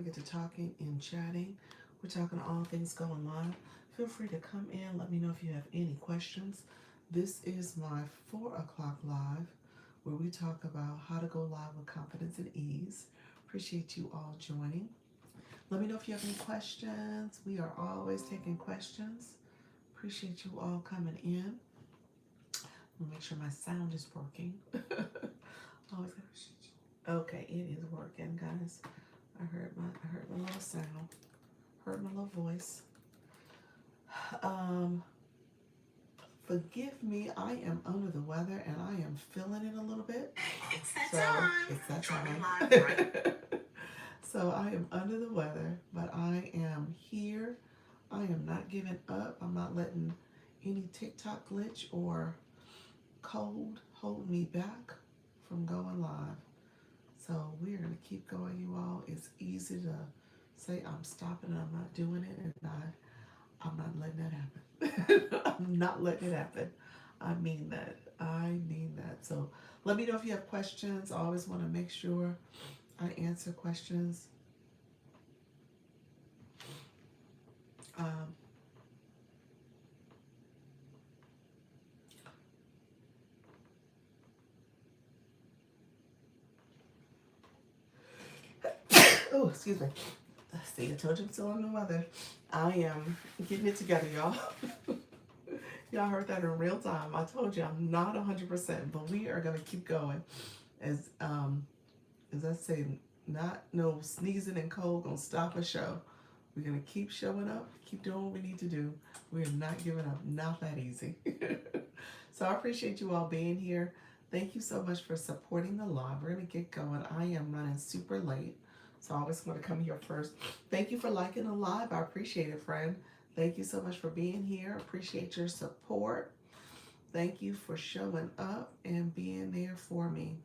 get to talking and chatting. We're talking all things going live. Feel free to come in. Let me know if you have any questions. This is my 4 o'clock live where we talk about how to go live with confidence and ease. Appreciate you all joining. Let me know if you have any questions. We are always taking questions. Appreciate you all coming in. Let me make sure my sound is working. Always okay, it is working, guys. I heard my little sound. Heard my little voice. Um, Forgive me, I am under the weather and I am feeling it a little bit. It's that time. It's that time. So I am under the weather, but I am here. I am not giving up. I'm not letting any TikTok glitch or cold hold me back from going live. So we're going to keep going, you all. It's easy to say I'm stopping and I'm not doing it, and I'm not letting that happen. I'm not letting it happen. I mean that. I mean that. So let me know if you have questions. I always want to make sure I answer questions. Um, oh, excuse me. See, I told you I'm still on the weather. I am getting it together, y'all. Y'all heard that in real time. I told you I'm not 100%, but we are gonna keep going. As I say, not no sneezing and cold gonna stop a show. We're gonna keep showing up, keep doing what we need to do. We are not giving up. Not that easy. So I appreciate you all being here. Thank you so much for supporting the live. We're gonna get going. I am running super late, so I always want to come here first. Thank you for liking the live. I appreciate it, friend. Thank you so much for being here. Appreciate your support. Thank you for showing up and being there for me.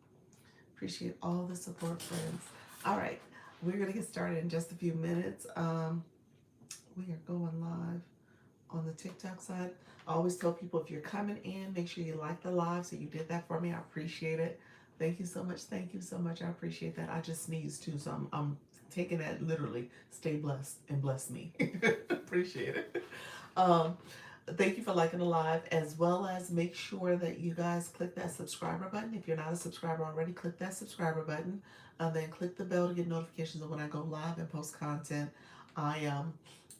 Appreciate all the support, friends. All right, we're gonna get started in just a few minutes. We are going live on the TikTok side. I always tell people if you're coming in, make sure you like the live. So you did that for me. I appreciate it. Thank you so much. Thank you so much. I appreciate that. I just sneezed too, so I'm taking that literally. Stay blessed and bless me. Appreciate it. Um, Thank you for liking the live, as well as make sure that you guys click that subscriber button. If you're not a subscriber already, click that subscriber button. Then click the bell to get notifications of when I go live and post content. I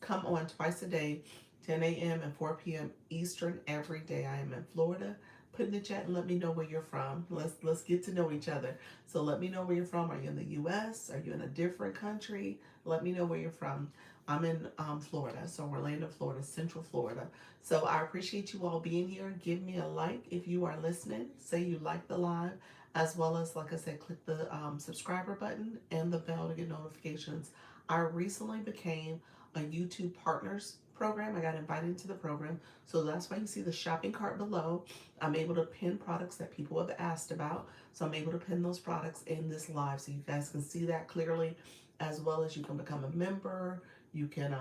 come on twice a day, 10 a.m. and 4 p.m. Eastern every day. I am in Florida. Put in the chat and let me know where you're from. Let's get to know each other. So let me know where you're from. Are you in the U.S.? Are you in a different country? Let me know where you're from. I'm in Florida, so Orlando, Florida, Central Florida. So I appreciate you all being here. Give me a like if you are listening. Say you like the live, as well as, like I said, click the subscriber button and the bell to get notifications. I recently became a YouTube Partners program. I got invited into the program. So that's why you see the shopping cart below. I'm able to pin products that people have asked about. So I'm able to pin those products in this live so you guys can see that clearly, as well as you can become a member. You can,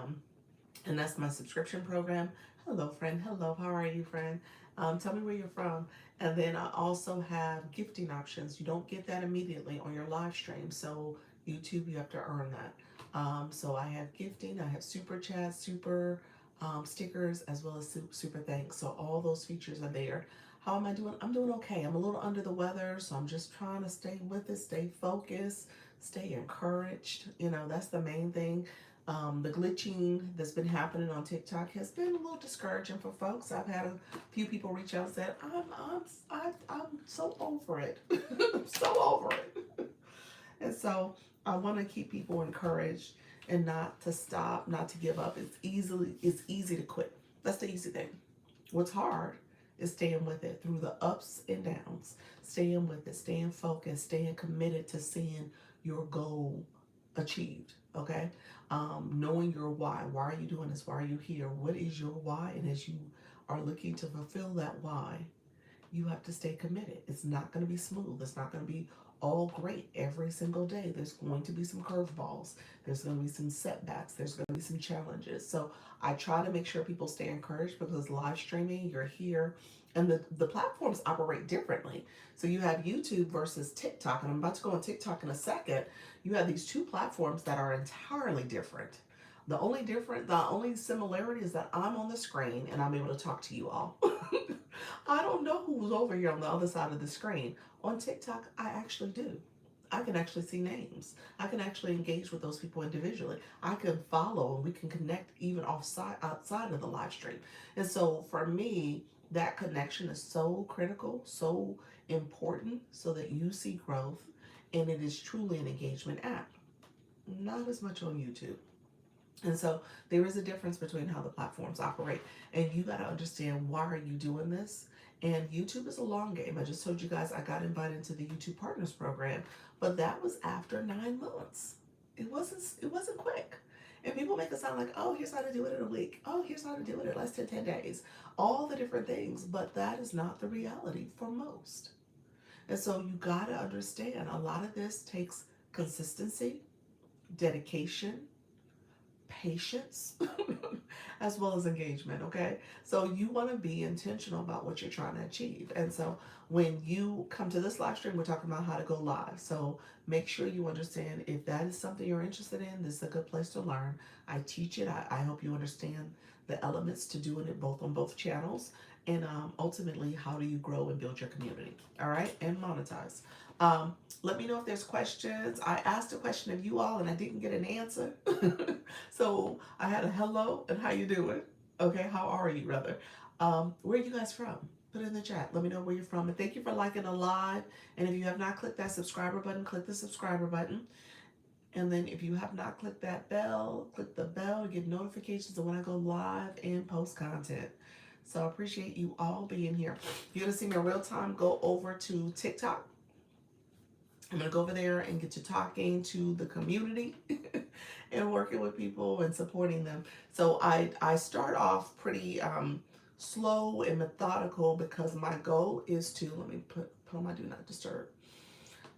and that's my subscription program. Hello, friend. Hello, how are you, friend? Tell me where you're from. And then I also have gifting options. You don't get that immediately on your live stream. So YouTube, you have to earn that. So I have gifting, I have super chats, super stickers, as well as super thanks. So all those features are there. How am I doing? I'm doing okay. I'm a little under the weather, so I'm just trying to stay with it, stay focused, stay encouraged. You know, that's the main thing. The glitching that's been happening on TikTok has been a little discouraging for folks. I've had a few people reach out and said, I'm so over it. I'm so over it. And so I want to keep people encouraged and not to stop, not to give up. It's easy to quit. That's the easy thing. What's hard is staying with it through the ups and downs. Staying with it, staying focused, staying committed to seeing your goal achieved. Okay, knowing your why. Why are you doing this? Why are you here? What is your why? And as you are looking to fulfill that why, you have to stay committed. It's not going to be smooth. It's not going to be all great every single day. There's going to be some curveballs. There's going to be some setbacks. There's going to be some challenges. So I try to make sure people stay encouraged because live streaming, you're here, and the platforms operate differently. So you have YouTube versus TikTok, and I'm about to go on TikTok in a second. You have these two platforms that are entirely different. The only similarity is that I'm on the screen and I'm able to talk to you all. I don't know who's over here on the other side of the screen. On TikTok, I actually do. I can actually see names. I can actually engage with those people individually. I can follow and we can connect even outside of the live stream. And so for me, that connection is so critical, so important so that you see growth and it is truly an engagement app. Not as much on YouTube. And so there is a difference between how the platforms operate. And you got to understand, why are you doing this? And YouTube is a long game. I just told you guys I got invited into the YouTube Partners Program, but that was after 9 months. It wasn't quick. And people make it sound like, oh, here's how to do it in a week. Oh, here's how to do it in less than 10 days. All the different things, but that is not the reality for most. And so you got to understand, a lot of this takes consistency, dedication, patience, as well as engagement. Okay, so you want to be intentional about what you're trying to achieve. And so when you come to this live stream, we're talking about how to go live. So make sure you understand, if that is something you're interested in, this is a good place to learn. I teach it. I hope you understand the elements to doing it both on both channels, and ultimately, how do you grow and build your community? All right, and monetize. Let me know if there's questions. I asked a question of you all and I didn't get an answer. So I had a hello and how you doing? Okay, how are you rather? Where are you guys from? Put it in the chat. Let me know where you're from. And thank you for liking the live. And if you have not clicked that subscriber button, click the subscriber button. And then if you have not clicked that bell, click the bell to get notifications of when I go live and post content. So I appreciate you all being here. You're going to see me in real time. Go over to TikTok. I'm going to go over there and get to talking to the community and working with people and supporting them. So I start off pretty slow and methodical because my goal is to, let me put on my do not disturb.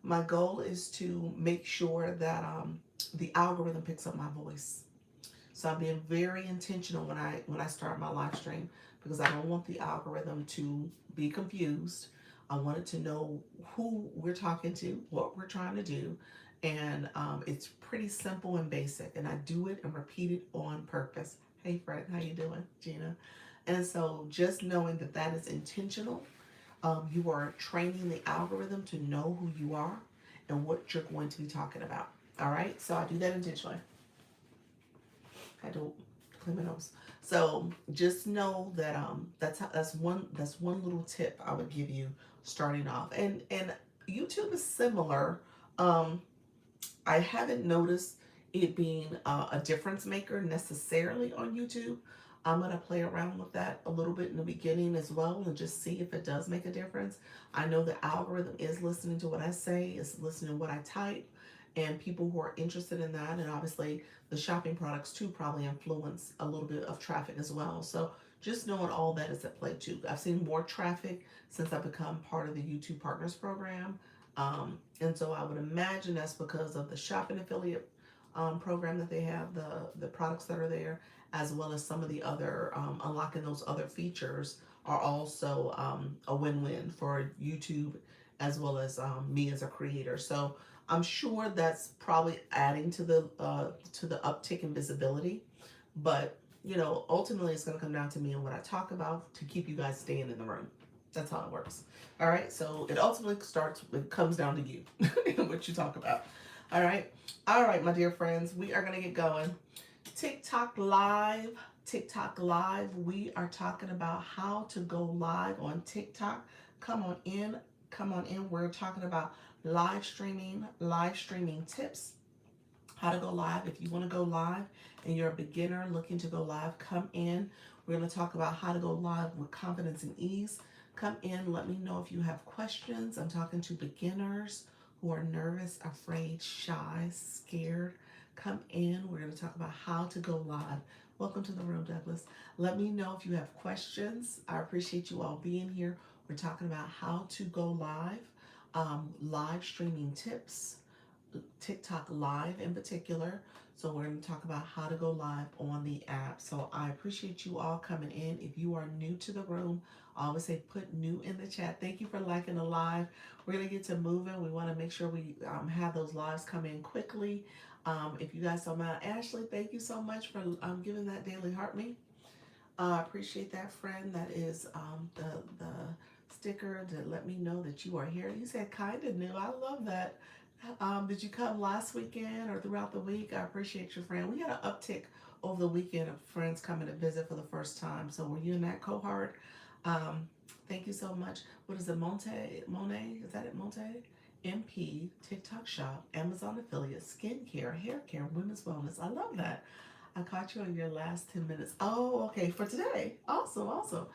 My goal is to make sure that the algorithm picks up my voice. So I'm being very intentional when I start my live stream, because I don't want the algorithm to be confused. I want it to know who we're talking to, what we're trying to do, and it's pretty simple and basic. And I do it and repeat it on purpose. Hey, Fred, how you doing, Gina? And so just knowing that that is intentional, you are training the algorithm to know who you are and what you're going to be talking about. All right, so I do that intentionally. I don't clean my nose. So just know that that's one little tip I would give you starting off. And YouTube is similar. I haven't noticed it being a difference maker necessarily on YouTube. I'm going to play around with that a little bit in the beginning as well and just see if it does make a difference. I know the algorithm is listening to what I say, is listening to what I type, and people who are interested in that, and obviously the shopping products too probably influence a little bit of traffic as well. So just knowing all that is at play too. I've seen more traffic since I've become part of the YouTube Partners Program. And so I would imagine that's because of the shopping affiliate program that they have, the products that are there, as well as some of the other unlocking those other features are also a win-win for YouTube as well as me as a creator. So I'm sure that's probably adding to the uptick in visibility, but you know, ultimately it's going to come down to me and what I talk about to keep you guys staying in the room. That's how it works. All right, so it ultimately comes down to you and what you talk about. All right, my dear friends, we are going to get going. TikTok Live, we are talking about how to go live on TikTok. Come on in. We're talking about live streaming tips, how to go live. If you want to go live and you're a beginner looking to go live, come in. We're going to talk about how to go live with confidence and ease. Come in, let me know if you have questions. I'm talking to beginners who are nervous, afraid, shy, scared. Come in. We're going to talk about how to go live. Welcome to the room, Douglas. Let me know if you have questions. I appreciate you all being here. We're talking about how to go live. live streaming tips, TikTok live in particular. So we're going to talk about how to go live on the app. So I appreciate you all coming in. If you are new to the room, I always say put new in the chat. Thank you for liking the live. We're going to get to moving. We want to make sure we have those lives come in quickly. If you guys don't mind, Ashley, thank you so much for giving that daily heart me. I appreciate that, friend. That is the sticker to let me know that you are here. You said kind of new. I love that. Did you come last weekend or throughout the week? I appreciate your friend. We had an uptick over the weekend of friends coming to visit for the first time. So were you in that cohort? Um, Thank you so much. What is it? Monet? Is that it? Monte? MP, TikTok Shop, Amazon affiliate, skincare, hair care, women's wellness. I love that. I caught you in your last 10 minutes. Oh, okay, for today. Awesome, awesome,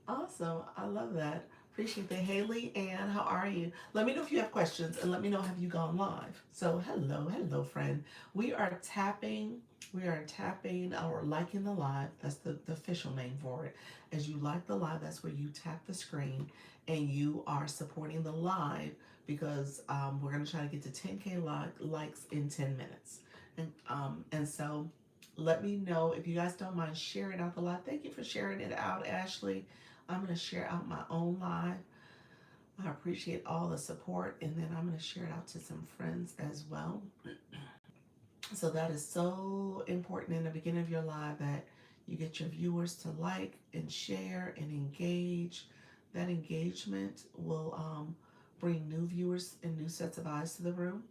awesome. I love that. Appreciate that. Haley Ann, how are you? Let me know if you have questions and let me know have you gone live. So hello, friend. We are tapping or liking the live. That's the official name for it. As you like the live, that's where you tap the screen and you are supporting the live because we're gonna try to get to 10K likes in 10 minutes. And so let me know if you guys don't mind sharing out the live. Thank you for sharing it out, Ashley. I'm going to share out my own live. I appreciate all the support, and then I'm going to share it out to some friends as well. So that is so important in the beginning of your live that you get your viewers to like and share and engage. That engagement will bring new viewers and new sets of eyes to the room.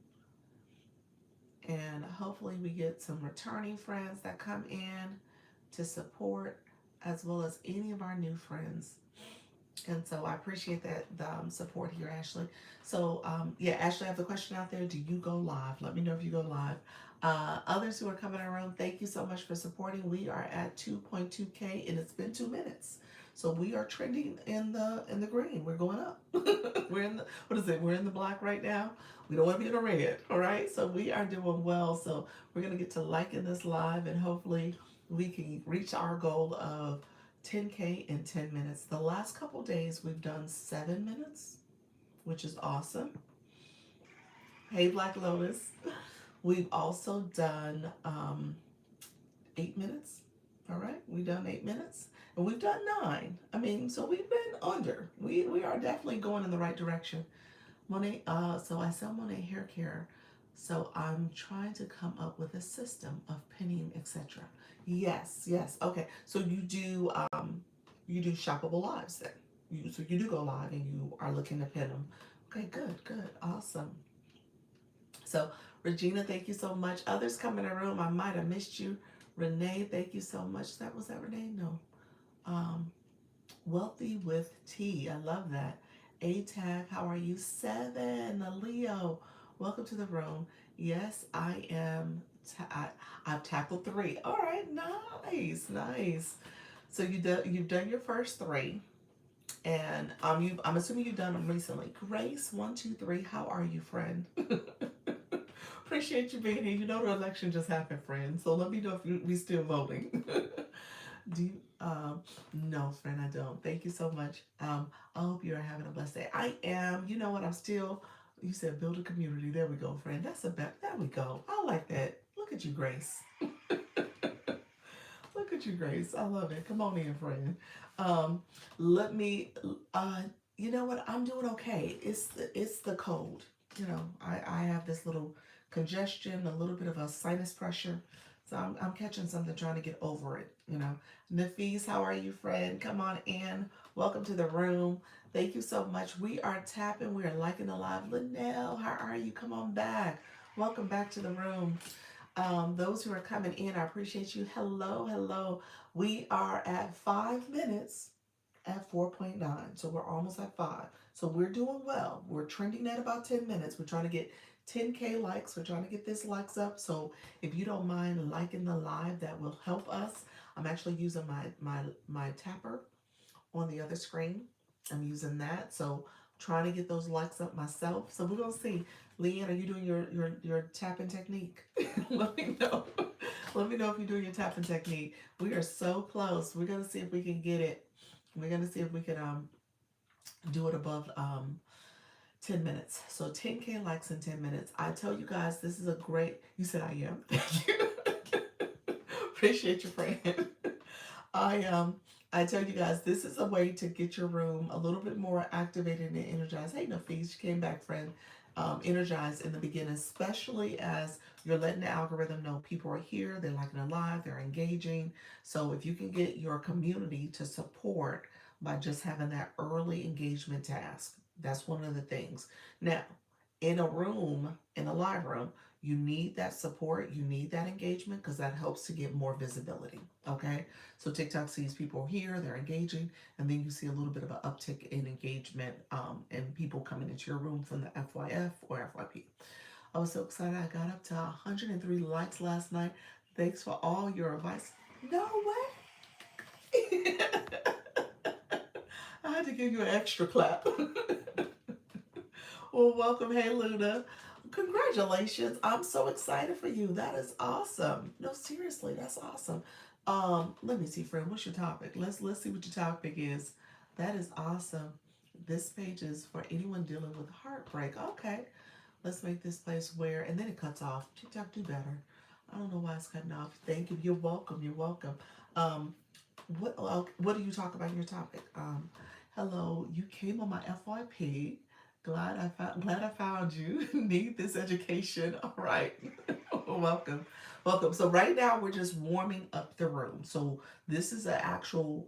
And hopefully we get some returning friends that come in to support as well as any of our new friends. And so I appreciate that support here, Ashley. So yeah, Ashley, I have the question out there. Do you go live? Let me know if you go live. Others who are coming around, thank you so much for supporting. We are at 2.2K and it's been 2 minutes. So we are trending in the green. We're going up. We're in the what is it? We're in the black right now. We don't want to be in the red. All right. So we are doing well. So we're gonna get to liking this live and hopefully we can reach our goal of 10K in 10 minutes. The last couple days we've done 7 minutes, which is awesome. Hey, Black Lotus. We've also done 8 minutes. All right, we've done 8 minutes, and we've done 9. I mean, so we've been under. We are definitely going in the right direction. Monet. So I sell Monet hair care. So I'm trying to come up with a system of pinning, etc. Yes, yes. Okay. So you do shoppable lives then. So you do go live and you are looking to pin them. Okay, good, awesome. So Regina, thank you so much. Others come in the room. I might have missed you. Renee, thank you so much. Was that Renee? No. Wealthy with T. I love that. A tag, how are you? 7, Leo. Welcome to the room. Yes, I am. I've tackled 3. All right, nice. So you've done your first 3, and I'm assuming you've done them recently. Grace, 1, 2, 3. How are you, friend? Appreciate you being here. You know the election just happened, friend. So let me know if we still voting. Do you, no, friend, I don't. Thank you so much. I hope you are having a blessed day. I am. You know what? I'm still. You said build a community. There we go, friend. There we go. I like that. Look at you, Grace. Look at you, Grace. I love it. Come on in, friend. Let me. You know what? I'm doing okay. It's the cold. You know, I have this little congestion, a little bit of a sinus pressure. So I'm catching something, trying to get over it, you know. Nafis, how are you, friend? Come on in. Welcome to the room. Thank you so much. We are tapping. We are liking the live. Linnell, how are you? Come on back. Welcome back to the room. Those who are coming in, I appreciate you. Hello. We are at 5 minutes at 4.9. So we're almost at 5. So we're doing well. We're trending at about 10 minutes. We're trying to get 10K likes. We're trying to get this likes up. So if you don't mind liking the live, that will help us. I'm actually using my tapper on the other screen. I'm using that. So trying to get those likes up myself. So we're gonna see. Leanne, are you doing your tapping technique? Let me know. Let me know if you're doing your tapping technique. We are so close. We're gonna see if we can get it. We're gonna see if we can do it above 10 minutes. So 10K likes in 10 minutes. I tell you guys, this is a great, you said I am. Thank you. Appreciate your friend. I I tell you guys, this is a way to get your room a little bit more activated and energized. Hey, Nafis, you came back, friend. Energized in the beginning, especially as you're letting the algorithm know people are here, they're liking it live, they're engaging. So if you can get your community to support by just having that early engagement task, that's one of the things. Now, in a room, in a live room, you need that support, you need that engagement because that helps to get more visibility. Okay, so TikTok sees people here, they're engaging, and then you see a little bit of an uptick in engagement and people coming into your room from the FYF or FYP. I was so excited. I got up to 103 likes last night. Thanks for all your advice. No way. I had to give you an extra clap. Well, welcome. Hey, Luna. Congratulations. I'm so excited for you. That is awesome. No, seriously, that's awesome. Let me see, friend. What's your topic? Let's see what your topic is. That is awesome. This page is for anyone dealing with heartbreak. Okay. Let's make this place where, and then it cuts off. TikTok, do better. I don't know why it's cutting off. Thank you. You're welcome. You're welcome. What do you talk about in your topic? Hello, you came on my FYP. Glad I found you. Need this education. All right. Welcome. Welcome. So right now we're just warming up the room. So this is an actual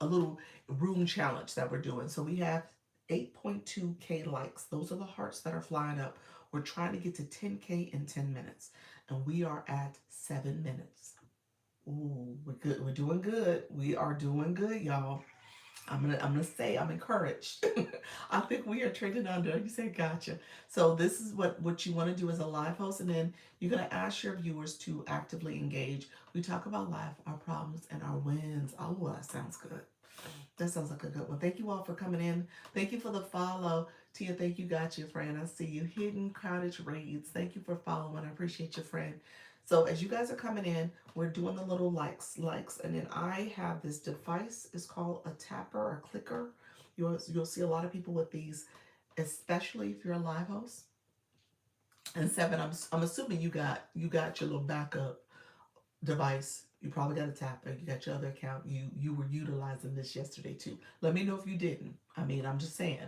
a little room challenge that we're doing. So we have 8.2K likes. Those are the hearts that are flying up. We're trying to get to 10K in 10 minutes. And we are at 7 minutes. Ooh, we're good. We're doing good. We are doing good, y'all. I'm gonna say I'm encouraged. I think we are trending under. You say gotcha. So this is what you want to do as a live host, and then you're gonna ask your viewers to actively engage. We talk about life, our problems, and our wins. Oh, well, that sounds good. That sounds like a good one. Thank you all for coming in. Thank you for the follow. Tia, thank you. Got you, friend. I see you. Hidden Cottage Reads. Thank you for following. I appreciate your friend. So as you guys are coming in, we're doing the little likes, and then I have this device. It's called a tapper or clicker. You'll see a lot of people with these, especially if you're a live host. And Seven, I'm assuming you got your little backup device. You probably got a tapper. You got your other account. You were utilizing this yesterday too. Let me know if you didn't. I mean, I'm just saying,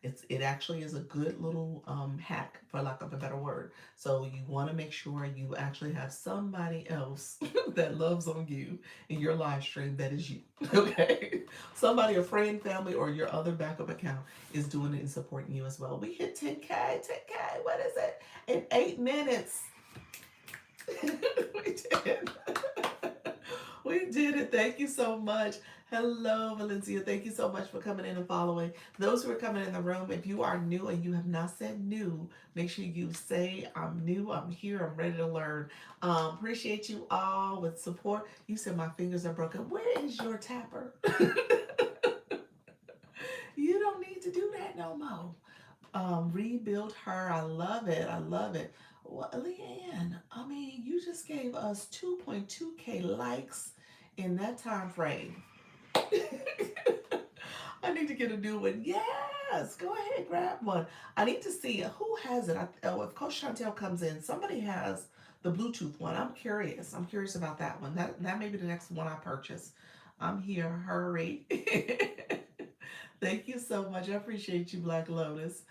it actually is a good little hack, for lack of a better word. So you want to make sure you actually have somebody else that loves on you in your live stream that is you. Okay, somebody, a friend, family, or your other backup account is doing it and supporting you as well. We hit 10K. 10K. What is it? In 8 minutes. We did. We did it. Thank you so much. Hello, Valencia. Thank you so much for coming in and following. Those who are coming in the room, if you are new and you have not said new, make sure you say, I'm new, I'm here, I'm ready to learn. Appreciate you all with support. You said my fingers are broken. Where is your tapper? You don't need to do that no more. Rebuild her. I love it. I love it. Well, Leanne, I mean, you just gave us 2.2K likes in that time frame. I need to get a new one. Yes, go ahead, grab one. I need to see who has it. If Coach Chantel comes in, somebody has the Bluetooth one. I'm curious. I'm curious about that one. That may be the next one I purchase. I'm here. Hurry. Thank you so much. I appreciate you, Black Lotus.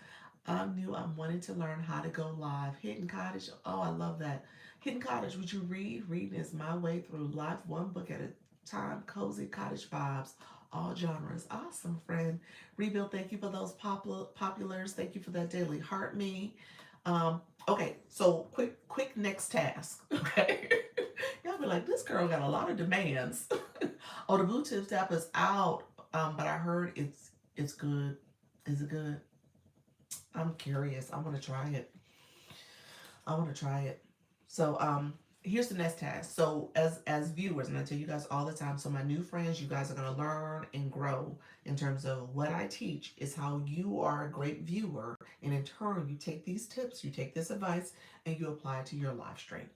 I'm new. I'm wanting to learn how to go live. Hidden Cottage. Oh, I love that. Hidden Cottage, would you read? Reading is my way through life, one book at a time. Cozy cottage vibes, all genres. Awesome, friend. Rebuild, thank you for those populars. Thank you for that daily heart me. Okay, so quick next task. Okay. Y'all be like, this girl got a lot of demands. Oh, the Bluetooth tap is out. But I heard it's good. Is it good? I'm curious. I want to try it. I want to try it. So here's the next task. So as viewers, and I tell you guys all the time, so my new friends, you guys are going to learn and grow in terms of what I teach is how you are a great viewer, and in turn you take these tips, you take this advice, and you apply it to your live stream.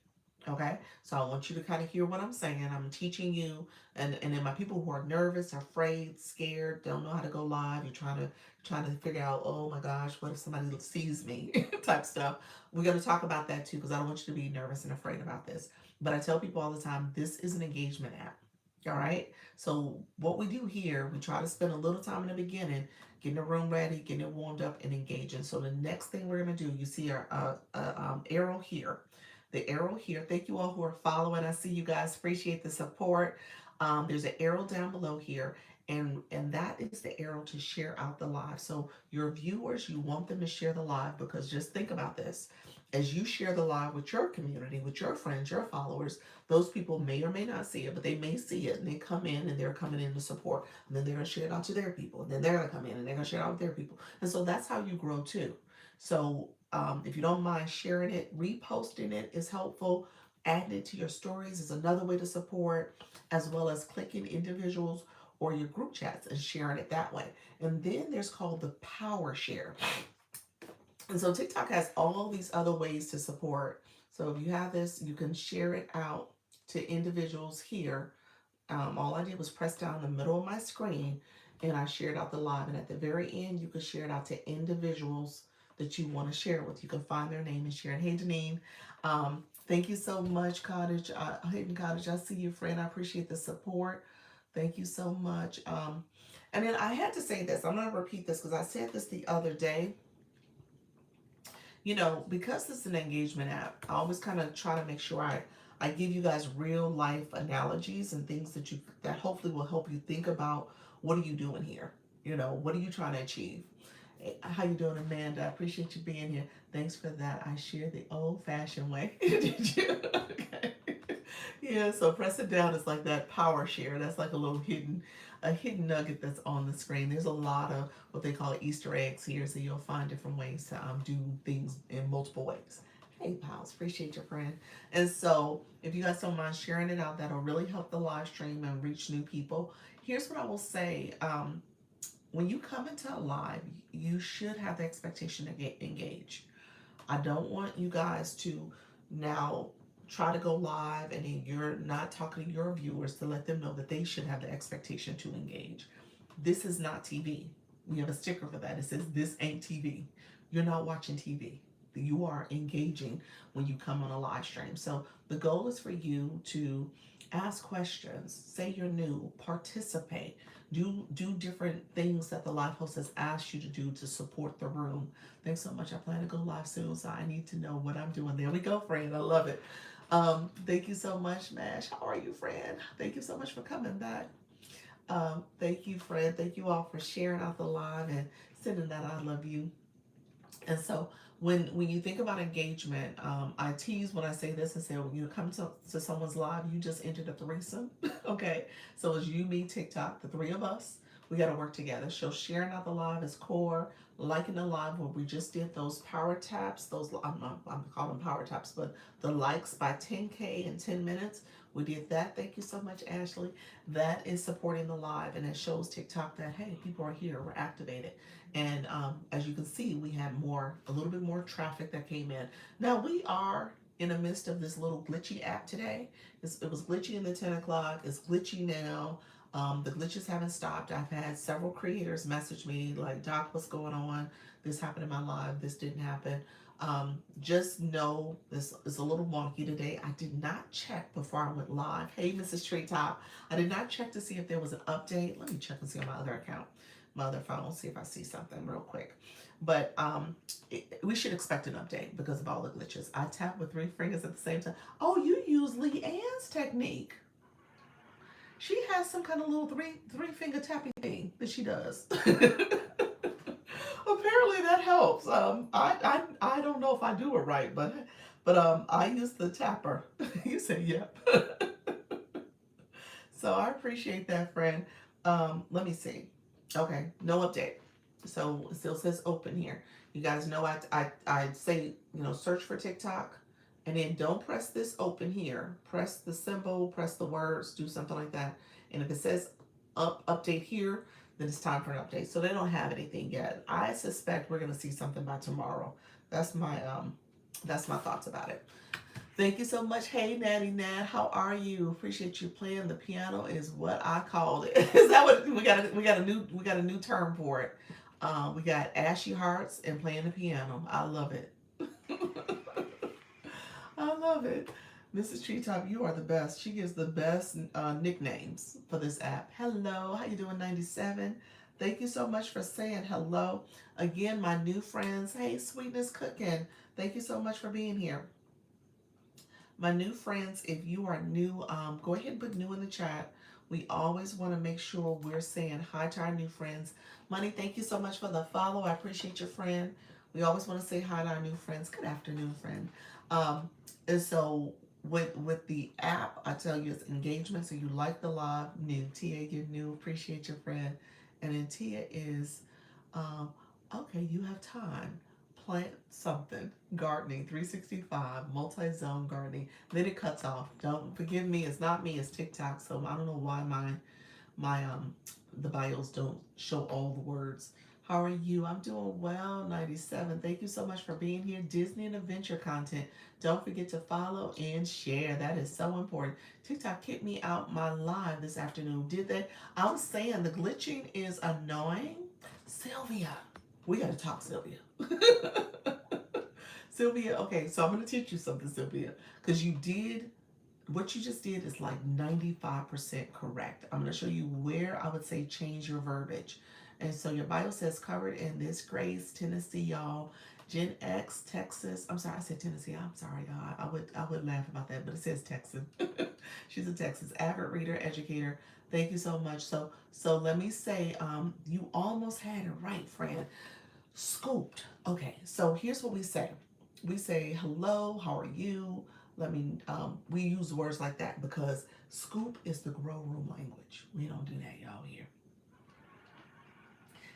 Okay, so I want you to kind of hear what I'm saying. I'm teaching you, and then my people who are nervous, afraid, scared, don't know how to go live. You're trying to figure out, oh my gosh, what if somebody sees me, type stuff. We're gonna talk about that too, because I don't want you to be nervous and afraid about this. But I tell people all the time, this is an engagement app. All right. So what we do here, we try to spend a little time in the beginning, getting the room ready, getting it warmed up, and engaging. So the next thing we're gonna do, you see our arrow here, the arrow here. Thank you all who are following. I see you guys. Appreciate the support. There's an arrow down below here, and that is the arrow to share out the live. So your viewers, you want them to share the live, because just think about this. As you share the live with your community, with your friends, your followers, those people may or may not see it, but they may see it, and they come in, and they're coming in to support, and then they're going to share it out to their people, and then they're going to come in, and they're going to share it out with their people. And so that's how you grow too. So if you don't mind sharing it, reposting it is helpful. Adding it to your stories is another way to support, as well as clicking individuals or your group chats and sharing it that way. And then there's called the power share. And so TikTok has all these other ways to support. So if you have this, you can share it out to individuals here. All I did was press down the middle of my screen, and I shared out the live. And at the very end, you can share it out to individuals that you want to share it with. You can find their name and share it. Hey, Janine, thank you so much, Cottage. Hayden Cottage, I see you, friend. I appreciate the support. Thank you so much. And then I had to say this. I'm going to repeat this because I said this the other day. You know, because this is an engagement app, I always kind of try to make sure I give you guys real life analogies and things that hopefully will help you think about, what are you doing here? You know, what are you trying to achieve? How you doing, Amanda? I appreciate you being here. Thanks for that. I share the old-fashioned way. Did you? Okay. Yeah, so press it down. It's like that power share. That's like a hidden nugget that's on the screen. There's a lot of what they call Easter eggs here, so you'll find different ways to do things in multiple ways. Hey, pals, appreciate your friend. And so, if you guys don't mind sharing it out, that'll really help the live stream and reach new people. Here's what I will say. When you come into a live, you should have the expectation to get engaged. I don't want you guys to now try to go live and then you're not talking to your viewers to let them know that they should have the expectation to engage. This is not TV. We have a sticker for that. It says, "This ain't TV." You're not watching TV. You are engaging when you come on a live stream. So the goal is for you to ask questions, say you're new, participate, do different things that the live host has asked you to do to support the room. Thanks so much. I plan to go live soon, so I need to know what I'm doing. There we go, friend. I love it. Thank you so much, Mash. How are you, friend? Thank you so much for coming back. Thank you, Fred. Thank you all for sharing out the live and sending that I love you. And so when you think about engagement, I tease when I say this and say, when you come to someone's live, you just entered a threesome. Okay. So it's you, me, TikTok, the three of us. We got to work together. So sharing out the live is core. Liking the live where we just did those power taps, I'm calling them power taps, but the likes by 10K in 10 minutes. We did that. Thank you so much, Ashley. That is supporting the live, and it shows TikTok that, hey, people are here, we're activated. And as you can see, we had a little bit more traffic that came in. Now we are in the midst of this little glitchy app today. It was glitchy in the 10 o'clock. It's glitchy now. The glitches haven't stopped. I've had several creators message me like, "Doc, what's going on? This happened in my live. This didn't happen." Just know this is a little wonky today. I did not check before I went live. Hey, Mrs. Treetop. I did not check to see if there was an update. Let me check and see on my other account, my other phone, see if I see something real quick. But we should expect an update because of all the glitches. I tap with 3 fingers at the same time. Oh, you use Lee Ann's technique. She has some kind of little three finger tapping thing that she does. Apparently that helps. I don't know if I do it right, but I use the tapper. You said yep. So I appreciate that, friend. Let me see. Okay, no update. So it still says open here. You guys know I say, search for TikTok, and then don't press this open here. Press the symbol, press the words, do something like that. And if it says update here, then it's time for an update. So they don't have anything yet. I suspect we're gonna see something by tomorrow. That's my thoughts about it. Thank you so much. Hey, Natty Nat, how are you? Appreciate you playing the piano. Is what I called it. Is that what we got? We got a new term for it. We got ashy hearts and playing the piano. I love it. I love it. Mrs. Treetop, you are the best. She gives the best nicknames for this app. Hello, how you doing, 97? Thank you so much for saying hello. Again, my new friends. Hey, Sweetness Cooking. Thank you so much for being here. My new friends, if you are new, go ahead and put new in the chat. We always want to make sure we're saying hi to our new friends. Money, thank you so much for the follow. I appreciate your friend. We always want to say hi to our new friends. Good afternoon, friend. And so with the app, I tell you it's engagement. So you like the live, new. Tia, you're new. Appreciate your friend. And then Tia is, um, okay, you have time. Plant something. Gardening, 365, multi-zone gardening. Then it cuts off. Don't forgive me. It's not me. It's TikTok. So I don't know why my the bios don't show all the words. How are you? I'm doing well, 97. Thank you so much for being here. Disney and adventure content. Don't forget to follow and share. That is so important. TikTok kicked me out my live this afternoon. Did they? I was saying the glitching is annoying. Sylvia, we got to talk, Sylvia. Sylvia, okay, so I'm going to teach you something, Sylvia, because what you just did is like 95% correct. I'm going to show you where I would say change your verbiage. And so your bio says covered in this Grace, Tennessee, y'all. Gen X, Texas. I'm sorry, I said Tennessee. I'm sorry, y'all. I would laugh about that, but it says Texan. She's a Texas avid reader, educator. Thank you so much. So let me say, you almost had it right, friend. Scooped. Okay, so here's what we say. We say hello, how are you? We use words like that because scoop is the grow room language. We don't do that, y'all, here.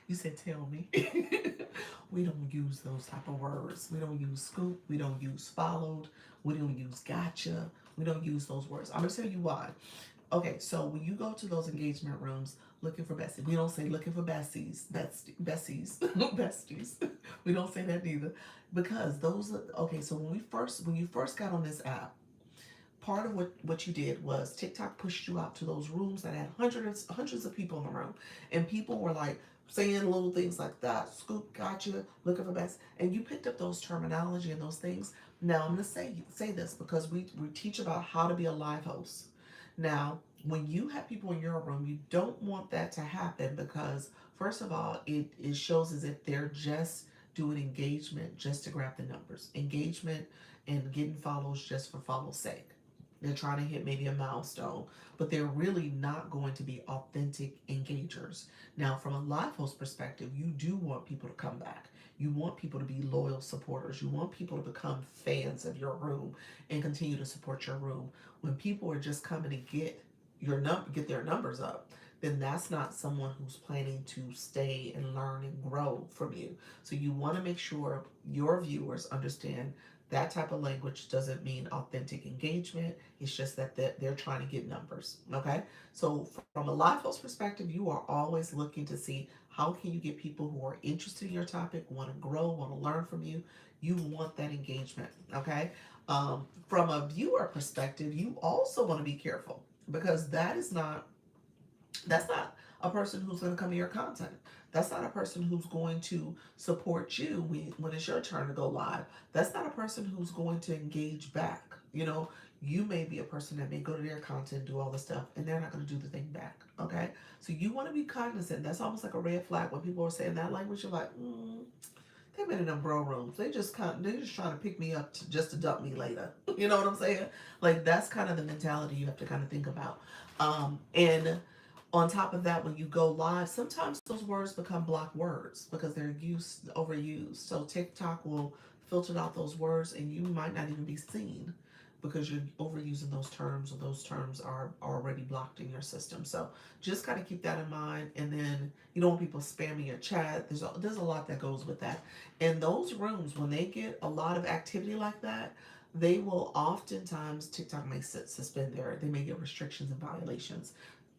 You said tell me. We don't use those type of words. We don't use scoop. We don't use followed. We don't use gotcha. We don't use those words. I'm going to tell you why. Okay, so when you go to those engagement rooms looking for besties, we don't say looking for besties, besties, besties. We don't say that neither, because those are okay. So when you first got on this app, part of what you did was TikTok pushed you out to those rooms that had hundreds of people in the room, and people were like saying little things like that, scoop, gotcha, looking for best, and you picked up those terminology and those things. Now I'm gonna say this because we teach about how to be a live host. Now, when you have people in your room, you don't want that to happen because first of all, it shows as if they're just doing engagement just to grab the numbers. Engagement and getting follows just for follow's sake. They're trying to hit maybe a milestone, but they're really not going to be authentic engagers. Now, from a live host perspective, you do want people to come back. You want people to be loyal supporters. You want people to become fans of your room and continue to support your room. When people are just coming to get their numbers up, then that's not someone who's planning to stay and learn and grow from you. So you want to make sure your viewers understand that type of language doesn't mean authentic engagement. It's just that they're trying to get numbers. Okay. So from a live host perspective, you are always looking to see how can you get people who are interested in your topic, want to grow, want to learn from you. You want that engagement. Okay. From a viewer perspective, you also want to be careful because that's not a person who's going to come to your content. That's not a person who's going to support you when it's your turn to go live. That's not a person who's going to engage back. You may be a person that may go to their content, do all the stuff, and they're not going to do the thing back. Okay? So you want to be cognizant. That's almost like a red flag when people are saying that language. You're like, they've been in them bro rooms. They're just trying to pick me up just to dump me later. You know what I'm saying? Like that's kind of the mentality you have to kind of think about. And on top of that, when you go live, sometimes those words become blocked words because they're overused. So TikTok will filter out those words and you might not even be seen because you're overusing those terms or those terms are already blocked in your system. So just kind of keep that in mind. And then you don't want people spamming your chat. There's a lot that goes with that. In those rooms, when they get a lot of activity like that, they will oftentimes, TikTok may they may get restrictions and violations.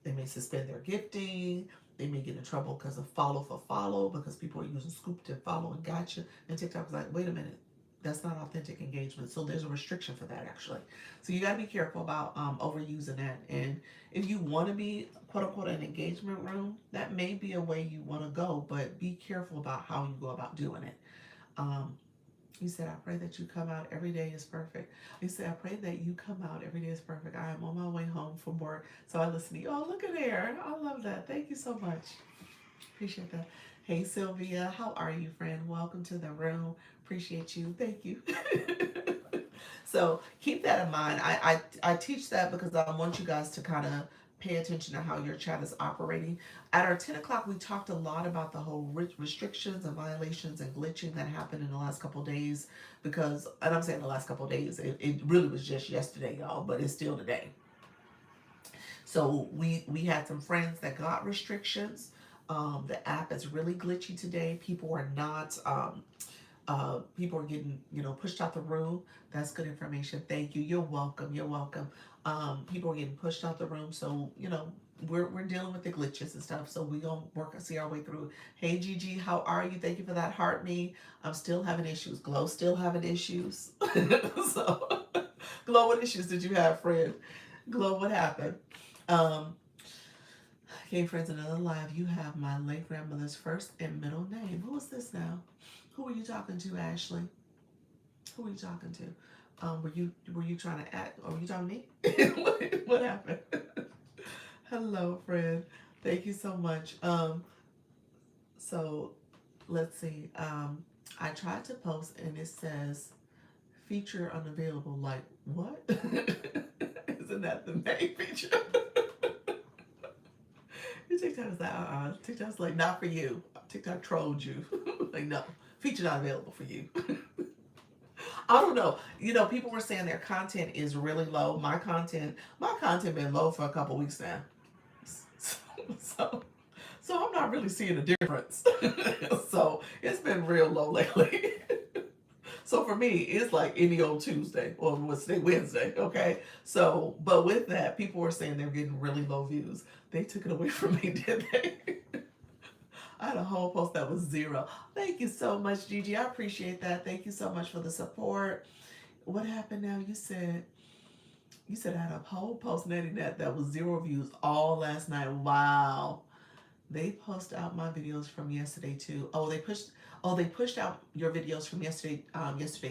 They may suspend their gifting. They may get in trouble because of follow for follow because people are using scoop to follow and gotcha. And TikTok's like, wait a minute. That's not authentic engagement. So there's a restriction for that actually. So you got to be careful about overusing that. And if you want to be quote unquote an engagement room, that may be a way you want to go, but be careful about how you go about doing it. Um, you said, I pray that you come out every day is perfect. You said, I pray that you come out every day is perfect. I am on my way home from work. So I listen to you. Oh, look at there. I love that. Thank you so much. Appreciate that. Hey, Sylvia. How are you, friend? Welcome to the room. Appreciate you. Thank you. So keep that in mind. I teach that because I want you guys to kind of pay attention to how your chat is operating. At our 10 o'clock, we talked a lot about the whole restrictions and violations and glitching that happened in the last couple of days. Because, and I'm saying the last couple of days, it really was just yesterday, y'all, but it's still today. So we had some friends that got restrictions. The app is really glitchy today. People are not people are getting, pushed out the room. That's good information. Thank you. You're welcome. You're welcome. People are getting pushed out the room. So, we're dealing with the glitches and stuff. So we're going to work and see our way through. Hey, Gigi, how are you? Thank you for that heart me. I'm still having issues. Glow still having issues. So, Glow, what issues did you have, friend? Glow, what happened? Um, okay, friends, another live. You have my late grandmother's first and middle name. Who is this now? Who are you talking to, Ashley? Who are you talking to? Were you trying to act, or were you talking to me? What happened? Hello, friend. Thank you so much. So let's see. I tried to post and it says feature unavailable. Like what? Isn't that the main feature? TikTok's like, TikTok's like, not for you. TikTok trolled you. Like, no, feature not available for you. I don't know. People were saying their content is really low. My content been low for a couple weeks now. So, so I'm not really seeing a difference. So it's been real low lately. So for me, it's like any old Tuesday or Wednesday, okay? So, but with that, people were saying they're getting really low views. They took it away from me, did they? I had a whole post that was 0. Thank you so much, Gigi. I appreciate that. Thank you so much for the support. What happened now? You said I had a whole post netting that was 0 views all last night. Wow. They post out my videos from yesterday too. They pushed out your videos from yesterday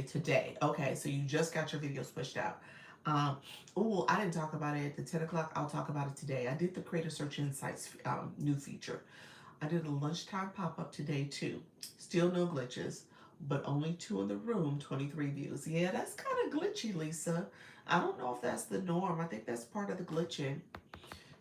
today. Okay, so you just got your videos pushed out. Um, I didn't talk about it at the 10 o'clock. I'll talk about it today. I did the Creator Search Insights new feature. I did a lunchtime pop-up today too. Still no glitches, but only 2 in the room, 23 views. Yeah, that's kind of glitchy, Lisa. I don't know if that's the norm. I think that's part of the glitching.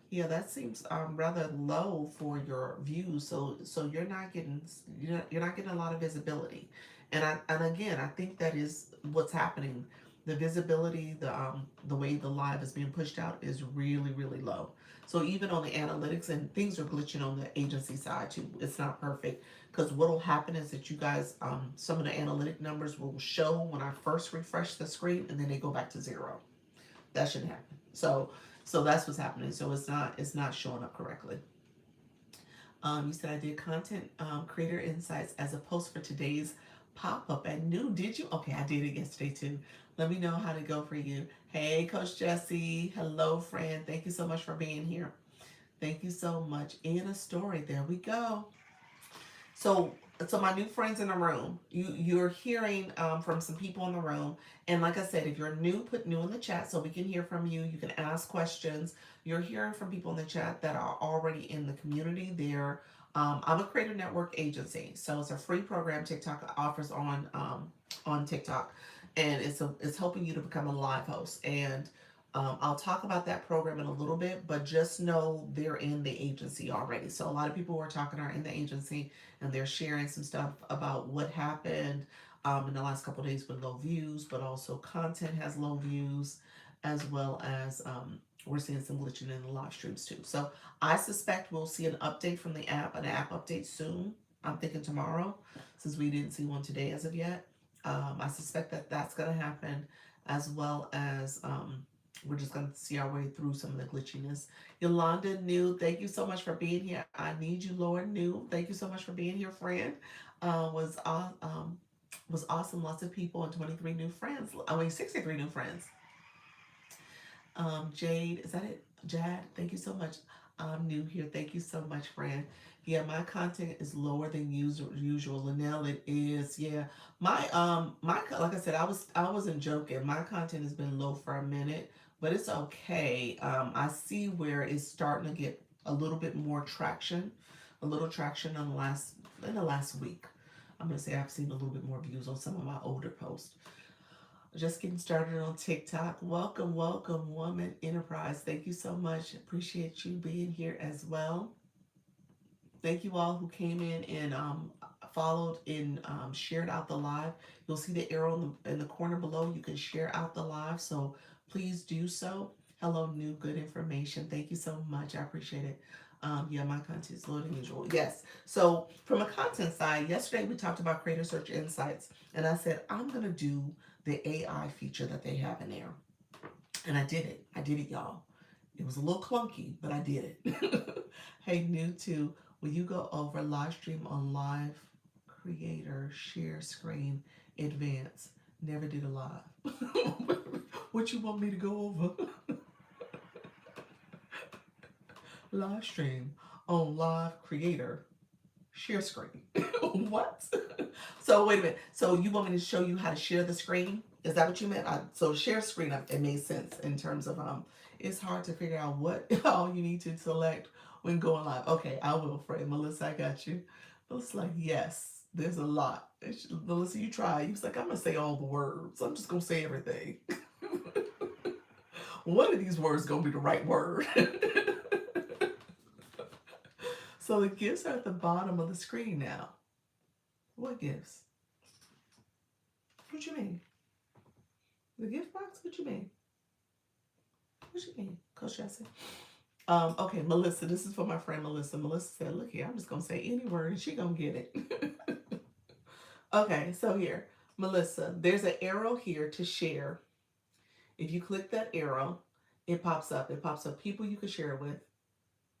Yeah, that seems rather low for your views. So you're not getting a lot of visibility. And again, I think that is what's happening. The visibility, the way the live is being pushed out is really, really low. So even on the analytics, and things are glitching on the agency side too. It's not perfect because what'll happen is that you guys, some of the analytic numbers will show when I first refresh the screen, and then they go back to 0. That shouldn't happen. So that's what's happening. So it's not showing up correctly. You said I did content creator insights as a post for today's pop up at noon. Did you? Okay, I did it yesterday too. Let me know how to go for you. Hey, Coach Jesse. Hello, friend. Thank you so much for being here. Thank you so much. In a story. There we go. So, so my new friends in the room, you're hearing from some people in the room, and like I said, if you're new, put new in the chat so we can hear from you. You can ask questions. You're hearing from people in the chat that are already in the community. I'm a Creator Network agency, so it's a free program TikTok offers on TikTok, and it's helping you to become a live host. And I'll talk about that program in a little bit, but just know they're in the agency already. So a lot of people who are talking are in the agency, and they're sharing some stuff about what happened in the last couple of days with low views, but also content has low views, as well as we're seeing some glitching in the live streams too. So I suspect we'll see an update from the app, an app update soon. I'm thinking tomorrow, since we didn't see one today as of yet. I suspect that that's going to happen, as well as we're just going to see our way through some of the glitchiness. Yolanda New, thank you so much for being here. I need you, Lord New. Thank you so much for being here, friend. Was It was awesome. Lots of people and 23 new friends. 63 new friends. Jade, is that it? Jad, thank you so much. I'm new here. Thank you so much, friend. Yeah, my content is lower than usual. Linnell, it is. Yeah, my like I said, I wasn't joking. My content has been low for a minute, but it's okay. I see where it's starting to get a little bit more traction, a little traction in the last week. I'm gonna say I've seen a little bit more views on some of my older posts. Just getting started on TikTok. Welcome, welcome, Woman Enterprise. Thank you so much. Appreciate you being here as well. Thank you all who came in and followed and shared out the live. You'll see the arrow in the corner below. You can share out the live, so please do so. Hello, new good information. Thank you so much. I appreciate it. Yeah, my content is lower than usual. Yes. So from a content side, yesterday we talked about Creator Search Insights, and I said I'm gonna do the AI feature that they have in there, and I did it. I did it, y'all. It was a little clunky, but I did it. Hey, new to, will you go over live stream on live creator share screen advance? Never did a live. What you want me to go over? Live stream on live creator share screen. What? So wait a minute. So you want me to show you how to share the screen? Is that what you meant? So share screen, it made sense in terms of it's hard to figure out what all you need to select when going live. Okay, I will, Fred. Melissa, I got you. Melissa's like, yes, there's a lot. Melissa, you try. You was like, I'm gonna say all the words. I'm just gonna say everything. One of these words gonna be the right word. So the gifts are at the bottom of the screen now. What gifts? What you mean? The gift box? What you mean? What you mean, Coach Jesse? Okay, Melissa, this is for my friend Melissa. Melissa said, look here, I'm just gonna say any word and she gonna get it. Okay, so here, Melissa, there's an arrow here to share. If you click that arrow, it pops up. It pops up people you could share it with.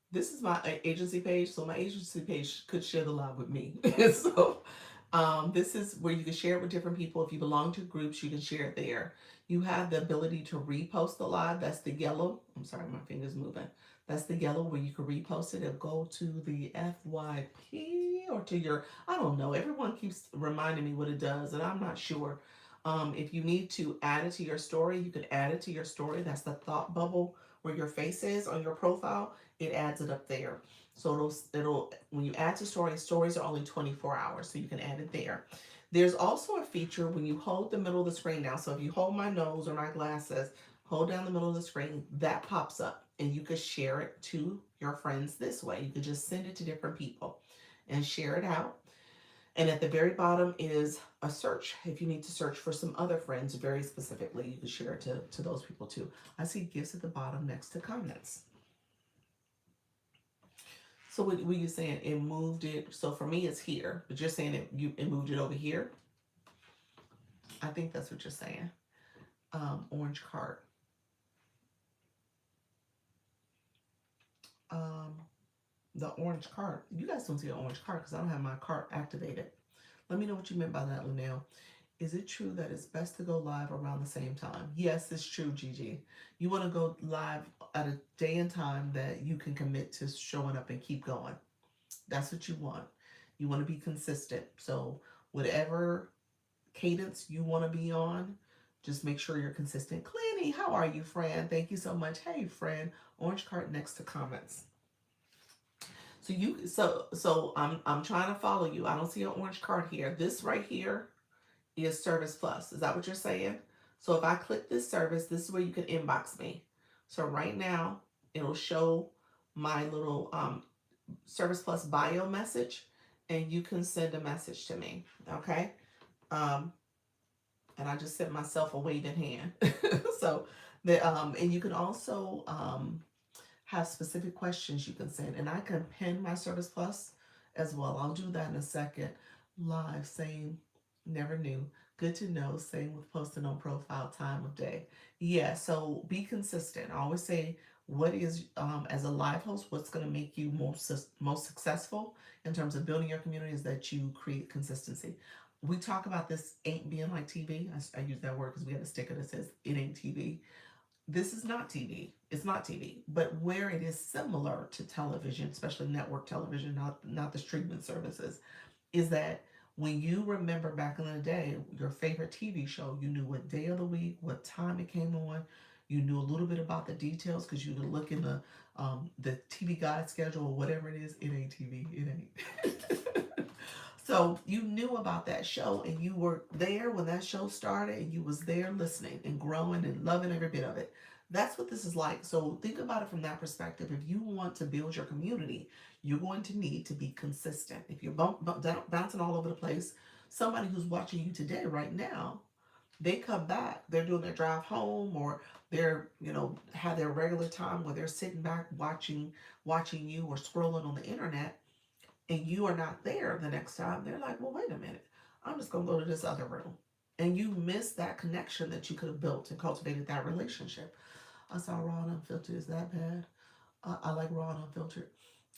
This is my agency page, so my agency page could share the live with me. So this is where you can share it with different people. If you belong to groups, you can share it there. You have the ability to repost the live. That's the yellow. I'm sorry, my finger's moving. That's the yellow where you can repost it. It'll go to the FYP or to your, I don't know. Everyone keeps reminding me what it does, and I'm not sure. If you need to add it to your story, you can add it to your story. That's the thought bubble where your face is on your profile. It adds it up there. So it'll when you add to stories are only 24 hours, so you can add it there. There's also a feature when you hold the middle of the screen down. So if you hold my nose or my glasses, hold down the middle of the screen, that pops up and you could share it to your friends this way. You could just send it to different people and share it out. And at the very bottom is a search. If you need to search for some other friends very specifically, you can share it to those people too. I see gifts at the bottom next to comments. So what were you saying? It moved it. So for me, it's here, but you're saying it moved it over here. I think that's what you're saying. Orange card. Um, the orange card. You guys don't see an orange card because I don't have my card activated. Let me know what you meant by that, Linnell. Is it true that it's best to go live around the same time? Yes, it's true, Gigi. You want to go live at a day and time that you can commit to showing up and keep going. That's what you want. You want to be consistent. So whatever cadence you want to be on, just make sure you're consistent. Clanny, how are you, friend? Thank you so much. Hey, friend. Orange card next to comments. So I'm trying to follow you. I don't see an orange card here. This right here is Service Plus. Is that what you're saying? So if I click this service, this is where you can inbox me. So right now, it'll show my little Service Plus bio message, and you can send a message to me. Okay. And I just sent myself a waving hand. So and you can also have specific questions you can send, and I can pin my Service Plus as well. I'll do that in a second. Live, same, never knew. Good to know. Same with posting on profile, time of day. Yeah, so be consistent. I always say, what is as a live host, what's going to make you most successful in terms of building your community is that you create consistency. We talk about this ain't being like TV. I use that word because we have a sticker that says it ain't TV. This is not TV. It's not TV. But where it is similar to television, especially network television, not the streaming services, is that when you remember back in the day, your favorite TV show, you knew what day of the week, what time it came on. You knew a little bit about the details because you would look in the TV guide schedule or whatever it is. It ain't TV. It ain't. So you knew about that show and you were there when that show started and you was there listening and growing and loving every bit of it. That's what this is like. So think about it from that perspective. If you want to build your community, you're going to need to be consistent. If you're bouncing all over the place, somebody who's watching you today, right now, they come back, they're doing their drive home, or they're, have their regular time where they're sitting back watching you or scrolling on the internet, and you are not there the next time. They're like, well, wait a minute, I'm just gonna go to this other room. And you miss that connection that you could have built and cultivated that relationship. I saw raw and unfiltered. Is that bad? I like raw and unfiltered.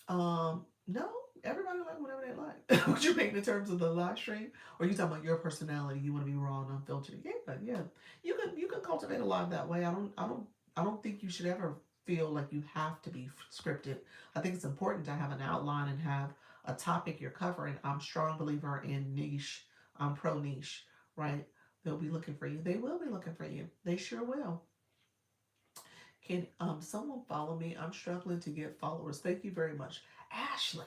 No, everybody like whatever they like. What you mean in terms of the live stream, or you talking about your personality? You want to be raw and unfiltered? Yeah, yeah. You can cultivate a live that way. I don't think you should ever feel like you have to be scripted. I think it's important to have an outline and have a topic you're covering. I'm a strong believer in niche. I'm pro niche, right? They'll be looking for you. They will be looking for you. They sure will. Can someone follow me? I'm struggling to get followers. Thank you very much. Ashley,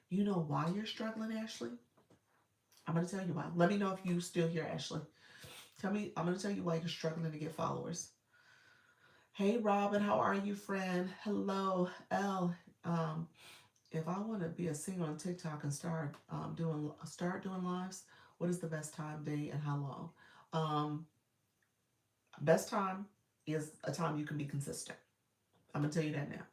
you know why you're struggling, Ashley? I'm going to tell you why. Let me know if you still here, Ashley. Tell me, I'm going to tell you why you're struggling to get followers. Hey, Robin, how are you, friend? Hello, L. Um, if I want to be a singer on TikTok and start doing lives, what is the best time, day, and how long? Um, Best time is a time you can be consistent. I'm gonna tell you that now.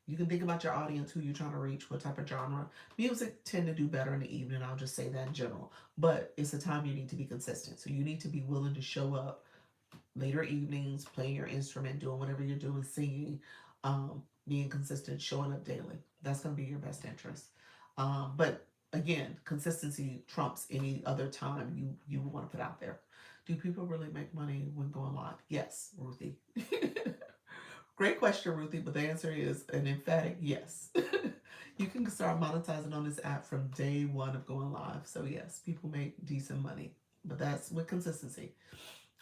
You can think about your audience, who you're trying to reach, what type of genre. Music tend to do better in the evening. I'll just say that in general. But it's a time you need to be consistent. So you need to be willing to show up later evenings, playing your instrument, doing whatever you're doing, singing, being consistent, showing up daily. That's going to be your best interest. But again, consistency trumps any other time you want to put out there. Do people really make money when going live? Yes, Ruthie. Great question, Ruthie, but the answer is an emphatic yes. You can start monetizing on this app from day one of going live. So, yes, people make decent money, but that's with consistency.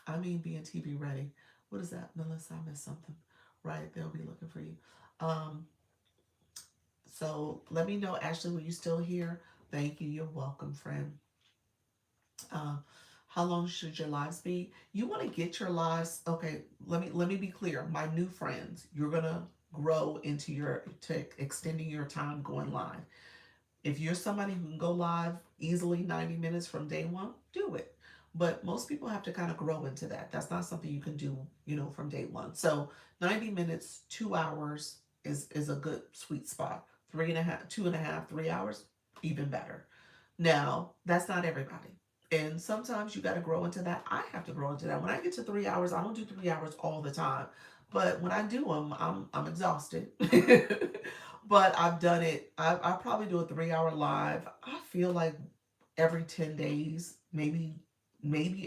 I mean, being TV ready. What is that, Melissa? I missed something. Right, they'll be looking for you. Um, so let me know, Ashley, were you still here? Thank you. You're welcome, friend. Um, how long should your lives be? You want to get your lives. Okay, let me be clear. My new friends, you're gonna grow into extending your time going live. If you're somebody who can go live easily 90 minutes from day one, do it. But most people have to kind of grow into that. That's not something you can do, from day one. So 90 minutes, 2 hours is a good sweet spot. 3.5, 2.5, 3 hours, even better. Now, that's not everybody. And sometimes you got to grow into that. I have to grow into that. When I get to 3 hours, I don't do 3 hours all the time. But when I do them, I'm exhausted. But I've done it. I probably do a 3 hour live. I feel like every 10 days, maybe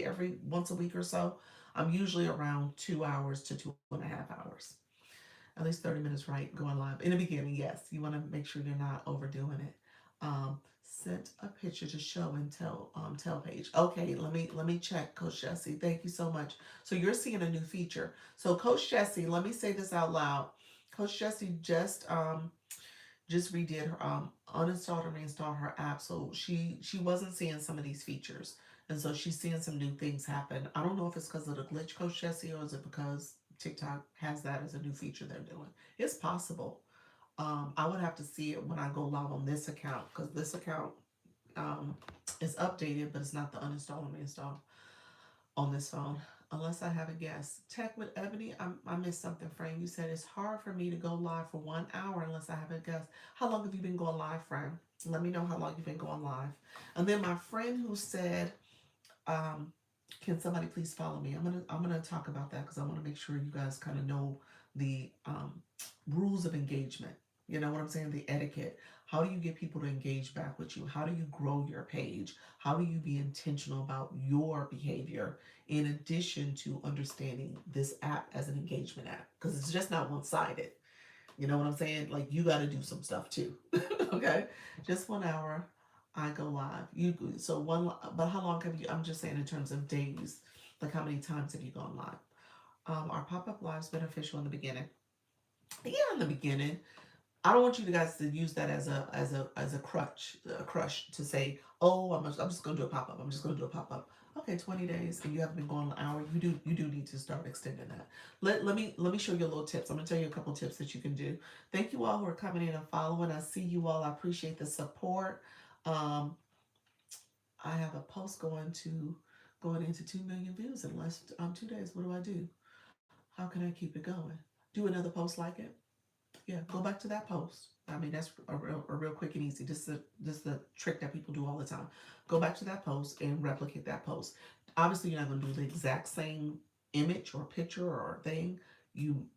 every once a week or so. I'm usually around 2 hours to 2.5 hours. At least 30 minutes, right? Going live. In the beginning, yes. You want to make sure you're not overdoing it. Sent a picture to show and tell page. Okay, let me check, Coach Jesse. Thank you so much. So you're seeing a new feature. So Coach Jesse, let me say this out loud. Coach Jesse just redid her uninstalled and reinstalled her app, so she wasn't seeing some of these features, and so she's seeing some new things happen. I don't know if it's because of the glitch, Coach Jesse, or is it because TikTok has that as a new feature they're doing. It's possible. I would have to see it when I go live on this account, because this account um, is updated, but it's not the uninstall and reinstall on this phone. Unless I have a guest. Tech with Ebony, I missed something, Frank. You said it's hard for me to go live for 1 hour unless I have a guest. How long have you been going live, Frank? Let me know how long you've been going live. And then my friend who said, um, can somebody please follow me? I'm gonna talk about that because I want to make sure you guys kind of know the rules of engagement. You know what I'm saying? The etiquette. How do you get people to engage back with you? How do you grow your page? How do you be intentional about your behavior in addition to understanding this app as an engagement app? Because it's just not one sided. You know what I'm saying? Like you got to do some stuff too. Okay, just 1 hour. I go live. You so one, but how long have you? I'm just saying in terms of days. Like how many times have you gone live? Our pop up lives beneficial in the beginning. Yeah, in the beginning, I don't want you guys to use that as a crutch, a crush to say, oh, I'm just gonna do a pop up. I'm just gonna do a pop up. Okay, 20 days, and you haven't been going an hour. You do need to start extending that. Let me show you a little tips. I'm gonna tell you a couple tips that you can do. Thank you all who are coming in and following. I see you all. I appreciate the support. Um, I have a post going into 2 million views in less 2 days. What do I do? How can I keep it going? Do another post like it. Yeah, go back to that post. I mean, that's a real quick and easy. Just the trick that people do all the time. Go back to that post and replicate that post. Obviously, you're not going to do the exact same image or picture or thing.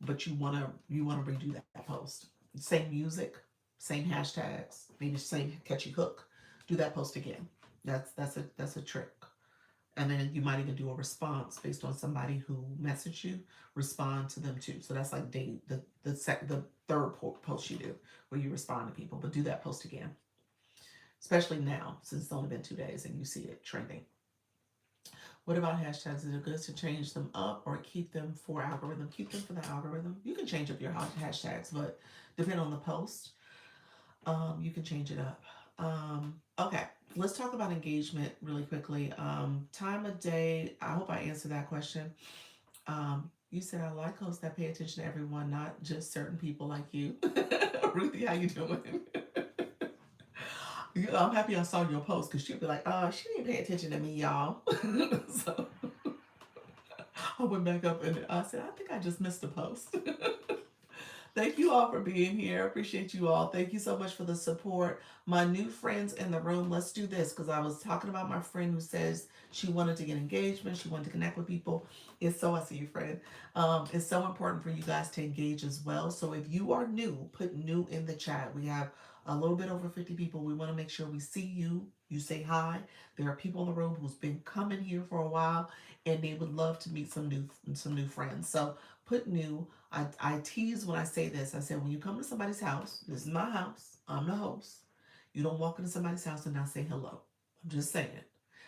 But you wanna redo that post. Same music, same hashtags, maybe same catchy hook. Do that post again. That's a trick. And then you might even do a response based on somebody who messaged you. Respond to them too. So that's like the third post you do where you respond to people. But do that post again, especially now since it's only been 2 days and you see it trending. What about hashtags? Is it good to change them up or keep them for algorithm? Keep them for the algorithm. You can change up your hashtags, but depending on the post, you can change it up. Okay, let's talk about engagement really quickly. Time of day. I hope I answered that question. You said I like hosts that pay attention to everyone, not just certain people like you. Ruthie, how you doing? I'm happy I saw your post because she'd be like, she didn't pay attention to me, y'all. So I went back up and I said, I think I just missed a post. Thank you all for being here. Appreciate you all. Thank you so much for the support. My new friends in the room, let's do this because I was talking about my friend who says she wanted to get engagement. She wanted to connect with people. I see you, friend. It's so important for you guys to engage as well. So if you are new, put new in the chat. We have a little bit over 50 people. We want to make sure we see you. You say hi. There are people in the room who's been coming here for a while and they would love to meet some new friends. So put new. I tease when I say this. I said, when you come to somebody's house, this is my house, I'm the host. You don't walk into somebody's house and not say hello. I'm just saying.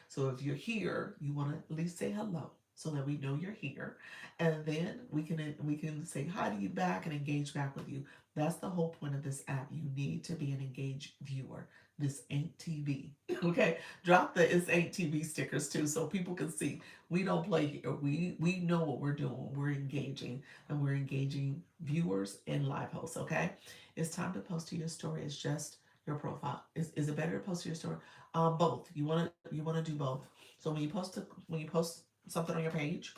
So if you're here, you want to at least say hello so that we know you're here. And then we can say hi to you back and engage back with you. That's the whole point of this app. You need to be an engaged viewer. This ain't TV. Okay? Drop the it's ain't TV stickers too so people can see we don't play here. We know what we're doing. We're engaging and we're engaging viewers and live hosts. Okay, it's time to post to your story. It's just your profile. Is it better to post to your story? Both. You wanna do both. So when you post something on your page,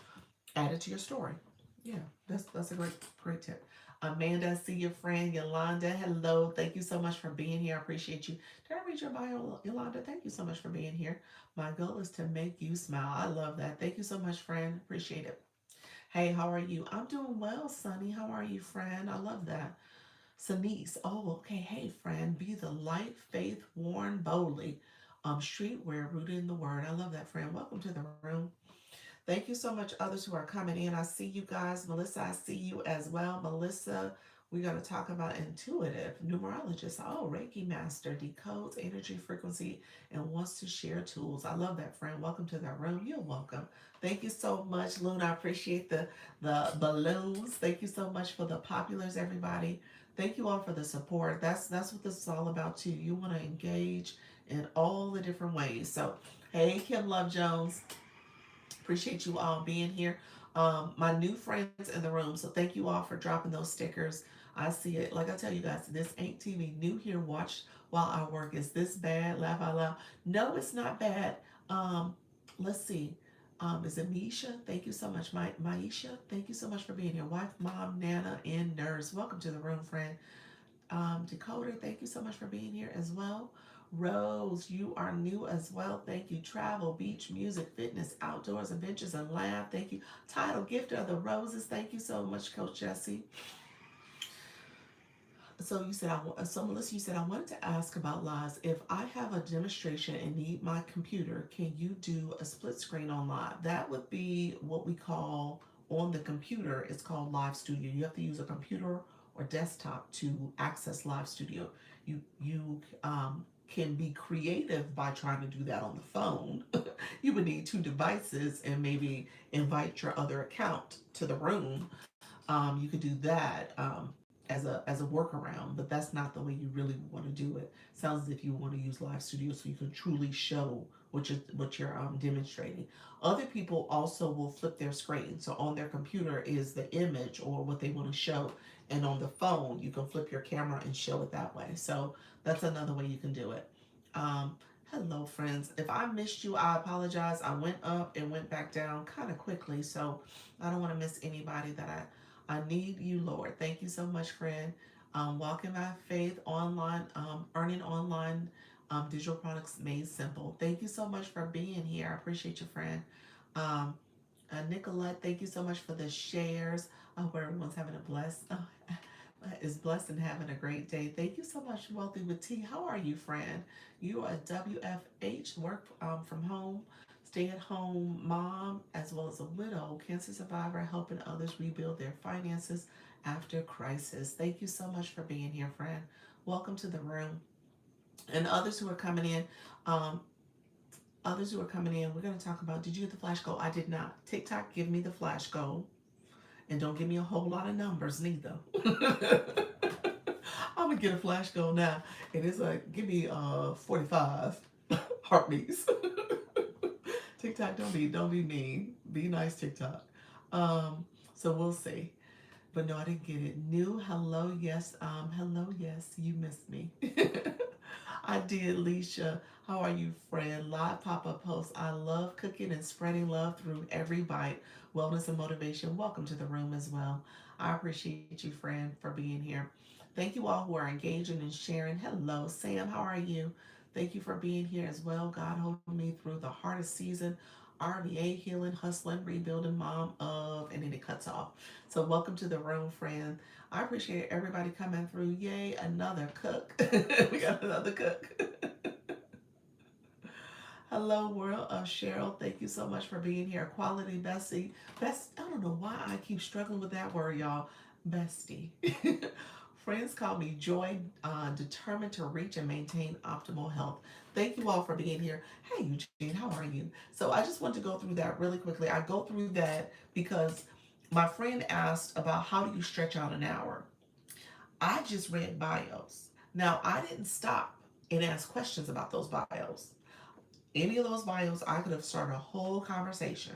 add it to your story. Yeah, that's a great tip. Amanda, I see your friend Yolanda. Hello, thank you so much for being here. I appreciate you. Did I read your bio, Yolanda? Thank you so much for being here. My goal is to make you smile. I love that. Thank you so much, friend. Appreciate it. Hey, how are you? I'm doing well, Sunny. How are you, friend? I love that. Sanice. Oh, okay. Hey, friend. Be the light, faith, worn boldly. Streetwear rooted in the word. I love that, friend. Welcome to the room. Thank you so much, others who are coming in. I see you guys. Melissa, I see you as well. Melissa, we're going to talk about intuitive numerologist. Oh, Reiki master, decodes energy frequency and wants to share tools. I love that, friend. Welcome to the room. You're welcome. Thank you so much, Luna. I appreciate the balloons. Thank you so much for the populars, everybody. Thank you all for the support. That's what this is all about too. You want to engage in all the different ways. So, hey, Kim Love Jones. Appreciate you all being here. My new friends in the room, so thank you all for dropping those stickers. I see it. Like I tell you guys, this ain't TV. New here, watch while I work. Is this bad? Laugh out loud. No, it's not bad. Let's see. Is it Misha? Thank you so much. Maisha, thank you so much for being here. Wife, mom, Nana, and nurse. Welcome to the room, friend. Dakota, thank you so much for being here as well. Rose, you are new as well. Thank you. Travel, beach, music, fitness, outdoors, adventures, and laugh. Thank you. Title, gift of the roses. Thank you so much, Coach Jesse. So you said so Melissa, you said I wanted to ask about lives. If I have a demonstration and need my computer, can you do a split screen on live? That would be what we call on the computer. It's called Live Studio. You have to use a computer or desktop to access Live Studio. You can be creative by trying to do that on the phone. You would need two devices and maybe invite your other account to the room. You could do that as a workaround, but that's not the way you really want to do it. Sounds as if you want to use Live Studio so you can truly show what you're demonstrating. Other people also will flip their screen. So on their computer is the image or what they want to show, and on the phone you can flip your camera and show it that way. So that's another way you can do it. Um, Hello, friends. If I missed you, I apologize. I went up and went back down kind of quickly, so I don't want to miss anybody that I need you, Lord. Thank you so much, friend. Walking by faith online, earning online digital products made simple. Thank you so much for being here. I appreciate you, friend. Um, Nicolette, thank you so much for the shares. I hope everyone's having a is blessed and having a great day. Thank you so much, Wealthy with T. How are you, friend? You are a WFH, work from home, stay at home mom, as well as a widow, cancer survivor, helping others rebuild their finances after crisis. Thank you so much for being here, friend. Welcome to the room. And others who are coming in, um, we're going to talk about, did you get the flash goal? I did not. TikTok, give me the flash goal. And don't give me a whole lot of numbers neither. I'm gonna get a flash goal now. And it's like, give me 45 heartbeats. TikTok, don't be mean. Be nice, TikTok. So we'll see. But no, I didn't get it. New hello, yes, you missed me. I did, Leisha. How are you, friend? Live pop-up post. I love cooking and spreading love through every bite. Wellness and motivation. Welcome to the room as well. I appreciate you, friend, for being here. Thank you all who are engaging and sharing. Hello, Sam. How are you? Thank you for being here as well. God holding me through the hardest season. RVA, healing, hustling, rebuilding, mom of, and then it cuts off. So welcome to the room, friend. I appreciate everybody coming through. Yay, another cook. We got another cook. Hello, world of Cheryl. Thank you so much for being here. Quality bestie. I don't know why I keep struggling with that word, y'all. Bestie. Friends call me Joy, determined to reach and maintain optimal health. Thank you all for being here. Hey, Eugene, how are you? So I just want to go through that really quickly. I go through that because my friend asked about how do you stretch out an hour. I just read bios. Now, I didn't stop and ask questions about those bios. Any of those bios, I could have started a whole conversation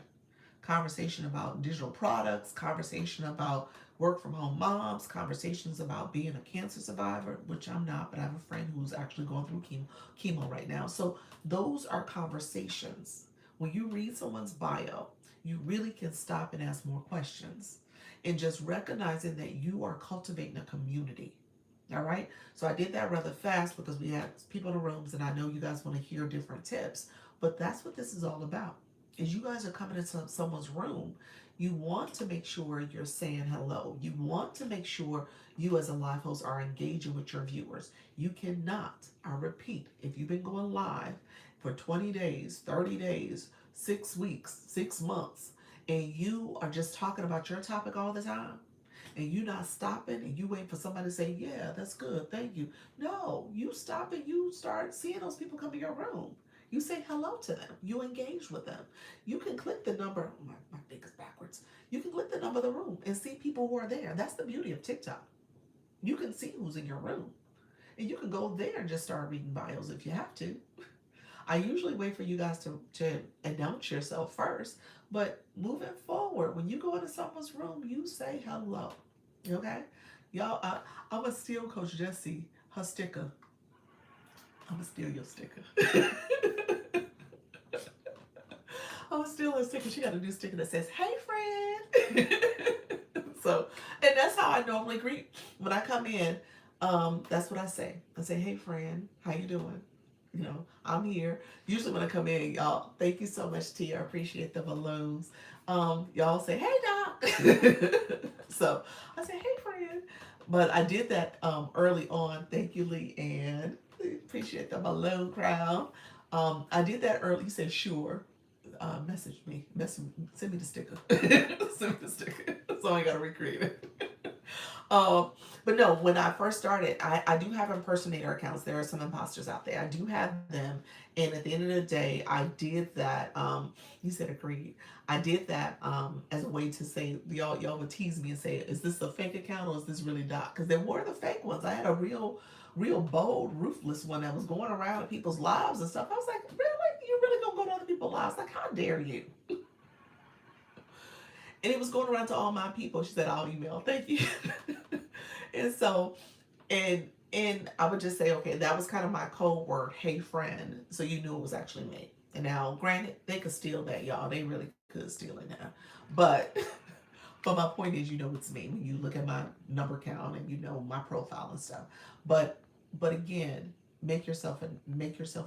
about digital products, conversation about work from home moms, conversations about being a cancer survivor, which I'm not, but I have a friend who's actually going through chemo right now. So those are conversations. When you read someone's bio, you really can stop and ask more questions, and just recognizing that you are cultivating a community. All right. So I did that rather fast because we had people in the rooms and I know you guys want to hear different tips, but that's what this is all about. Is you guys are coming into someone's room, you want to make sure you're saying hello. You want to make sure you as a live host are engaging with your viewers. You cannot, I repeat, if you've been going live for 20 days, 30 days, 6 weeks, 6 months, and you are just talking about your topic all the time, and you not stopping and you wait for somebody to say, yeah, that's good, thank you. No, you stop and you start seeing those people come to your room. You say hello to them. You engage with them. You can click the number. My thing is backwards. You can click the number of the room and see people who are there. That's the beauty of TikTok. You can see who's in your room. And you can go there and just start reading bios if you have to. I usually wait for you guys to announce yourself first. But moving forward, when you go into someone's room, you say hello. Okay? Y'all, I'm going to steal Coach Jessie her sticker. I'm going to steal your sticker. I'm going to steal her sticker. She got a new sticker that says, hey, friend. So, and that's how I normally greet. When I come in, that's what I say. I say, hey, friend, how you doing? You know, I'm here. Usually when I come in, y'all, thank you so much, Tia. I appreciate the balloons. Y'all say, hey, Doc. So I say, hey, friend. But I did that early on. Thank you, Lee Ann. Appreciate that. My low crowd. I did that early. You said sure. Message me. Send me the sticker. Send me the sticker. So I gotta recreate it. Um, but no, when I first started, I do have impersonator accounts. There are some imposters out there. I do have them. And at the end of the day, I did that. You said agreed. I did that as a way to say, y'all would tease me and say, is this a fake account or is this really Doc? Because there were the fake ones. I had a real bold, ruthless one that was going around in people's lives and stuff. I was like, really? You really gonna go to other people's lives? Like, how dare you? And it was going around to all my people. She said, I'll email. Thank you. And so, and I would just say, okay, that was kind of my code word, hey friend. So you knew it was actually me. And now, granted, they could steal that, y'all. They really could steal it now. But but my point is, you know it's me when you look at my number count and you know my profile and stuff. But but again, make yourself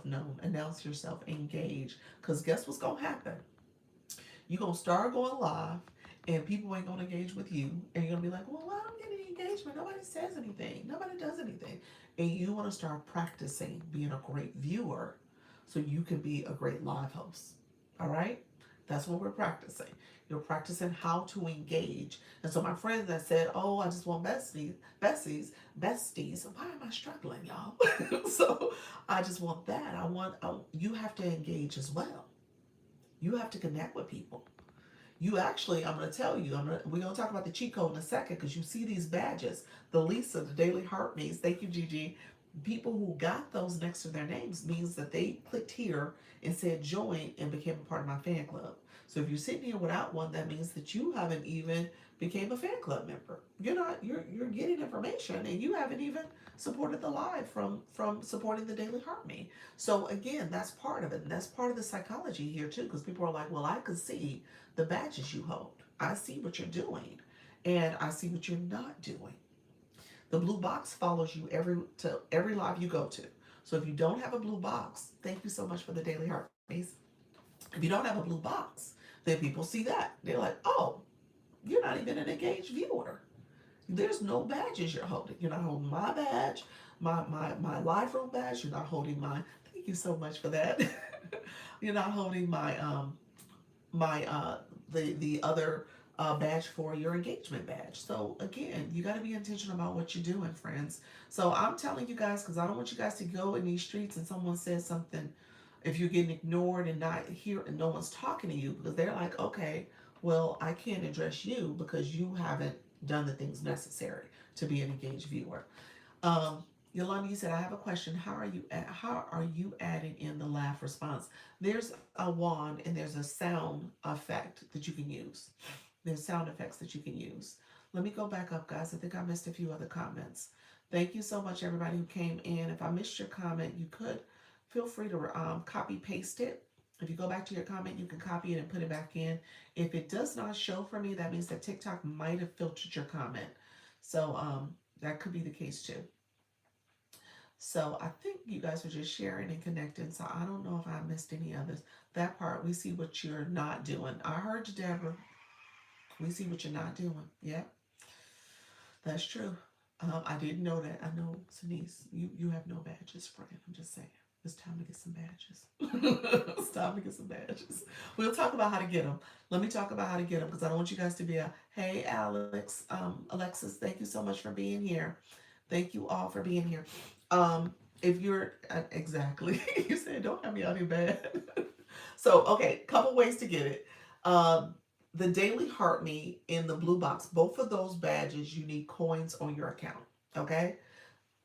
known, announce yourself, engage. Because guess what's gonna happen? You're gonna start going live and people ain't gonna engage with you, and you're gonna be like, well, why don't I get any engagement? Nobody says anything, nobody does anything. And you want to start practicing being a great viewer so you can be a great live host. All right, that's what we're practicing. You're practicing how to engage. And so my friends that said, oh, I just want besties, why am I struggling, y'all? So I just want that. You have to engage as well. You have to connect with people. You actually, I'm going to tell you, we're going to talk about the cheat code in a second, because you see these badges, the Lisa, the Daily Heartbeats, thank you, Gigi. People who got those next to their names means that they clicked here and said join and became a part of my fan club. So if you're sitting here without one, that means that you haven't even became a fan club member. You're getting information and you haven't even supported the live from supporting the Daily Heartbeat. So again, that's part of it. And that's part of the psychology here too, because people are like, well, I can see the badges you hold. I see what you're doing, and I see what you're not doing. The blue box follows you every live you go to. So if you don't have a blue box, thank you so much for the Daily Heartbeats. If you don't have a blue box, then people see that. They're like, oh, you're not even an engaged viewer. There's no badges you're holding. You're not holding my badge, my live room badge. You're not holding my. Thank you so much for that. You're not holding my the other badge for your engagement badge. So again, you got to be intentional about what you're doing, friends. So I'm telling you guys, because I don't want you guys to go in these streets and someone says something, if you're getting ignored and not here and no one's talking to you, because they're like, okay, well, I can't address you because you haven't done the things necessary to be an engaged viewer. Yolanda, you said, I have a question. How are you adding in the laugh response? There's a wand and there's a sound effect that you can use. There's sound effects that you can use. Let me go back up, guys. I think I missed a few other comments. Thank you so much, everybody who came in. If I missed your comment, you could feel free to copy paste it. If you go back to your comment, you can copy it and put it back in. If it does not show for me, that means that TikTok might have filtered your comment. So that could be the case too. So I think you guys were just sharing and connecting. So I don't know if I missed any others. That part, we see what you're not doing. I heard you, Deborah. We see what you're not doing. Yeah, that's true. I didn't know that. I know, Denise, you have no badges, friend. I'm just saying. It's time to get some badges. It's time to get some badges. We'll talk about how to get them. Let me talk about how to get them, because I don't want you guys to be hey, Alex, Alexis, thank you so much for being here. Thank you all for being here. If you're, exactly, you said, don't have me out here bad. So, okay, couple ways to get it. The Daily Heart Me in the blue box, both of those badges, you need coins on your account. Okay.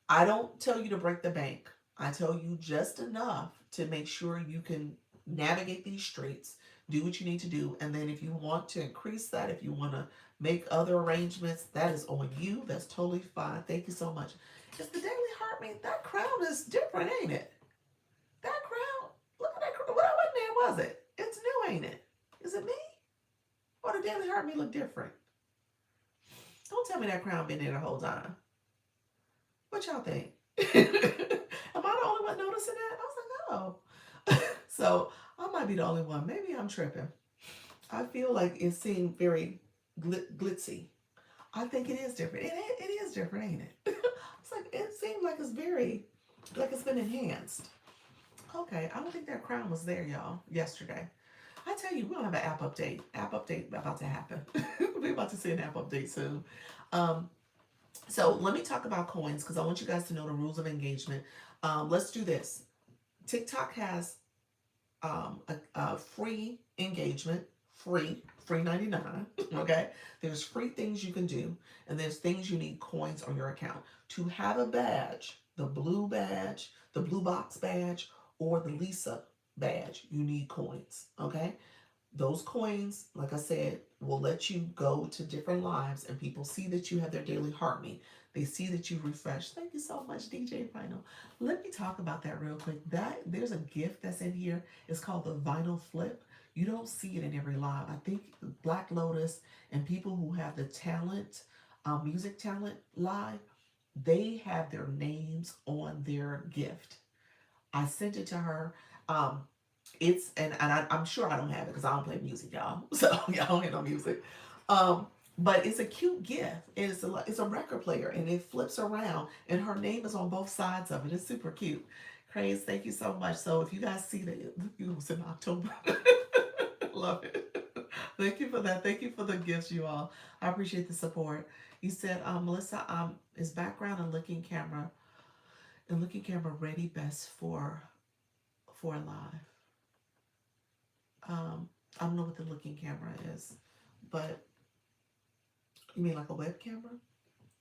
I don't tell you to break the bank. I tell you just enough to make sure you can navigate these streets, do what you need to do. And then if you want to increase that, if you want to make other arrangements, that is on you. That's totally fine. Thank you so much. It's the Daily Heart Me. That crowd is different, ain't it? That crowd, look at that crowd. What name was it? It's new, ain't it? Is it me? Or the Daily Heart Me look different? Don't tell me that crowd been there the whole time. What y'all think? Am I the only one noticing that? I was like, oh. So I might be the only one. Maybe I'm tripping. I feel like it seemed very glitzy. I think it is different. It is different, ain't it? It's like it seemed like it's very like it's been enhanced. Okay, I don't think that crown was there, y'all, yesterday. I tell you, we don't have an app update. App update about to happen. We're about to see an app update soon. Um, so let me talk about coins because I want you guys to know the rules of engagement. Let's do this. TikTok has a free engagement, free 99. Okay, there's free things you can do, and there's things you need coins on your account to have a badge, the blue badge, the blue box badge, or the Lisa badge. You need coins. Okay, those coins, like I said, will let you go to different lives and people see that you have their daily heartbeat. They see that you refresh. Thank you so much, DJ Final. Let me talk about that real quick. That there's a gift that's in here. It's called the vinyl flip. You don't see it in every live. I think Black Lotus and people who have the talent, music talent live, they have their names on their gift. I sent it to her. Um, I'm sure I don't have it because I don't play music, y'all. So y'all don't hear no music. Um, but it's a cute gift. It's a record player and it flips around and her name is on both sides of it. It's super cute. Craze, thank you so much. So if you guys see that it was in October, love it. Thank you for that. Thank you for the gifts, you all. I appreciate the support. You said, Melissa, is background and looking camera ready best for live? I don't know what the looking camera is, but you mean like a web camera?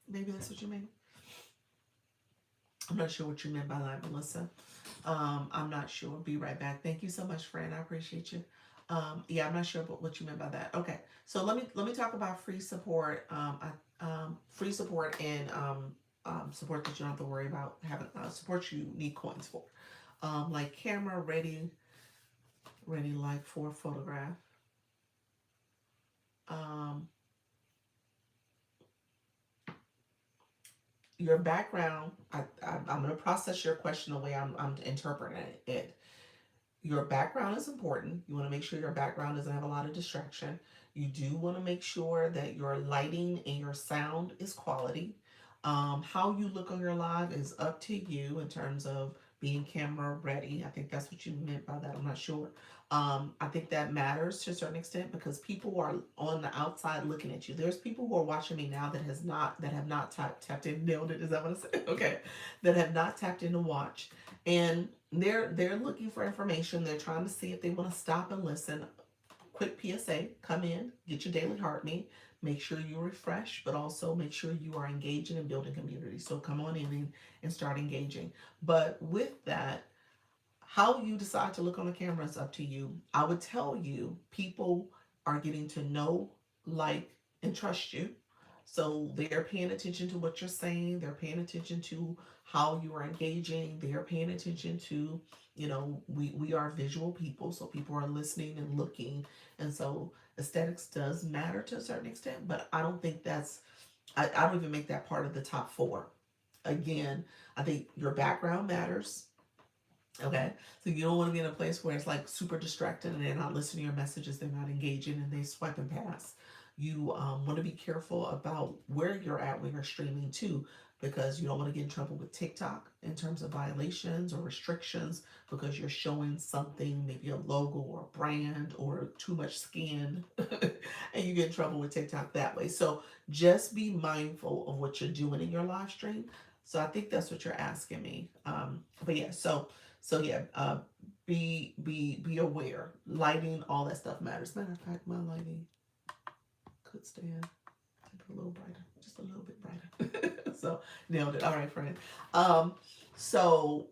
Maybe that's what you mean. I'm not sure what you meant by that, Melissa. I'm not sure. Be right back. Thank you so much, friend. I appreciate you. Yeah, I'm not sure what you meant by that. Okay, so let me talk about free support. Free support and support that you don't have to worry about having support you need coins for, like camera ready like for a photograph. Um, your background, I'm going to process your question the way I'm interpreting it. Your background is important. You want to make sure your background doesn't have a lot of distraction. You do want to make sure that your lighting and your sound is quality. How you look on your live is up to you in terms of being camera ready. I think that's what you meant by that. I'm not sure. I think that matters to a certain extent because people are on the outside looking at you. There's people who are watching me now that have not tapped in. Nailed it. Is that what I said? Okay, that have not tapped in to watch, and they're looking for information. They're trying to see if they want to stop and listen. Quick PSA: come in, get your daily heartbeat. Make sure you refresh, but also make sure you are engaging and building community. So come on in and start engaging. But with that, how you decide to look on the camera is up to you. I would tell you people are getting to know, like, and trust you. So they're paying attention to what you're saying. They're paying attention to how you are engaging. They're paying attention to, we are visual people. So people are listening and looking. And so aesthetics does matter to a certain extent, but I don't think I don't even make that part of the top four. Again, I think your background matters. Okay, so you don't want to be in a place where it's like super distracted and they're not listening to your messages, they're not engaging, and they swipe and pass. You want to be careful about where you're at when you're streaming too, because you don't want to get in trouble with TikTok in terms of violations or restrictions because you're showing something, maybe a logo or a brand or too much skin, and you get in trouble with TikTok that way. So just be mindful of what you're doing in your live stream. So I think that's what you're asking me. But yeah, so yeah, be aware. Lighting, all that stuff matters. Matter of fact, my lighting could stand a little brighter, just a little bit brighter. So nailed it. All right, friend. So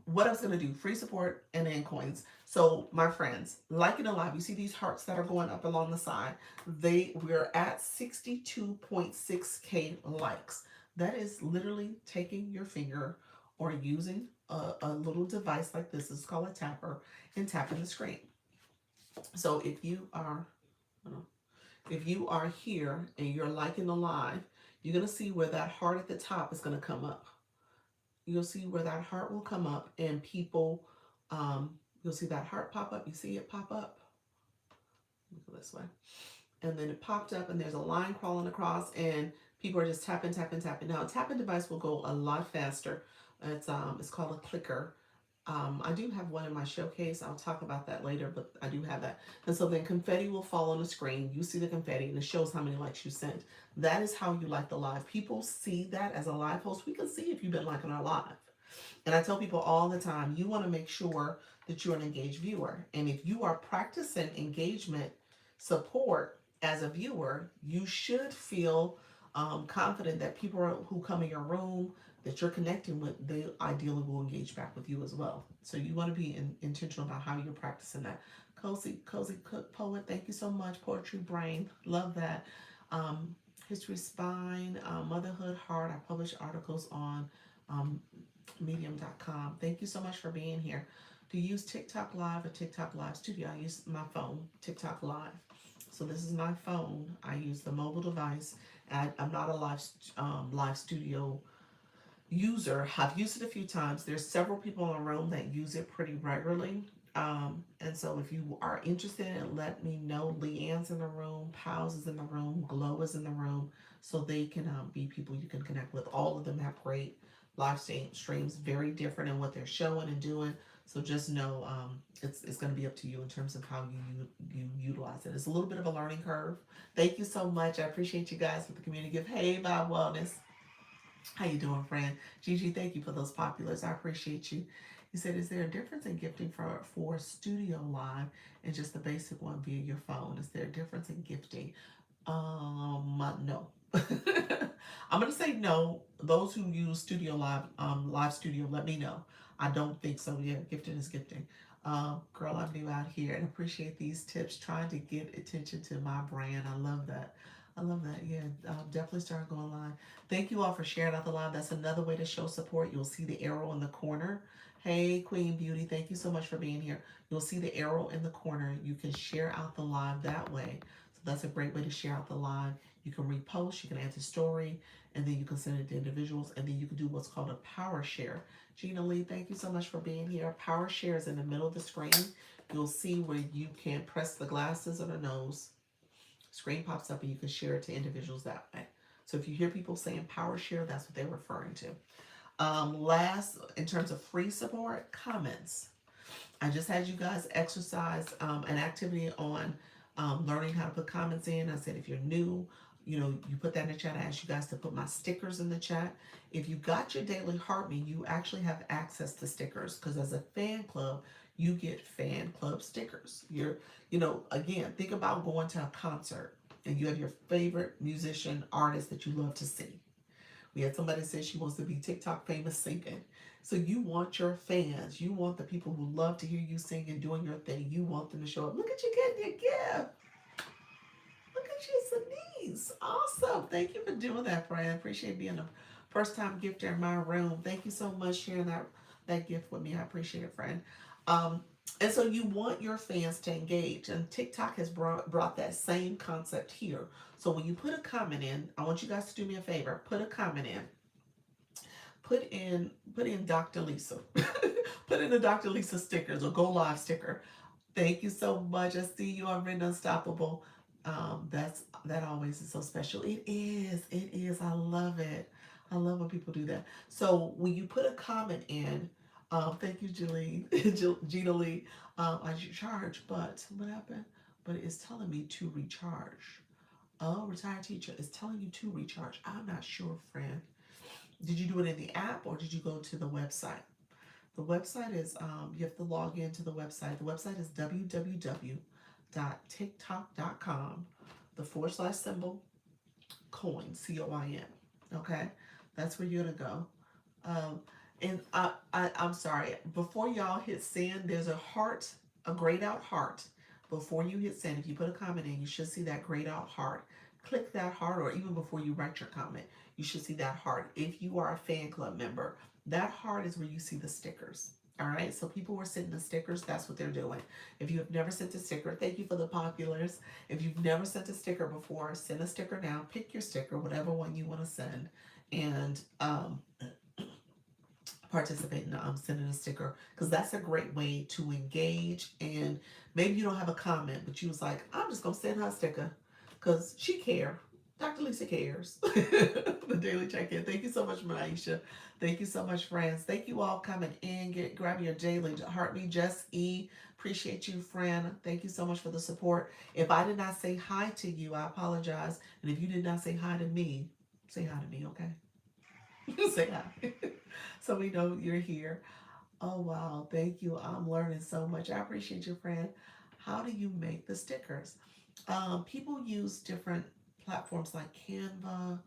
what I was gonna do, free support and then coins. So my friends, liking a live, you see these hearts that are going up along the side. We're at 62.6K likes. That is literally taking your finger or using a little device like this. It's called a tapper, and tapping the screen. So if you are here and you're liking the live, you're gonna see where that heart at the top is gonna come up. You'll see where that heart will come up, and people, you'll see that heart pop up. You see it pop up. Go this way, and then it popped up, and there's a line crawling across, and People are just tapping, tapping, tapping. Now, a tapping device will go a lot faster. It's called a clicker. I do have one in my showcase. I'll talk about that later, but I do have that. And so then confetti will fall on the screen. You see the confetti and it shows how many likes you sent. That is how you like the live. People see that as a live host. We can see if you've been liking our live. And I tell people all the time, you want to make sure that you're an engaged viewer. And if you are practicing engagement support as a viewer, you should feel confident that people who come in your room that you're connecting with, they ideally will engage back with you as well. So you want to be intentional about how you're practicing that. Cozy Cook Poet, thank you so much. Poetry Brain, love that. Um, History Spine, Motherhood Heart. I publish articles on um, medium.com. Thank you so much for being here. Do you use TikTok Live or TikTok Live Studio? I use my phone, TikTok Live. So this is my phone. I use the mobile device. I'm not a live studio user. I've used it a few times. There's several people in the room that use it pretty regularly. And so if you are interested in it, let me know. Leanne's in the room, Pals is in the room, Glow is in the room. So they can be people you can connect with. All of them have great live streams, very different in what they're showing and doing. So just know it's going to be up to you in terms of how you utilize it. It's a little bit of a learning curve. Thank you so much. I appreciate you guys for the community gift. Hey, Bob Wellness. How you doing, friend? Gigi, thank you for those populars. I appreciate you. He said, is there a difference in gifting for Studio Live and just the basic one via your phone? Is there a difference in gifting? No. I'm gonna say no. Those who use Studio Live, Live Studio, let me know. I don't think so. Yeah, gifting is gifting. Girl, I'm new out here and appreciate these tips. Trying to get attention to my brand. I love that. I love that. Yeah, definitely start going live. Thank you all for sharing out the live. That's another way to show support. You'll see the arrow in the corner. Hey, Queen Beauty, thank you so much for being here. You'll see the arrow in the corner. You can share out the live that way. So that's a great way to share out the live. You can repost, you can add to story, and then you can send it to individuals, and then you can do what's called a power share. Gina Lee, thank you so much for being here. Power share is in the middle of the screen. You'll see where you can press the glasses or the nose. Screen pops up and you can share it to individuals that way. So if you hear people saying power share, that's what they're referring to. Last, in terms of free support, comments. I just had you guys exercise an activity on learning how to put comments in. I said if you're new, you put that in the chat. I asked you guys to put my stickers in the chat. If you got your daily heartbeat, you actually have access to stickers because as a fan club, you get fan club stickers. Again, think about going to a concert and you have your favorite musician, artist that you love to see. We had somebody say she wants to be TikTok famous singing. So you want your fans, you want the people who love to hear you sing and doing your thing, you want them to show up. Look at you getting your gift. Look at you, Denise. Awesome. Thank you for doing that, friend. Appreciate being a first time gifter in my room. Thank you so much sharing that gift with me. I appreciate it, friend. And so you want your fans to engage, and TikTok has brought that same concept here. So when you put a comment in, I want you guys to do me a favor. Put a comment in. Put in Dr. Lisa. Put in the Dr. Lisa stickers or go live sticker. Thank you so much. I see you on Written Unstoppable. That always is so special. It is. I love it. I love when people do that. So when you put a comment in, thank you, Gina Lee. I charge, but what happened? But it's telling me to recharge. Oh, retired teacher is telling you to recharge. I'm not sure, friend. Did you do it in the app or did you go to the website? The website is, you have to log into the website. The website is www.tiktok.com/symbol coin, COIN. Okay, that's where you're gonna go. And I'm sorry, before y'all hit send, there's a heart, a grayed out heart. Before you hit send, if you put a comment in, you should see that grayed out heart. Click that heart, or even before you write your comment, you should see that heart. If you are a fan club member, that heart is where you see the stickers. All right, so people who are sending the stickers, that's what they're doing. If you have never sent a sticker, thank you for the populars. If you've never sent a sticker before, send a sticker now. Pick your sticker, whatever one you want to send, and participate in sending a sticker, because that's a great way to engage. And maybe you don't have a comment, but you was like, I'm just gonna send her a sticker because she care. Dr. Lisa cares. The daily check-in. Thank you so much, Maisha. Thank you so much, friends. Thank you all coming in. Grab your daily heartbeat. Jess E. Appreciate you, friend. Thank you so much for the support. If I did not say hi to you, I apologize. And if you did not say hi to me, say hi to me, okay? Say hi. So we know you're here. Oh wow, thank you. I'm learning so much. I appreciate you, friend. How do you make the stickers? People use different platforms like Canva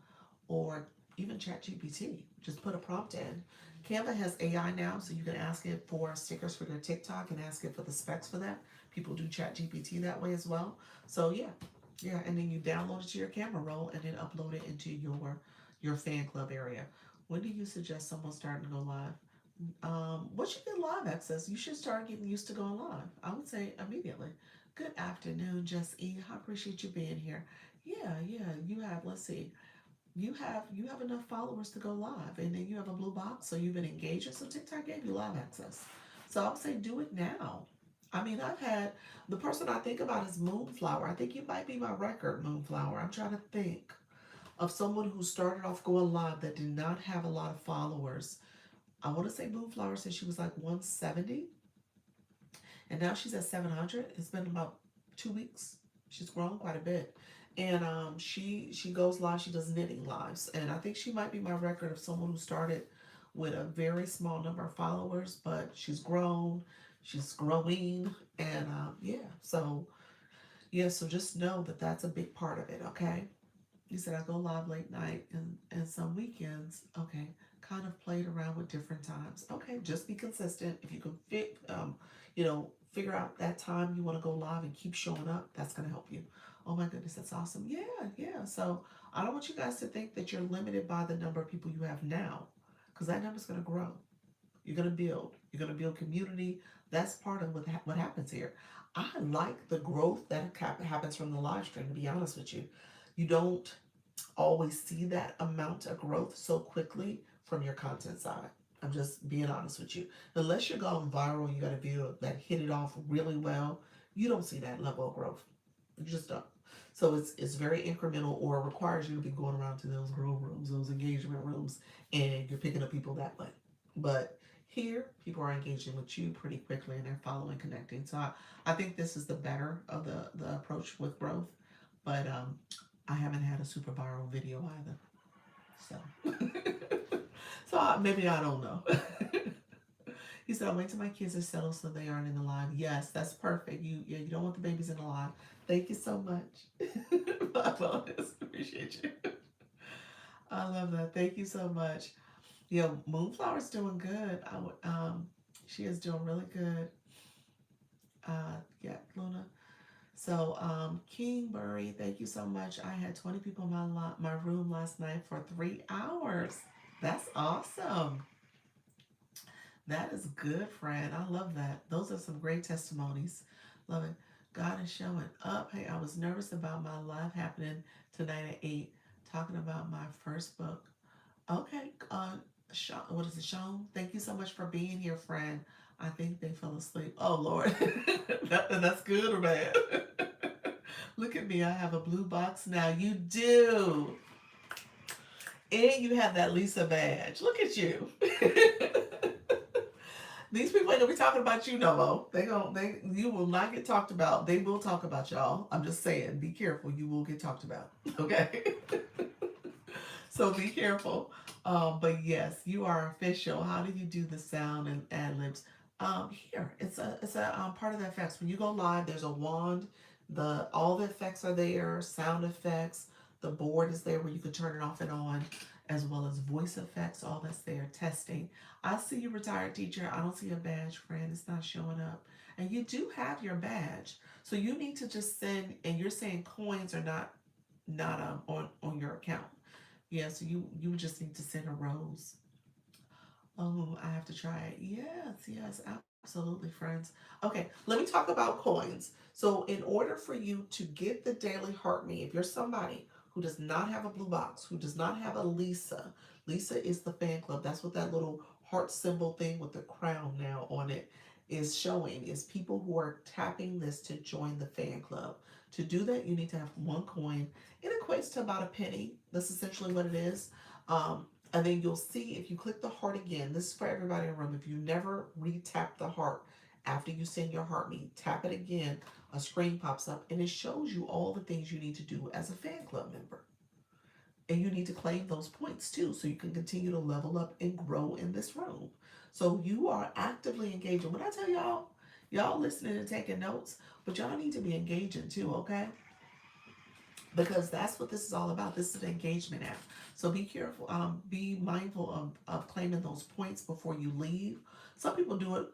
or even ChatGPT. Just put a prompt in. Canva has AI now, so you can ask it for stickers for your TikTok and ask it for the specs for that. People do ChatGPT that way as well. So yeah, and then you download it to your camera roll and then upload it into your fan club area. When do you suggest someone starting to go live? Once you get live access, you should start getting used to going live. I would say immediately. Good afternoon, Just E. I appreciate you being here. Yeah, you have, let's see, you have enough followers to go live, and then you have a blue box, so you've been engaging. So TikTok gave you live access. So I would say do it now. I mean, I've had the person I think about is Moonflower. I think you might be my record, Moonflower. I'm trying to think of someone who started off going live that did not have a lot of followers. I want to say Moonflower said she was like 170, and now she's at 700. It's been about 2 weeks. She's grown quite a bit, and she goes live. She does knitting lives, and I think she might be my record of someone who started with a very small number of followers, but she's grown. She's growing, and so just know that that's a big part of it. Okay. You said I go live late night and some weekends. Okay, kind of played around with different times. Okay, just be consistent. If you can figure out that time you want to go live and keep showing up, that's gonna help you. Oh my goodness, that's awesome. Yeah. So I don't want you guys to think that you're limited by the number of people you have now, because that number's gonna grow. You're gonna build. You're gonna build community. That's part of what happens here. I like the growth that happens from the live stream. To be honest with you, you don't always see that amount of growth so quickly from your content side. I'm just being honest with you. Unless you're going viral, you got a video that hit it off really well, you don't see that level of growth. You just don't. So it's very incremental, or it requires you to be going around to those grow rooms, those engagement rooms, and you're picking up people that way. But here, people are engaging with you pretty quickly and they're following, connecting. So I think this is the better of the approach with growth. But I haven't had a super viral video either. So, maybe I don't know. He said, "I'll wait till my kids are settled so they aren't in the live." Yes, that's perfect. You don't want the babies in the live. Thank you so much. I appreciate you. I love that. Thank you so much. Yeah, Moonflower's doing good. She is doing really good. Yeah, Luna. So, Kingbury, thank you so much. I had 20 people in my room last night for 3 hours. That's awesome. That is good, friend. I love that. Those are some great testimonies. Love it. God is showing up. Hey, I was nervous about my live happening tonight at 8, talking about my first book. Okay, Sean, what is it, Sean? Thank you so much for being here, friend. I think they fell asleep. Oh, Lord. That's good or bad? Look at me. I have a blue box now. You do. And you have that Lisa badge. Look at you. These people ain't gonna be talking about you no more. You will not get talked about. They will talk about y'all. I'm just saying, be careful. You will get talked about. Okay. So be careful. But yes, you are official. How do you do the sound and ad libs? Here, it's a part of the effects. When you go live, there's a wand. All the effects are there. Sound effects. The board is there where you can turn it off and on, as well as voice effects. All that's there. Testing. I see you, retired teacher. I don't see a badge, friend. It's not showing up. And you do have your badge, so you need to just send. And you're saying coins are not on your account. Yeah, so you just need to send a rose. Oh, I have to try it. Yes, absolutely, friends. Okay, let me talk about coins. So, in order for you to get the daily heart me, if you're somebody who does not have a blue box, who does not have a Lisa, Lisa is the fan club. That's what that little heart symbol thing with the crown now on it. is showing is people who are tapping this to join the fan club. To do that, you need to have one coin. It equates to about a penny. That's essentially what it is. And then you'll see if you click the heart again, this is for everybody in the room. If you never re-tap the heart after you send your heartbeat, tap it again, a screen pops up and it shows you all the things you need to do as a fan club member. And you need to claim those points too so you can continue to level up and grow in this room. So you are actively engaging. When I tell y'all, y'all listening and taking notes, but y'all need to be engaging too, okay? Because that's what this is all about. This is an engagement app. So be careful, be mindful of claiming those points before you leave. Some people do it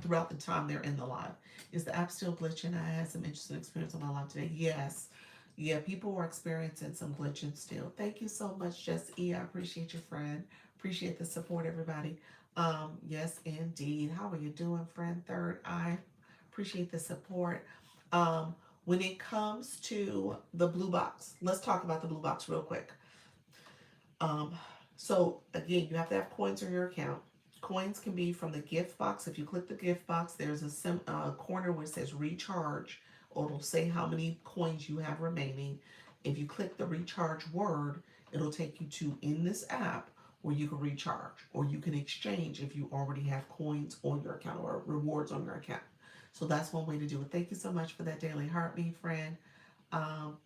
throughout the time they're in the live. Is the app still glitching? I had some interesting experience on my live today. Yes. Yeah, people are experiencing some glitching still. Thank you so much, Jess E. I appreciate your friend. Appreciate the support, everybody. Yes, indeed. How are you doing, friend? Third Eye. Appreciate the support. When it comes to the blue box, let's talk about the blue box real quick. Um, so again, you have to have coins in your account. Coins can be from the gift box. If you click the gift box, there's a corner where it says recharge, or it'll say how many coins you have remaining. If you click the recharge word, it'll take you to in this app where you can recharge, or you can exchange if you already have coins on your account or rewards on your account. So that's one way to do it. Thank you so much for that daily heartbeat, friend. Um,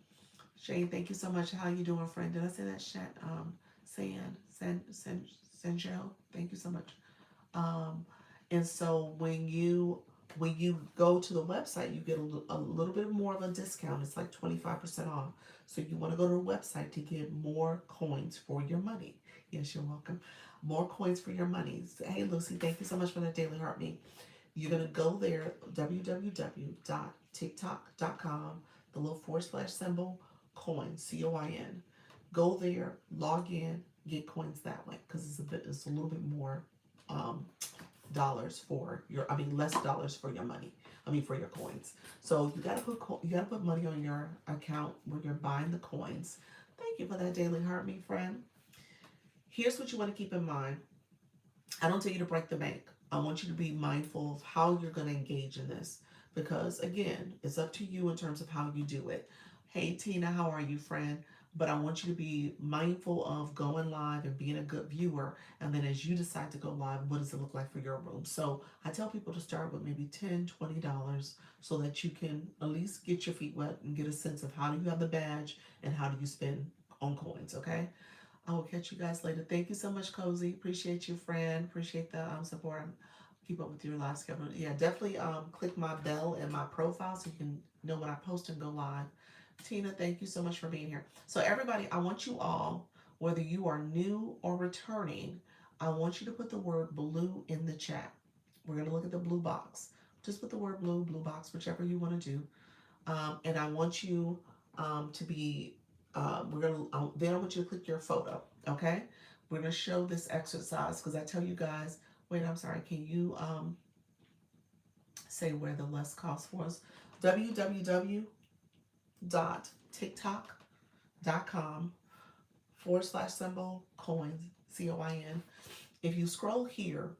Shane, thank you so much. How you doing, friend? Did I say that? Sanjo. Thank you so much. Um, and so when you go to the website, you get a little bit more of a discount. It's like 25% off. So you want to go to the website to get more coins for your money. Yes, you're welcome. More coins for your money. Hey, Lucy, thank you so much for that daily heartbeat. You're going to go there, www.tiktok.com, the little / symbol, coin, COIN. Go there, log in, get coins that way because it's a little bit more um, dollars for less dollars for your money. For your coins. So you gotta put money on your account when you're buying the coins. Thank you for that daily heartbeat, friend. Here's what you want to keep in mind. I don't tell you to break the bank. I want you to be mindful of how you're going to engage in this because, again, it's up to you in terms of how you do it. Hey, Tina, how are you, friend? But I want you to be mindful of going live and being a good viewer. And then as you decide to go live, what does it look like for your room? So I tell people to start with maybe $10, $20 so that you can at least get your feet wet and get a sense of how do you have the badge and how do you spend on coins, okay? I will catch you guys later. Thank you so much, Cozy. Appreciate you, friend. Appreciate the support. Keep up with your live schedule. Yeah, definitely click my bell and my profile so you can know when I post and go live. Tina, thank you so much for being here. So everybody, I want you all, whether you are new or returning, I want you to put the word blue in the chat. We're going to look at the blue box. Just put the word blue box, whichever you want to do. And I want you to be then I want you to click your photo, okay? We're gonna show this exercise because I tell you guys, wait, I'm sorry, can you say where the less cost for us? www.tiktok.com / symbol coins, COIN. If you scroll here,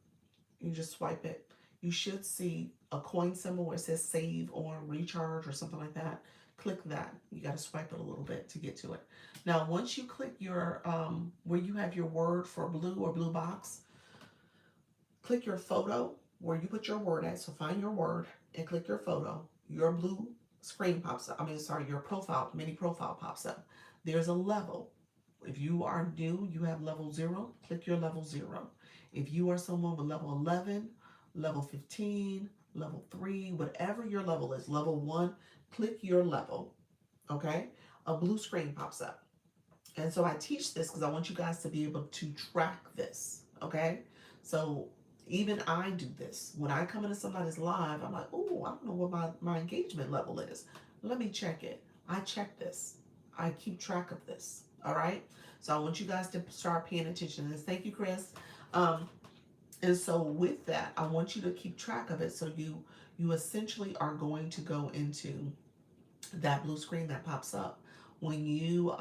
you just swipe it, you should see a coin symbol where it says save or recharge or something like that. Click that. You got to swipe it a little bit to get to it. Now, once you click your, where you have your word for blue or blue box, click your photo where you put your word at. So find your word and click your photo. Your blue screen pops up. Your profile, mini profile pops up. There's a level. If you are new, you have level 0, click your level 0. If you are someone with level 11, level 15, level 3, whatever your level is, level 1, click your level, okay? A blue screen pops up. And so I teach this because I want you guys to be able to track this, okay? So even I do this. When I come into somebody's live, I'm like, oh, I don't know what my engagement level is. Let me check it. I check this. I keep track of this, all right? So I want you guys to start paying attention to this. Thank you, Chris. And so with that, I want you to keep track of it. So you essentially are going to go into that blue screen that pops up. When you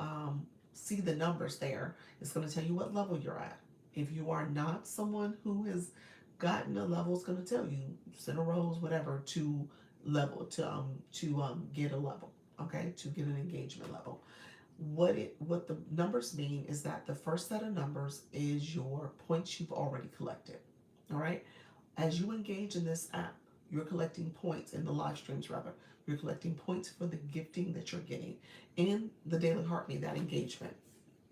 see the numbers there, it's going to tell you what level you're at. If you are not someone who has gotten a level, it's going to tell you center rows, whatever, to level to get a level, okay, to get an engagement level. What the numbers mean is that the first set of numbers is your points you've already collected. All right. As you engage in this app, you're collecting points in the live streams, rather. You're collecting points for the gifting that you're getting in the daily heartbeat, that engagement.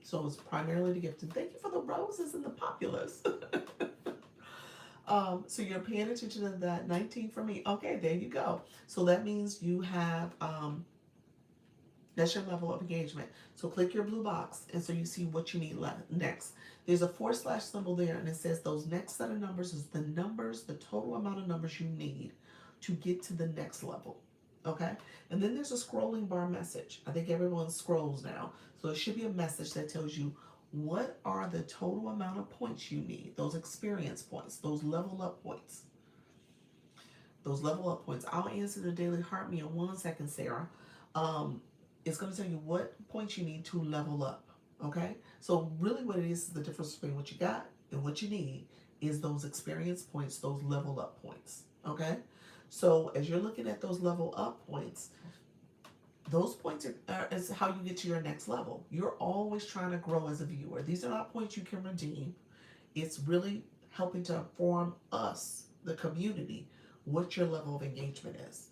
So it's primarily the gifting. Thank you for the roses and the populars. So you're paying attention to that 19 for me. Okay, there you go. So that means you have that's your level of engagement. So click your blue box, and so you see what you need next. There's a / symbol there, and it says those next set of numbers is the numbers, the total amount of numbers you need to get to the next level. Okay? And then there's a scrolling bar message. I think everyone scrolls now. So it should be a message that tells you what are the total amount of points you need, those experience points, those level up points. Those level up points. I'll answer the daily heart me in 1 second, Sarah. It's going to tell you what points you need to level up. Okay? So really what it is the difference between what you got and what you need is those experience points, those level up points. Okay? So as you're looking at those level up points, those points is how you get to your next level. You're always trying to grow as a viewer. These are not points you can redeem. It's really helping to inform us, the community, what your level of engagement is.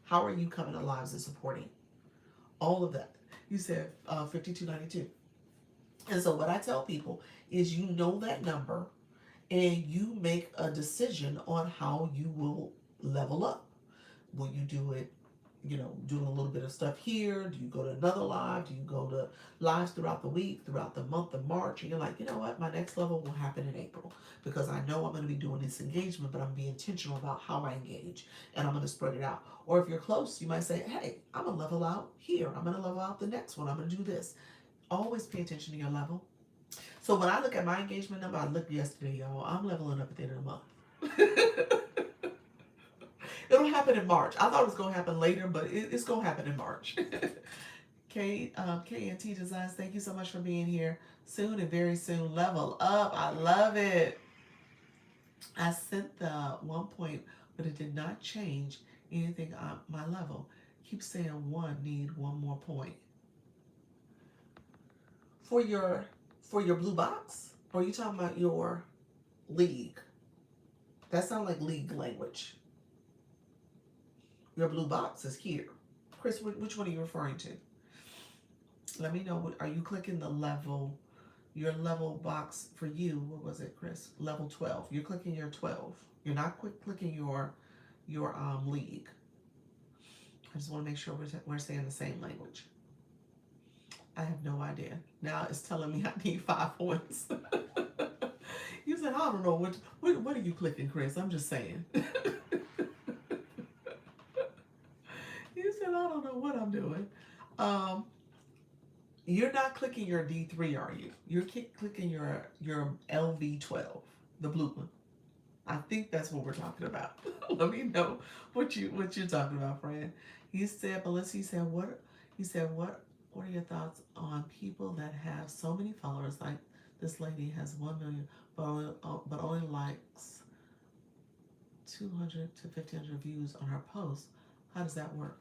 How are you coming to lives and supporting? All of that. You said 5292. And so what I tell people is you know that number and you make a decision on how you will level up. Will you do it, doing a little bit of stuff here? Do you go to another live? Do you go to lives throughout the week, throughout the month of March? And you're like, you know what? My next level will happen in April because I know I'm going to be doing this engagement, but I'm going to be intentional about how I engage and I'm going to spread it out. Or if you're close, you might say, hey, I'm going to level out here. I'm going to level out the next one. I'm going to do this. Always pay attention to your level. So when I look at my engagement number, I looked yesterday, y'all. I'm leveling up at the end of the month. It'll happen in March. I thought it was going to happen later, but it's going to happen in March. KNT Designs, thank you so much for being here. Soon and very soon, level up. I love it. I sent the 1 point, but it did not change anything on my level. Keep saying one, need one more point. For your blue box, or are you talking about your league? That sounds like league language. Your blue box is here. Chris, which one are you referring to? Let me know. Are you clicking the level, your level box for you? What was it, Chris? Level 12. You're clicking your 12. You're not clicking your league. I just want to make sure we're saying the same language. I have no idea. Now it's telling me I need 5 points. You said, I don't know. What are you clicking, Chris? I'm just saying. You said, I don't know what I'm doing. You're not clicking your D3, are you? You're clicking your LV12, the blue one. I think that's what we're talking about. Let me know what you're talking about, friend. He said, Melissa, he said, what are your thoughts on people that have so many followers? Like this lady has 1 million, but only likes 200 to 1,500 views on her posts. How does that work?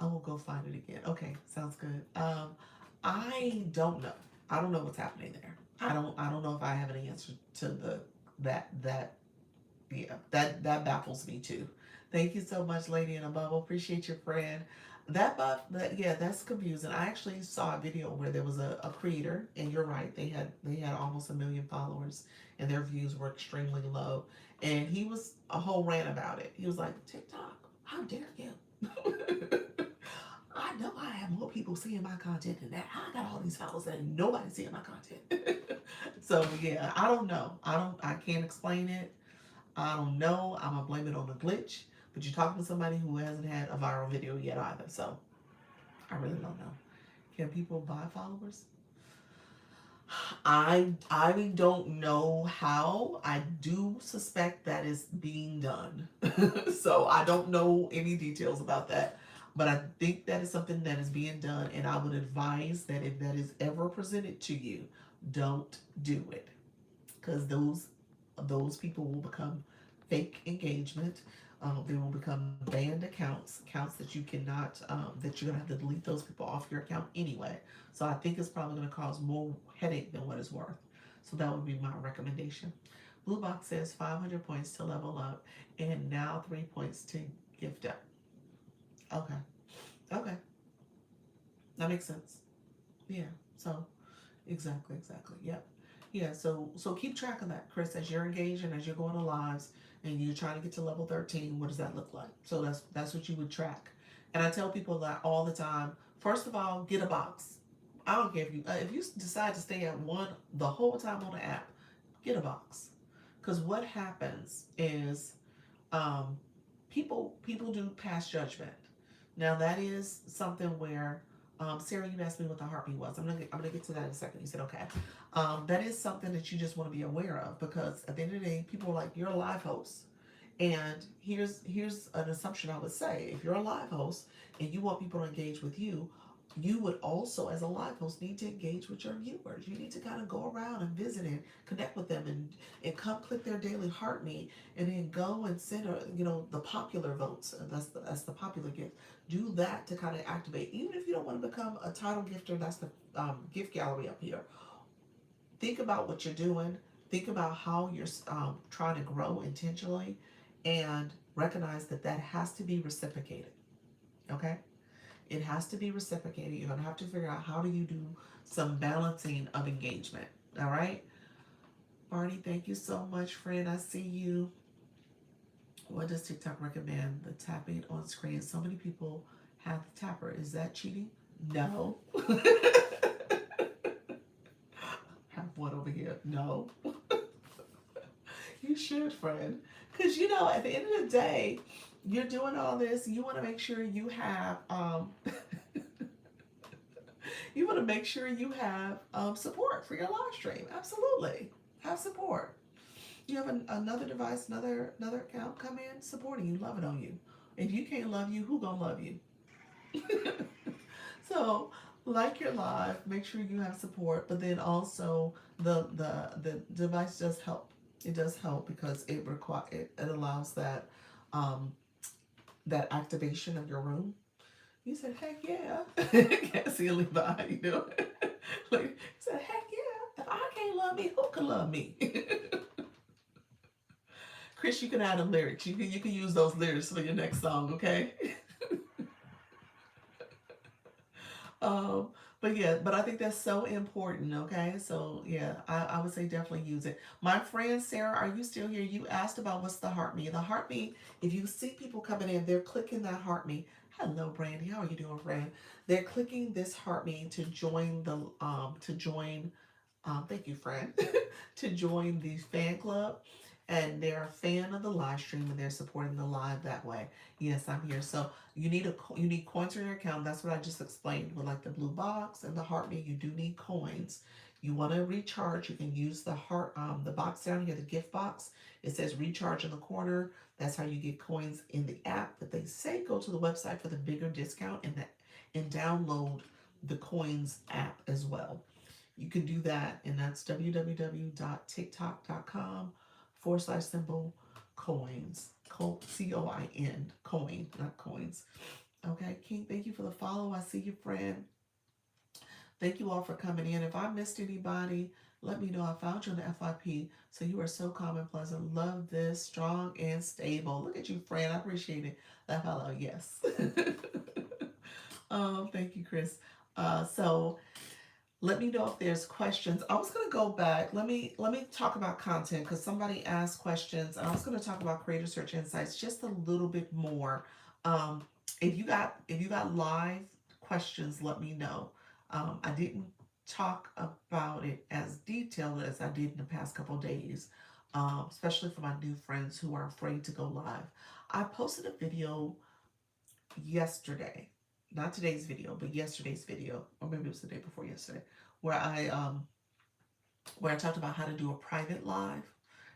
I will go find it again. Okay, sounds good. I don't know. I don't know what's happening there. I don't know if I have an answer to that baffles me too. Thank you so much, Lady in a Bubble. Appreciate your friend. That's confusing. I actually saw a video where there was a creator, and you're right, they had almost 1 million followers, and their views were extremely low. And he was a whole rant about it. He was like, TikTok, how dare you? I know I have more people seeing my content than that. I got all these followers and nobody's seeing my content. So yeah, I don't know. I can't explain it. I don't know. I'm gonna blame it on a glitch. But you're talking to somebody who hasn't had a viral video yet either. So I really don't know. Can people buy followers? I don't know how. I do suspect that is being done. So I don't know any details about that. But I think that is something that is being done, and I would advise that if that is ever presented to you, don't do it, because those people will become fake engagement. They will become banned accounts that you cannot, that you're gonna have to delete those people off your account anyway. So I think it's probably gonna cause more headache than what it's worth. So that would be my recommendation. Blue Box says 500 points to level up, and now 3 points to gift up. Okay, okay, that makes sense. Yeah. So exactly. Yep. Yeah. So keep track of that, Chris, as you're engaged and as you're going to lives and you're trying to get to level 13. What does that look like? So that's what you would track. And I tell people that all the time. First of all, get a box. I don't care if you decide to stay at one the whole time on the app, get a box. Because what happens is, um, people do pass judgment. Now that is something where, Sarah, you asked me what the heartbeat was. I'm gonna get to that in a second. You said okay. That is something that you just want to be aware of, because at the end of the day, people are like, you're a live host. And here's an assumption I would say: if you're a live host and you want people to engage with you, you would also, as a live host, need to engage with your viewers. You need to kind of go around and visit and connect with them, and come click their daily heartbeat, and then go and send the popular votes. That's the popular gift. Do that to kind of activate. Even if you don't want to become a title gifter, that's the gift gallery up here. Think about what you're doing. Think about how you're trying to grow intentionally, and recognize that that has to be reciprocated. Okay, it has to be reciprocated. You're gonna have to figure out how do you do some balancing of engagement. All right, Barney, thank you so much, friend. I see you. What does TikTok recommend? The tapping on screen. So many people have the tapper. Is that cheating? No. Have one over here. No. You should, friend. Because at the end of the day, you're doing all this. You want to make sure you have you want to make sure you have support for your live stream. Absolutely, have support. You have another device, another account come in supporting you, loving on you. If you can't love you, who gonna love you? So, like your live, make sure you have support, but then also the device does help. It does help because it allows that activation of your room. You said, heck yeah. Cassie and Levi, how you doing? Like, he said, heck yeah. If I can't love me, who can love me? Chris, you can add a lyrics. You can use those lyrics for your next song, okay? Um, but yeah, but I think that's so important, okay? So yeah, I would say definitely use it. My friend Sarah, are you still here? You asked about what's the heartbeat. The heartbeat, if you see people coming in, they're clicking that heartbeat. Hello, Brandy. How are you doing, friend? They're clicking this heartbeat to join thank you, friend, to join the fan club. And they're a fan of the live stream, and they're supporting the live that way. Yes, I'm here. So you need coins in your account. That's what I just explained with like the blue box and the heartbeat. You do need coins. You want to recharge. You can use the box down here, the gift box. It says recharge in the corner. That's how you get coins in the app. But they say go to the website for the bigger discount, and download the coins app as well. You can do that, and that's www.tiktok.com/symbol coins. COIN, coin, not coins. Okay, King, thank you for the follow. I see you, friend. Thank you all for coming in. If I missed anybody, let me know. I found you on the FYP. So you are so calm and pleasant. Love this. Strong and stable. Look at you, friend. I appreciate it. That follow, yes. Oh, thank you, Chris. So let me know if there's questions. I was gonna go back. Let me talk about content, because somebody asked questions, and I was gonna talk about Creator Search Insights just a little bit more. Um, if you got live questions, let me know. I didn't talk about it as detailed as I did in the past couple of days, especially for my new friends who are afraid to go live. I posted a video yesterday, not today's video, but yesterday's video, or maybe it was the day before yesterday, where I talked about how to do a private live,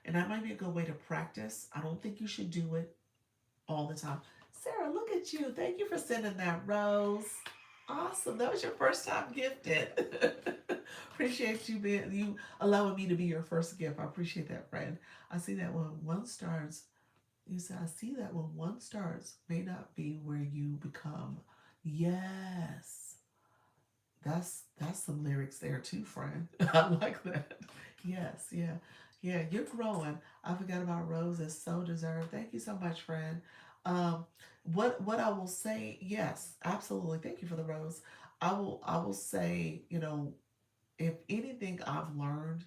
and that might be a good way to practice. I don't think you should do it all the time. Sarah, look at you. Thank you for sending that rose. Awesome. That was your first time gifted. Appreciate you allowing me to be your first gift. I appreciate that, friend. I see that when one starts, you said, I see that when one starts may not be where you become. Yes. That's some lyrics there too, friend. I like that. Yes, yeah. Yeah, you're growing. I forgot about Rose. It's so deserved. Thank you so much, friend. Um, what I will say, yes, absolutely. Thank you for the rose. I will say, if anything I've learned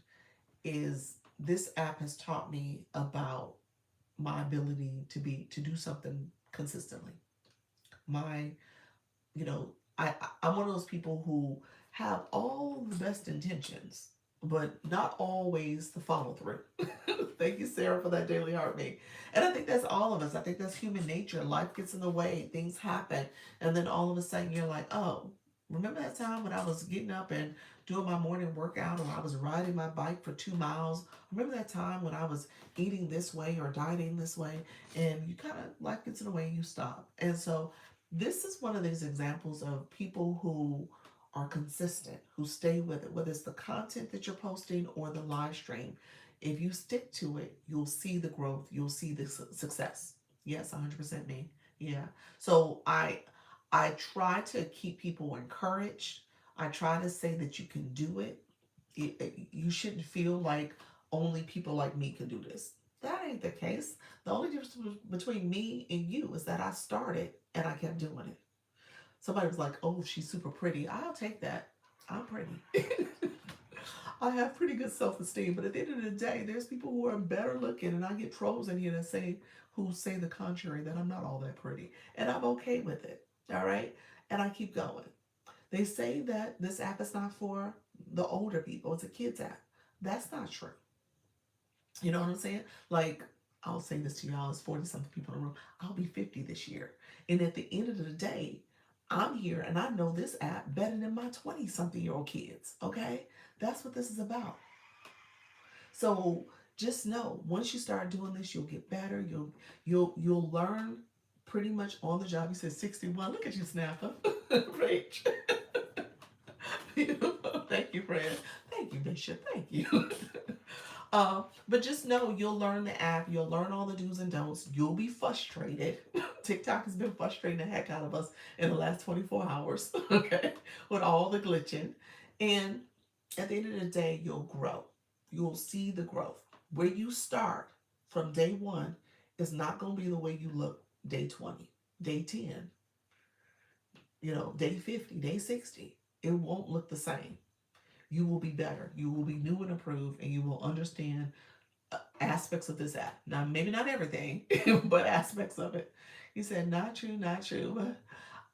is this app has taught me about my ability to do something consistently. My you know, I'm one of those people who have all the best intentions, but not always the follow through. Thank you, Sarah, for that daily heartbeat. And I think that's all of us. I think that's human nature. Life gets in the way, things happen, and then all of a sudden you're like, oh, remember that time when I was getting up and doing my morning workout, or I was riding my bike for 2 miles? Remember that time when I was eating this way or dieting this way? And you kind of, life gets in the way and you stop. And so this is one of these examples of people who are consistent, who stay with it, whether it's the content that you're posting or the live stream. If you stick to it, you'll see the growth, you'll see the success. Yes, 100% me. Yeah. So I try to keep people encouraged. I try to say that you can do it. You shouldn't feel like only people like me can do this. That ain't the case. The only difference between me and you is that I started and I kept doing it. Somebody was like, oh, she's super pretty. I'll take that. I'm pretty. I have pretty good self esteem, but at the end of the day, there's people who are better looking, and I get trolls in here that say, who say the contrary, that I'm not all that pretty. And I'm okay with it. All right. And I keep going. They say that this app is not for the older people, it's a kids app. That's not true. You know what I'm saying? Like, I'll say this to y'all, it's 40 something people in the room. I'll be 50 this year. And at the end of the day, I'm here and I know this app better than my 20 something year old kids. Okay? That's what this is about. So just know, once you start doing this, you'll get better. You'll learn pretty much on the job. You said 61. Look at you, Snapper. Rach. Thank you, friend. Thank you, Bishop. Thank you. But just know, you'll learn the app, you'll learn all the do's and don'ts, you'll be frustrated. TikTok has been frustrating the heck out of us in the last 24 hours, okay, with all the glitching. And at the end of the day, you'll grow. You'll see the growth. Where you start from day one is not going to be the way you look day 20, day 10, day 50, day 60. It won't look the same. You will be better. You will be new and improved, and you will understand aspects of this app. Now, maybe not everything, but aspects of it. He said, not true, not true. But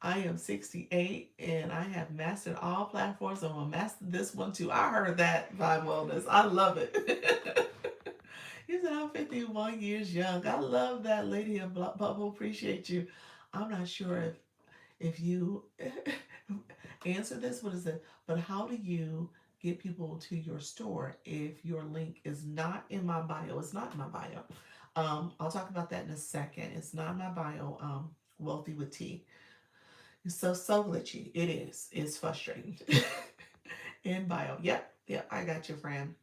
I am 68 and I have mastered all platforms. I'm going to master this one too. I heard that, Vibe Wellness. I love it. He said, I'm 51 years young. I love that, Lady of Bubble. Appreciate you. I'm not sure if you answer this, what is it? But how do you get people to your store if your link is not in my bio? It's not in my bio. I'll talk about that in a second. It's not in my bio. Wealthy with T. It's so glitchy. It is. It's frustrating. In bio. Yep. I got you, friend.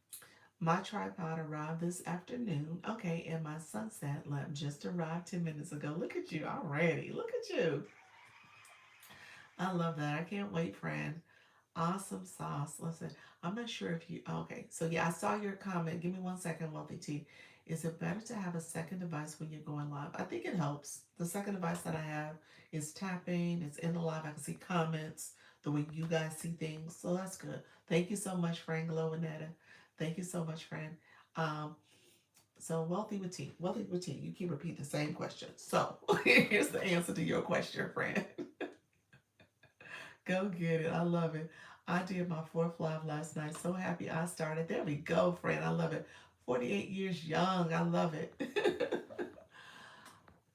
My tripod arrived this afternoon. Okay, and my sunset lamp just arrived 10 minutes ago. Look at you already. Look at you. I love that. I can't wait, friend. Awesome sauce. Listen, I'm not sure if you, okay. So yeah, I saw your comment. Give me 1 second, Wealthy T. Is it better to have a second device when you're going live? I think it helps. The second device that I have is tapping. It's in the live. I can see comments, the way you guys see things. So that's good. Thank you so much, friend. Glow Annetta. Thank you so much, friend. Um, so Wealthy with T. Wealthy with T. You keep repeating the same question. So here's the answer to your question, friend. Go get it. I love it. I did my fourth live last night. So happy I started. There we go, friend. I love it. 48 years young. I love it.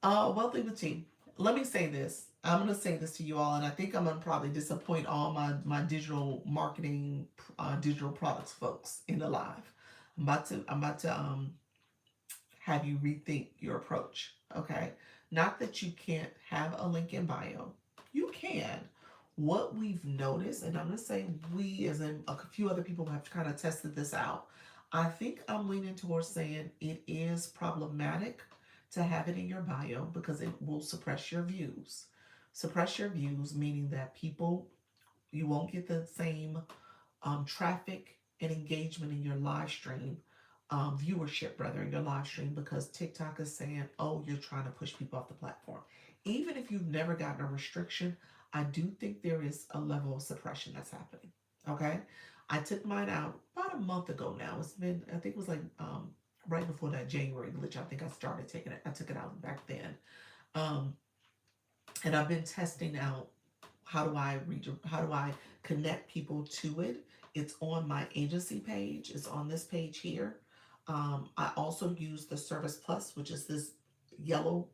Wealthy with T. Let me say this. I'm going to say this to you all, and I think I'm going to probably disappoint all my digital marketing, digital products folks in the live. I'm about to have you rethink your approach. Okay. Not that you can't have a link in bio. You can. What we've noticed, and I'm going to say we, as in a few other people have kind of tested this out. I think I'm leaning towards saying it is problematic to have it in your bio because it will suppress your views. Suppress your views, meaning that people, you won't get the same traffic and engagement in your live stream, viewership rather, in your live stream, because TikTok is saying, oh, you're trying to push people off the platform. Even if you've never gotten a restriction, I do think there is a level of suppression that's happening. Okay. I took mine out about a month ago now. It's been, I think it was like right before that January glitch. I think I started taking it. I took it out back then. Um, and I've been testing out how do I connect people to it. It's on my agency page. It's on this page here. I also use the Service Plus, which is this yellow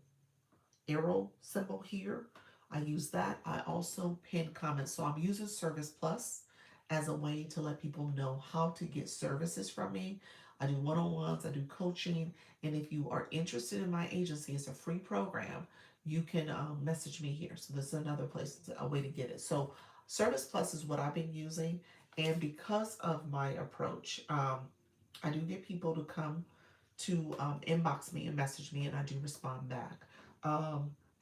arrow symbol here. I use that. I also pin comments. So I'm using Service Plus as a way to let people know how to get services from me. I do one-on-ones, I do coaching, and if you are interested in my agency, it's a free program. You can message me here. So this is another place, a way to get it. So Service Plus is what I've been using, and because of my approach, I do get people to come to inbox me and message me, and I do respond back.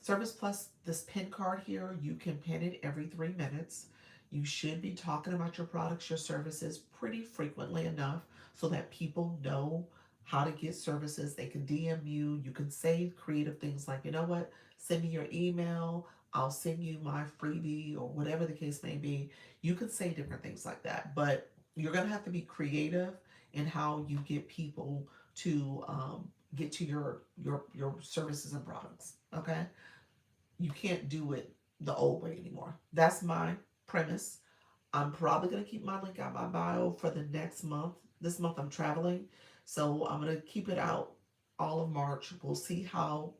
Service Plus, this pin card here, you can pin it every 3 minutes. You should be talking about your products, your services pretty frequently enough so that people know how to get services. They can DM you. You can say creative things like, you know what, send me your email. I'll send you my freebie or whatever the case may be. You can say different things like that, but you're going to have to be creative in how you get people to get to your services and products. Okay, you can't do it the old way anymore. That's my premise. I'm probably going to keep my link out my bio for the next month. This month I'm traveling, so I'm going to keep it out all of March. We'll see how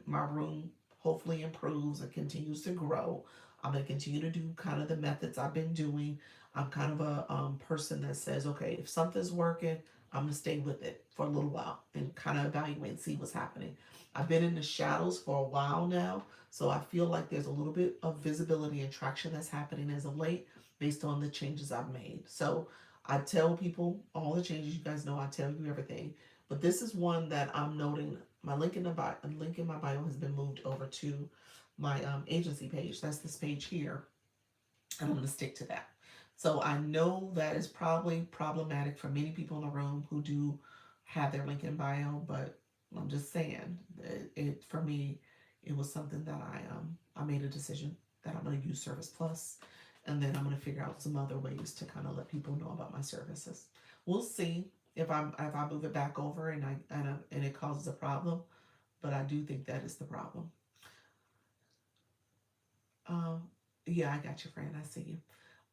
my room hopefully improves and continues to grow. I'm going to continue to do kind of the methods I've been doing. I'm kind of a person that says, okay, if something's working, I'm going to stay with it for a little while and kind of evaluate and see what's happening. I've been in the shadows for a while now, so I feel like there's a little bit of visibility and traction that's happening as of late based on the changes I've made. So I tell people all the changes. You guys know I tell you everything. But this is one that I'm noting. My link in my bio has been moved over to my agency page. That's this page here, and I'm going to stick to that. So I know that is probably problematic for many people in the room who do have their link in bio, but I'm just saying it for me, it was something that I made a decision that I'm going to use Service Plus, and then I'm going to figure out some other ways to kind of let people know about my services. We'll see if I move it back over and it causes a problem, but I do think that is the problem. Um, yeah, I got you, friend. I see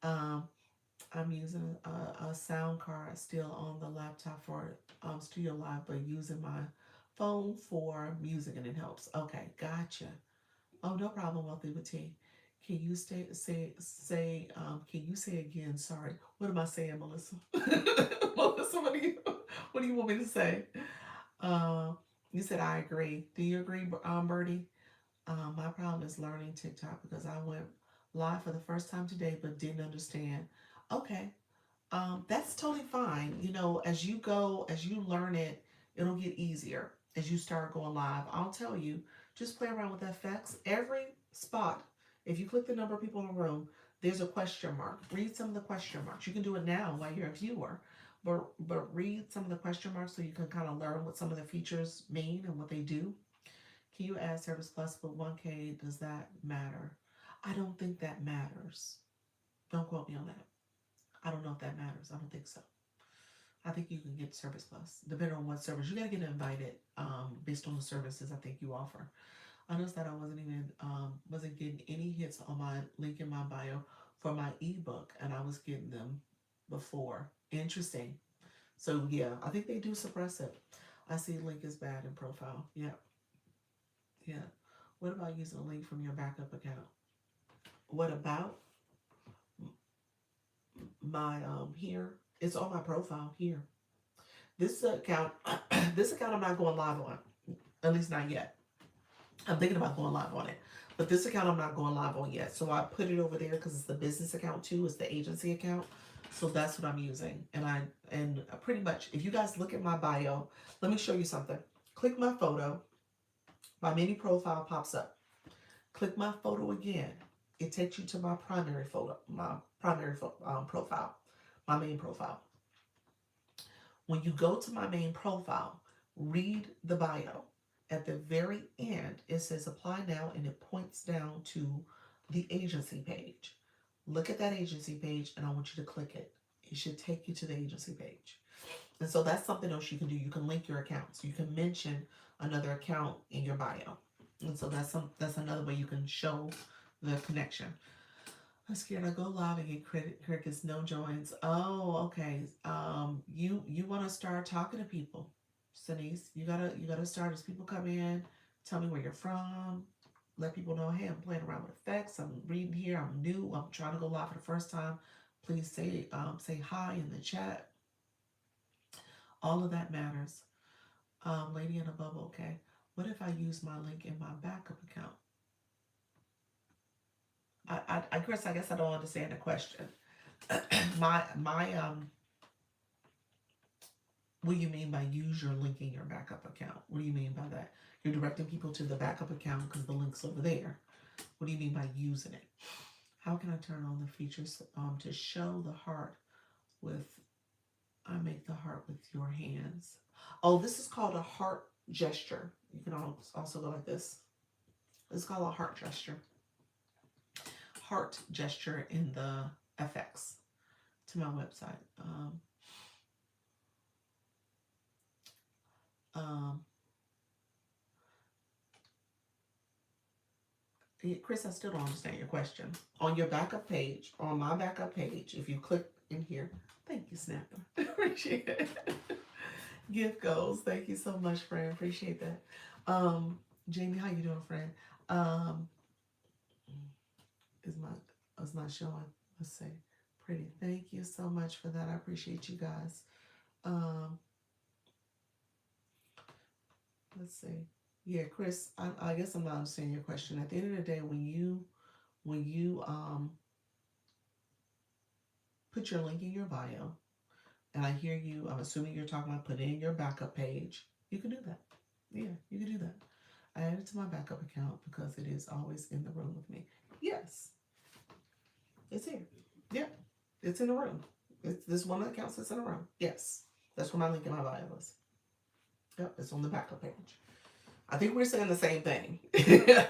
you. Um, I'm using a sound card still on the laptop for Studio Live, but using my phone for music, and it helps. Okay, gotcha. Oh, no problem, Wealthy with T. Can you can you say again? Sorry. What am I saying, Melissa? Melissa, what do you want me to say? Uh, you said I agree. Do you agree, Bertie? My problem is learning TikTok because I went live for the first time today but didn't understand. Okay, that's totally fine. You know, as you go, as you learn it, it'll get easier as you start going live. I'll tell you, just play around with effects. Every spot, if you click the number of people in the room, there's a question mark. Read some of the question marks. You can do it now while you're a viewer, but read some of the question marks so you can kind of learn what some of the features mean and what they do. Can you add Service Plus with 1K? Does that matter? I don't think that matters. Don't quote me on that. I don't know if that matters. I don't think so. I think you can get Service Plus, depending on what service. You gotta get invited based on the services I think you offer. I noticed that I wasn't getting any hits on my link in my bio for my ebook, and I was getting them before. Interesting. So yeah, I think they do suppress it. I see link is bad in profile. Yeah, yeah. What about using a link from your backup account? What about my here? It's on my profile here. This account, this account I'm not going live on, at least not yet. I'm thinking about going live on it. But this account I'm not going live on yet. So I put it over there because it's the business account too. It's the agency account. So that's what I'm using. And pretty much if you guys look at my bio, let me show you something. Click my photo. My mini profile pops up. Click my photo again. It takes you to my primary photo, profile, my main profile. When you go to my main profile, read the bio. At the very end, it says apply now and it points down to the agency page. Look at that agency page and I want you to click it. It should take you to the agency page. And so that's something else you can do. You can link your accounts. You can mention another account in your bio. And so that's another way you can show the connection. I'm scared I go live and get crickets, no joins. Oh, okay. You want to start talking to people, Denise. You gotta start as people come in. Tell me where you're from. Let people know, hey, I'm playing around with effects. I'm reading here. I'm new. I'm trying to go live for the first time. Please say hi in the chat. All of that matters. Lady in a bubble. Okay. What if I use my link in my backup account? Chris, I guess I don't understand the question. my What do you mean by use your link in your backup account? What do you mean by that? You're directing people to the backup account because the link's over there. What do you mean by using it? How can I turn on the features to show the heart with? I make the heart with your hands. Oh, this is called a heart gesture. You can also go like this. It's called a heart gesture. Heart gesture in the FX to my website. Chris, I still don't understand your question. On your backup page, on my backup page, if you click in here, thank you, Snapper. Appreciate it. Gift goals. Thank you so much, friend. Appreciate that. Jamie, how you doing, friend? It's not showing. Let's see. Pretty. Thank you so much for that. I appreciate you guys. Let's see. Yeah, Chris, I guess I'm not understanding your question. At the end of the day, when you put your link in your bio, and I hear you, I'm assuming you're talking about putting in your backup page. You can do that. Yeah, you can do that. I add it to my backup account because it is always in the room with me. Yes, it's here. Yeah, it's in the room. It's this one account sits in the room. Yes, that's where my link in my bio is. Yep, it's on the backup page. I think we're saying the same thing. I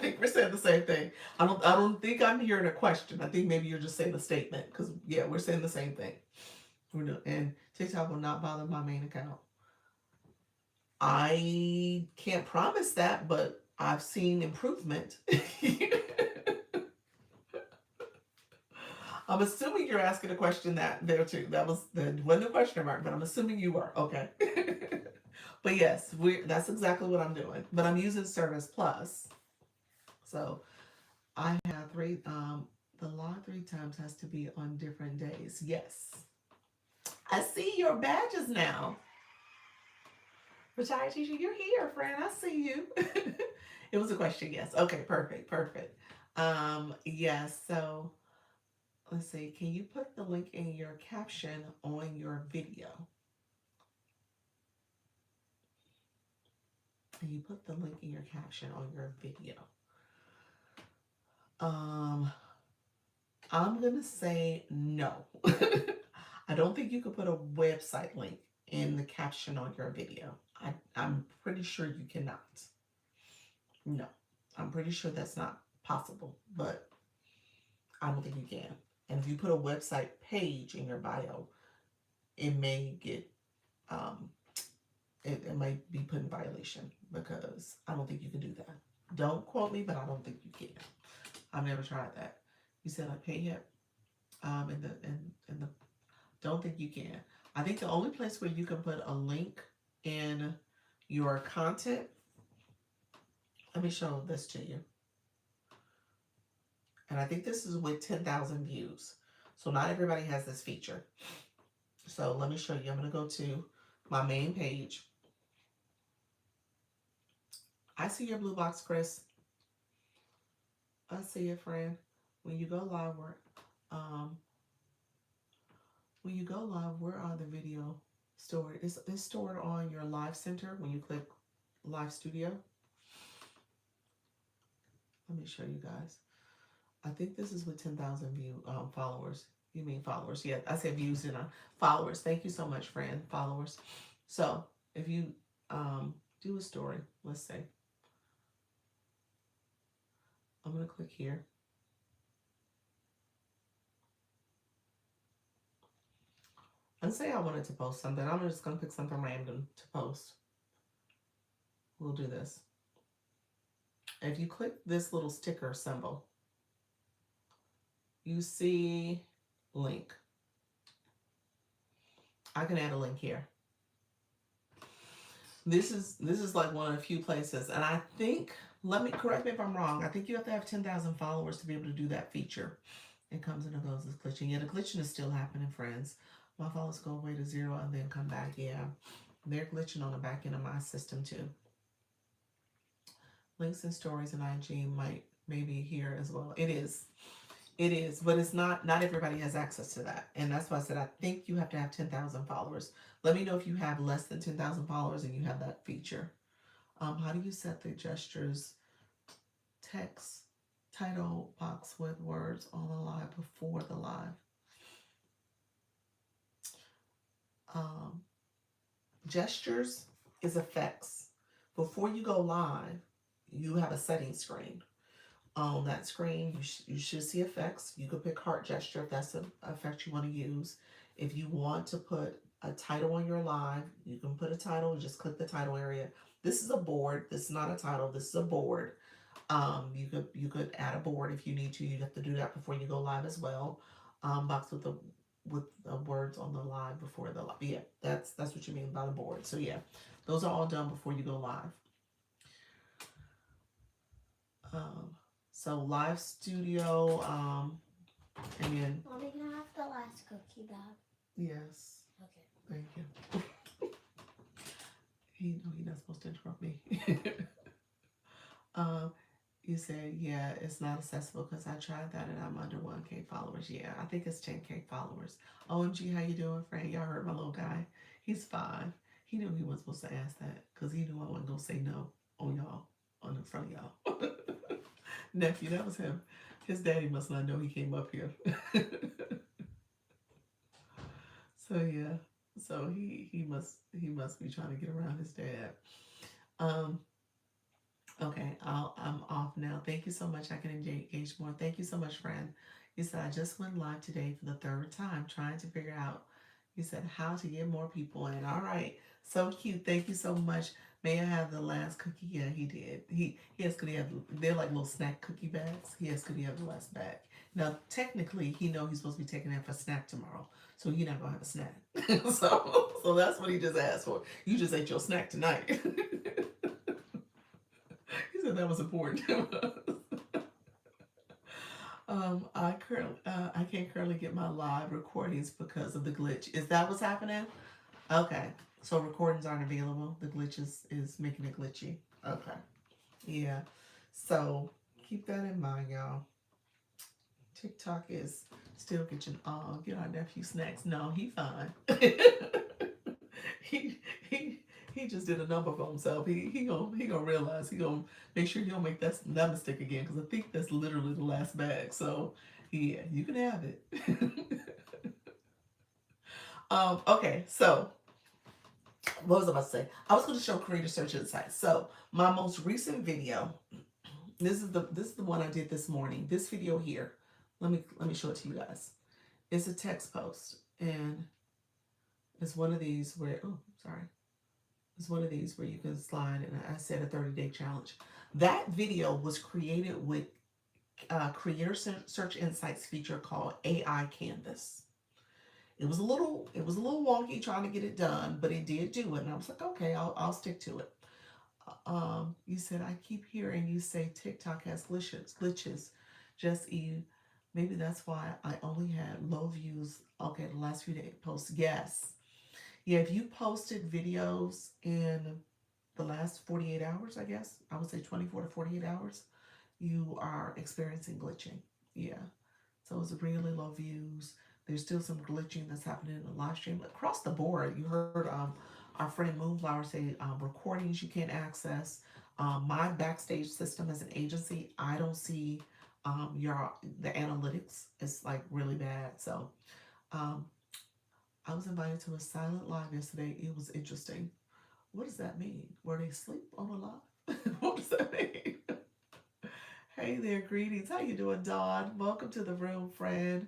think we're saying the same thing. I don't think I'm hearing a question. I think maybe you're just saying a statement because yeah, we're saying the same thing. And TikTok will not bother my main account. I can't promise that, but I've seen improvement. I'm assuming you're asking a question there too. That wasn't a question mark, but I'm assuming you were. Okay. But yes, that's exactly what I'm doing. But I'm using Service Plus. So I have the log 3 times has to be on different days. Yes. I see your badges now. Retired teacher, you're here, friend. I see you. It was a question, yes. Okay, perfect. Yes, so let's see. Can you put the link in your caption on your video? Can you put the link in your caption on your video? I'm gonna say no. I don't think you could put a website link in the caption on your video. I'm pretty sure you cannot. No, I'm pretty sure that's not possible, but I don't think you can. And if you put a website page in your bio, it may get it might be put in violation because I don't think you can do that. Don't quote me, but I don't think you can. I've never tried that. You said I pay yet? In the don't think you can. I think the only place where you can put a link in your content. Let me show this to you. And I think this is with 10,000 views. So not everybody has this feature. So let me show you. I'm going to go to my main page. I see your blue box, Chris. I see it, friend. When you go live, um, when you go live, where are the video stored? It's stored on your live center when you click live studio. Let me show you guys. I think this is with 10,000 view followers. You mean followers? Yeah, I said views and followers. Thank you so much, friend. Followers. So if you do a story, let's say I'm gonna click here. And say I wanted to post something. I'm just gonna pick something random to post. We'll do this. If you click this little sticker symbol, you see link. I can add a link here. This is like one of the few places, and I think, let me correct me if I'm wrong. I think you have to have 10,000 followers to be able to do that feature. It comes and it goes as glitching. Yeah, the glitching is still happening, friends. My followers go away to 0 and then come back. Yeah, they're glitching on the back end of my system too. Links and stories and IG might maybe here as well. It is. It is, but it's not everybody has access to that. And that's why I said I think you have to have 10,000 followers. Let me know if you have less than 10,000 followers and you have that feature. How do you set the gestures text title box with words on the live before the live? Gestures is effects. Before you go live, you have a settings screen. On that screen, you should see effects. You could pick heart gesture if that's an effect you want to use. If you want to put a title on your live, you can put a title. Just click the title area. This is a board. This is not a title. This is a board. You could add a board if you need to. You have to do that before you go live as well. Box with the words on the live before the live. Yeah, that's what you mean by the board. So yeah, those are all done before you go live. So live studio, and then. Mommy, can I have the last cookie back? Yes. Okay. Thank you. He's not supposed to interrupt me. You said, yeah, it's not accessible because I tried that and I'm under 1K followers. Yeah, I think it's 10K followers. OMG, how you doing, friend? Y'all heard my little guy. He's 5. He knew he wasn't supposed to ask that because he knew I wasn't going to say no on y'all, on in front of y'all. Nephew, that was him. His daddy must not know he came up here. So yeah, so he must be trying to get around his dad. Okay, I'm off now. Thank you so much. I can engage more. Thank you so much, friend. You said I just went live today for the 3rd time, trying to figure out. You said how to get more people in. All right, so cute. Thank you so much. May I have the last cookie? Yeah, he did. He asked could he have. They're like little snack cookie bags. He asked could he have the last bag. Now technically, he know he's supposed to be taking that for snack tomorrow, so he's not gonna have a snack. so that's what he just asked for. You just ate your snack tonight. He said that was important. I can't currently get my live recordings because of the glitch. Is that what's happening? Okay, so recordings aren't available. The glitch is making it glitchy. Okay, yeah. So keep that in mind, y'all. TikTok is still get our nephew snacks. No, he fine. he he he just did a number for himself. He gonna realize, he gonna make sure he don't make that mistake again, because I think that's literally the last bag. So yeah, you can have it. Okay, so what was I about to say? I was going to show creator search insights. So my most recent video, this is the one I did this morning. This video here, let me show it to you guys. It's a text post, and it's one of these where it's one of these where you can slide, and I said a 30-day challenge. That video was created with creator search insights feature called AI Canvas. It was a little wonky trying to get it done, but it did do it, and I was like, okay, I'll stick to it. You said I keep hearing you say TikTok has glitches. Just maybe that's why I only had low views. Okay, the last few days posts. Yes, yeah. If you posted videos in the last 48 hours, I guess I would say 24 to 48 hours. you are experiencing glitching. Yeah. So it's really low views. There's still some glitching that's happening in the live stream across the board. You heard our friend Moonflower say recordings you can't access. My backstage system as an agency, I don't see the analytics. It's like really bad. So um, I was invited to a silent live yesterday. It was interesting. What does that mean? Were they asleep on the live? What does that mean? Hey there, greetings. How you doing, Dawn? Welcome to the room, friend.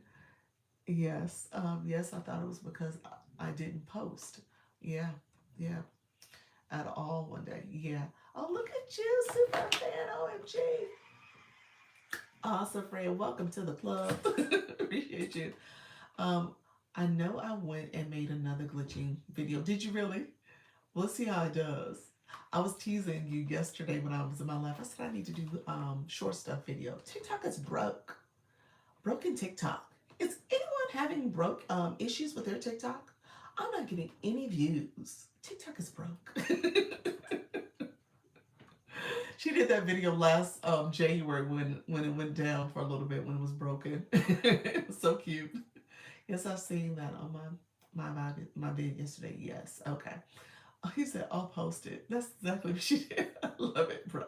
Yes, yes, I thought it was because I didn't post. Yeah, yeah, at all one day. Yeah. Oh, look at you, super fan, OMG. Awesome, friend. Welcome to the club. Appreciate you. Um, I know I went and made another glitching video. Did you really? We'll see how it does. I was teasing you yesterday when I was in my life. I said I need to do short stuff video. TikTok is broke. Broken TikTok. Is anyone having broke issues with their TikTok? I'm not getting any views. TikTok is broke. She did that video last January when it went down for a little bit when it was broken. It was so cute. Yes, I've seen that on my vid yesterday. Yes. Okay. Oh, he said I'll post it. That's exactly what she did. I love it, bro.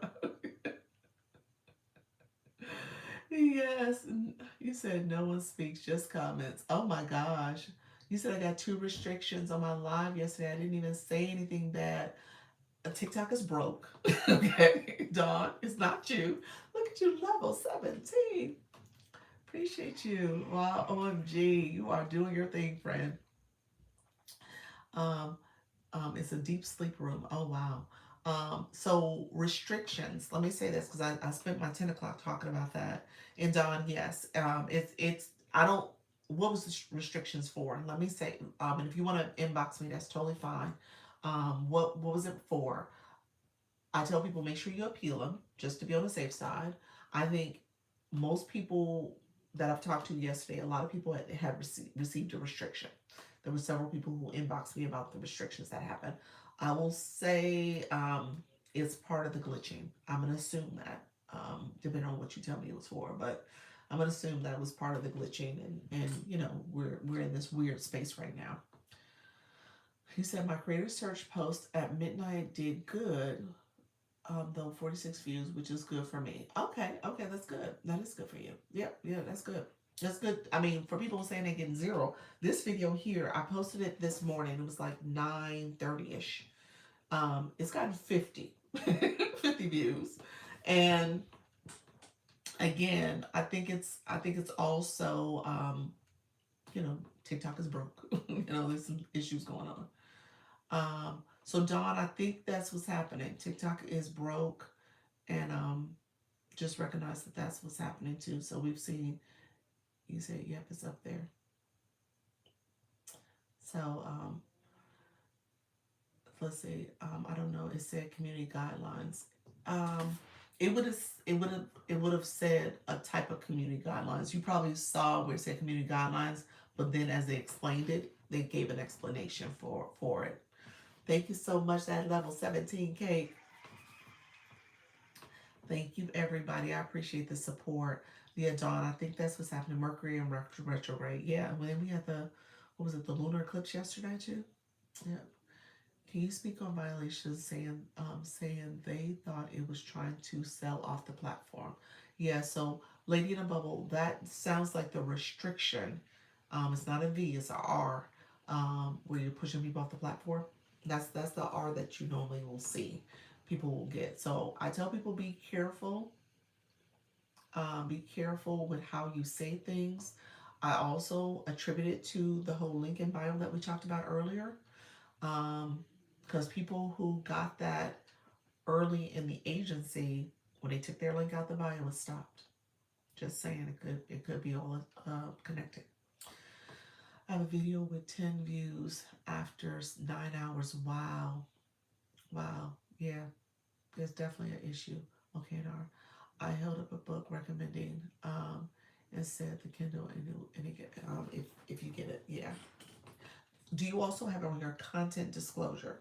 Yes. You said no one speaks, just comments. Oh my gosh. You said I got 2 restrictions on my live yesterday. I didn't even say anything bad. TikTok is broke. Okay, Dawn, it's not you. Look at you, level 17. Appreciate you. Wow, OMG, you are doing your thing, friend. Um, it's a deep sleep room. Oh wow. So restrictions. Let me say this because I spent my 10 o'clock talking about that. And Don, yes, it's I don't. What was the restrictions for? Let me say. And if you want to inbox me, that's totally fine. What was it for? I tell people make sure you appeal them just to be on the safe side. I think most people that I've talked to yesterday, a lot of people had received a restriction. There were several people who inboxed me about the restrictions that happened. I will say it's part of the glitching. I'm going to assume that, depending on what you tell me it was for, but I'm going to assume that it was part of the glitching, and you know we're in this weird space right now. He said my creator search post at midnight did good, though 46 views, which is good for me. Okay, okay, that's good. That is good for you. Yep, yeah, that's good. That's good. I mean, for people saying they get zero, this video here, I posted it this morning. It was like 9:30ish. It's gotten 50, 50 views, and again, I think it's also, you know, TikTok is broke. You know, there's some issues going on. So Dawn, I think that's what's happening. TikTok is broke, and just recognize that that's what's happening too. So we've seen. You say, yep, it's up there. So let's see. I don't know. It said community guidelines. Um, it would have said a type of community guidelines. You probably saw where it said community guidelines, but then as they explained it, they gave an explanation for it. Thank you so much. That level 17K. Thank you, everybody. I appreciate the support. Yeah, Dawn, I think that's what's happening. Mercury and retrograde. Yeah, and then we had what was it, the lunar eclipse yesterday too? Yeah. Can you speak on violations saying they thought it was trying to sell off the platform? Yeah, so Lady in a Bubble, that sounds like the restriction. It's not a V, it's a R, where you're pushing people off the platform. That's the R that you normally will see people will get. So I tell people be careful. Be careful with how you say things. I also attribute it to the whole link in bio that we talked about earlier. Because people who got that early in the agency, when they took their link out the bio, it stopped. Just saying, it could be all connected. I have a video with 10 views after 9 hours. Wow, wow, yeah, there's definitely an issue. Okay, Nara. I held up a book recommending and said the Kindle and if you get it, yeah. Do you also have on your content disclosure?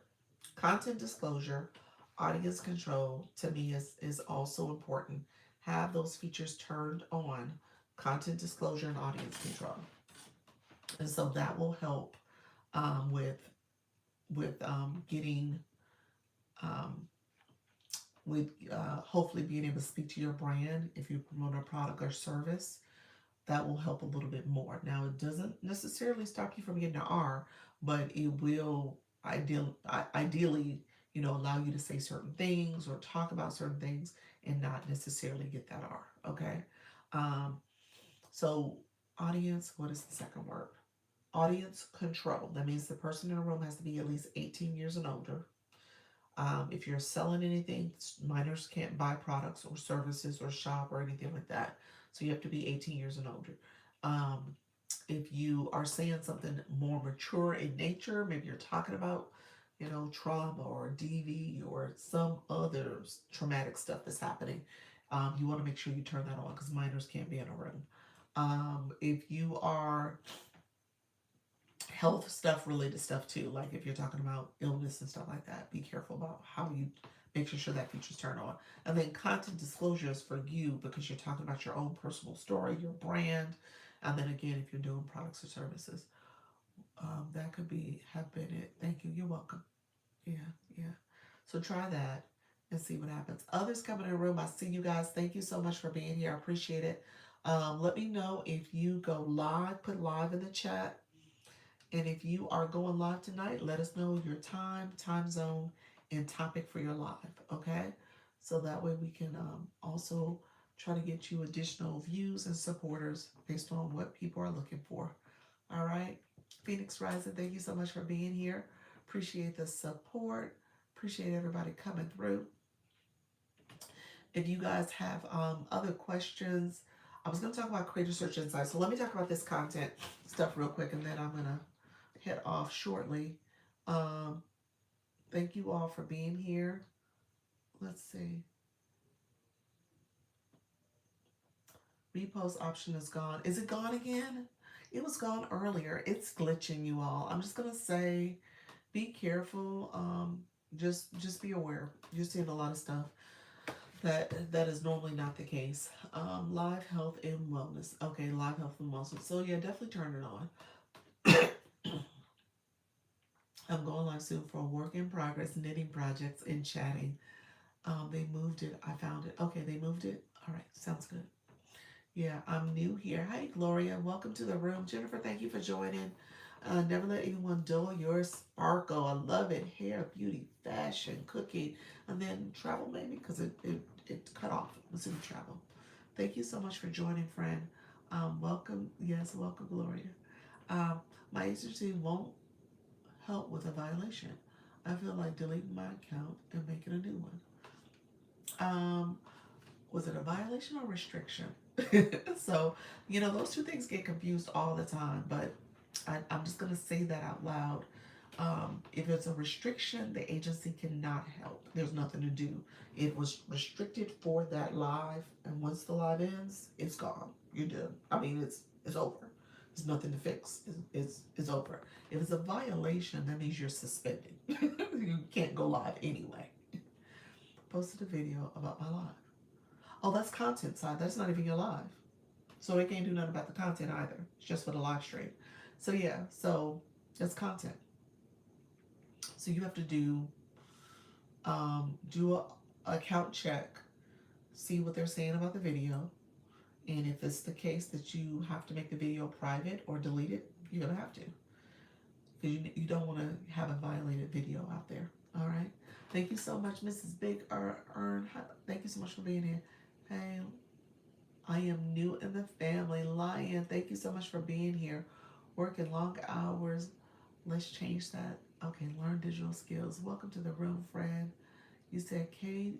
Content disclosure, audience control to me is also important. have those features turned on, content disclosure and audience control. And so that will help with getting um, with hopefully being able to speak to your brand if you promote a product or service. That will help a little bit more. Now, it doesn't necessarily stop you from getting an R, but it will ideally, allow you to say certain things or talk about certain things and not necessarily get that R. Okay. Um, so, audience, what is the second word? Audience control. That means the person in the room has to be at least 18 years and older. If you're selling anything, minors can't buy products or services or shop or anything like that. So you have to be 18 years and older. Um, if you are saying something more mature in nature, maybe you're talking about, trauma or DV or some other traumatic stuff that's happening, you want to make sure you turn that on because minors can't be in a room. If you are health stuff, related stuff too, like if you're talking about illness and stuff like that, be careful about how you make sure that feature's turned on. And then content disclosures for you because you're talking about your own personal story, your brand. And then again, if you're doing products or services, that could have been it. Thank you. You're welcome. Yeah, yeah. So try that and see what happens. Others coming in the room, I see you guys. Thank you so much for being here. I appreciate it. Let me know if you go live. Put live in the chat. And if you are going live tonight, let us know your time zone, and topic for your live, okay? So that way we can also try to get you additional views and supporters based on what people are looking for. All right? Phoenix Rising, thank you so much for being here. Appreciate the support. Appreciate everybody coming through. If you guys have other questions, I was going to talk about Creator Search Insights. So let me talk about this content stuff real quick, and then I'm going to head off shortly. Thank you all for being here. Let's see. Repost option is gone. Is it gone again? It was gone earlier. It's glitching, you all. I'm just gonna say, be careful. Just be aware. You're seeing a lot of stuff that is normally not the case. Live health and wellness. Okay, live health and wellness. So yeah, definitely turn it on. I'm going live soon for a work in progress knitting projects and chatting. They moved it. I found it. Okay, they moved it. All right, sounds good. Yeah, I'm new here. Hi, Gloria. Welcome to the room. Jennifer, thank you for joining. Never let anyone dull your sparkle. I love it. Hair, beauty, fashion, cooking, and then travel maybe because it cut off. Let's do travel. Thank you so much for joining, friend. Welcome. Yes, welcome, Gloria. My agency won't help with a violation. I feel like deleting my account and making a new one. Was it a violation or restriction? So, those two things get confused all the time, but I'm just going to say that out loud. If it's a restriction, the agency cannot help. There's nothing to do. It was restricted for that live, and once the live ends, it's gone. You're done. I mean, it's over. There's nothing to fix. It's over. If it's a violation, that means you're suspended. You can't go live anyway. Posted a video about my live. Oh, that's content side. That's not even your live. So they can't do nothing about the content either. It's just for the live stream. So yeah, so that's content. So you have to do a account check, see what they're saying about the video, and if it's the case that you have to make the video private or delete it, you're gonna have to, because you don't want to have a violated video out there. All right. Thank you so much, Mrs. Big Earn. Thank you so much for being here. Hey, I am new in the family. Lion, thank you so much for being here. Working long hours. Let's change that. Okay, learn digital skills. Welcome to the room, friend. You said K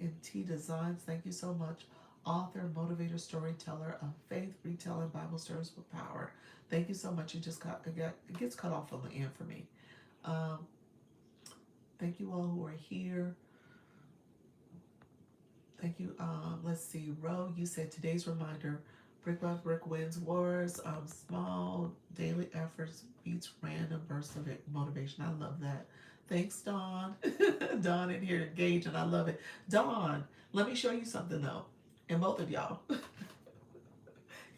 and T Designs. Thank you so much. Author, motivator, storyteller of faith, retelling Bible stories with power. Thank you so much. It gets cut off on the end for me. Thank you all who are here. Thank you. Let's see. Ro, you said today's reminder, brick by brick wins wars. Small daily efforts beats random bursts of motivation. I love that. Thanks, Dawn. Dawn in here engaged, and I love it. Dawn, let me show you something though. And both of y'all.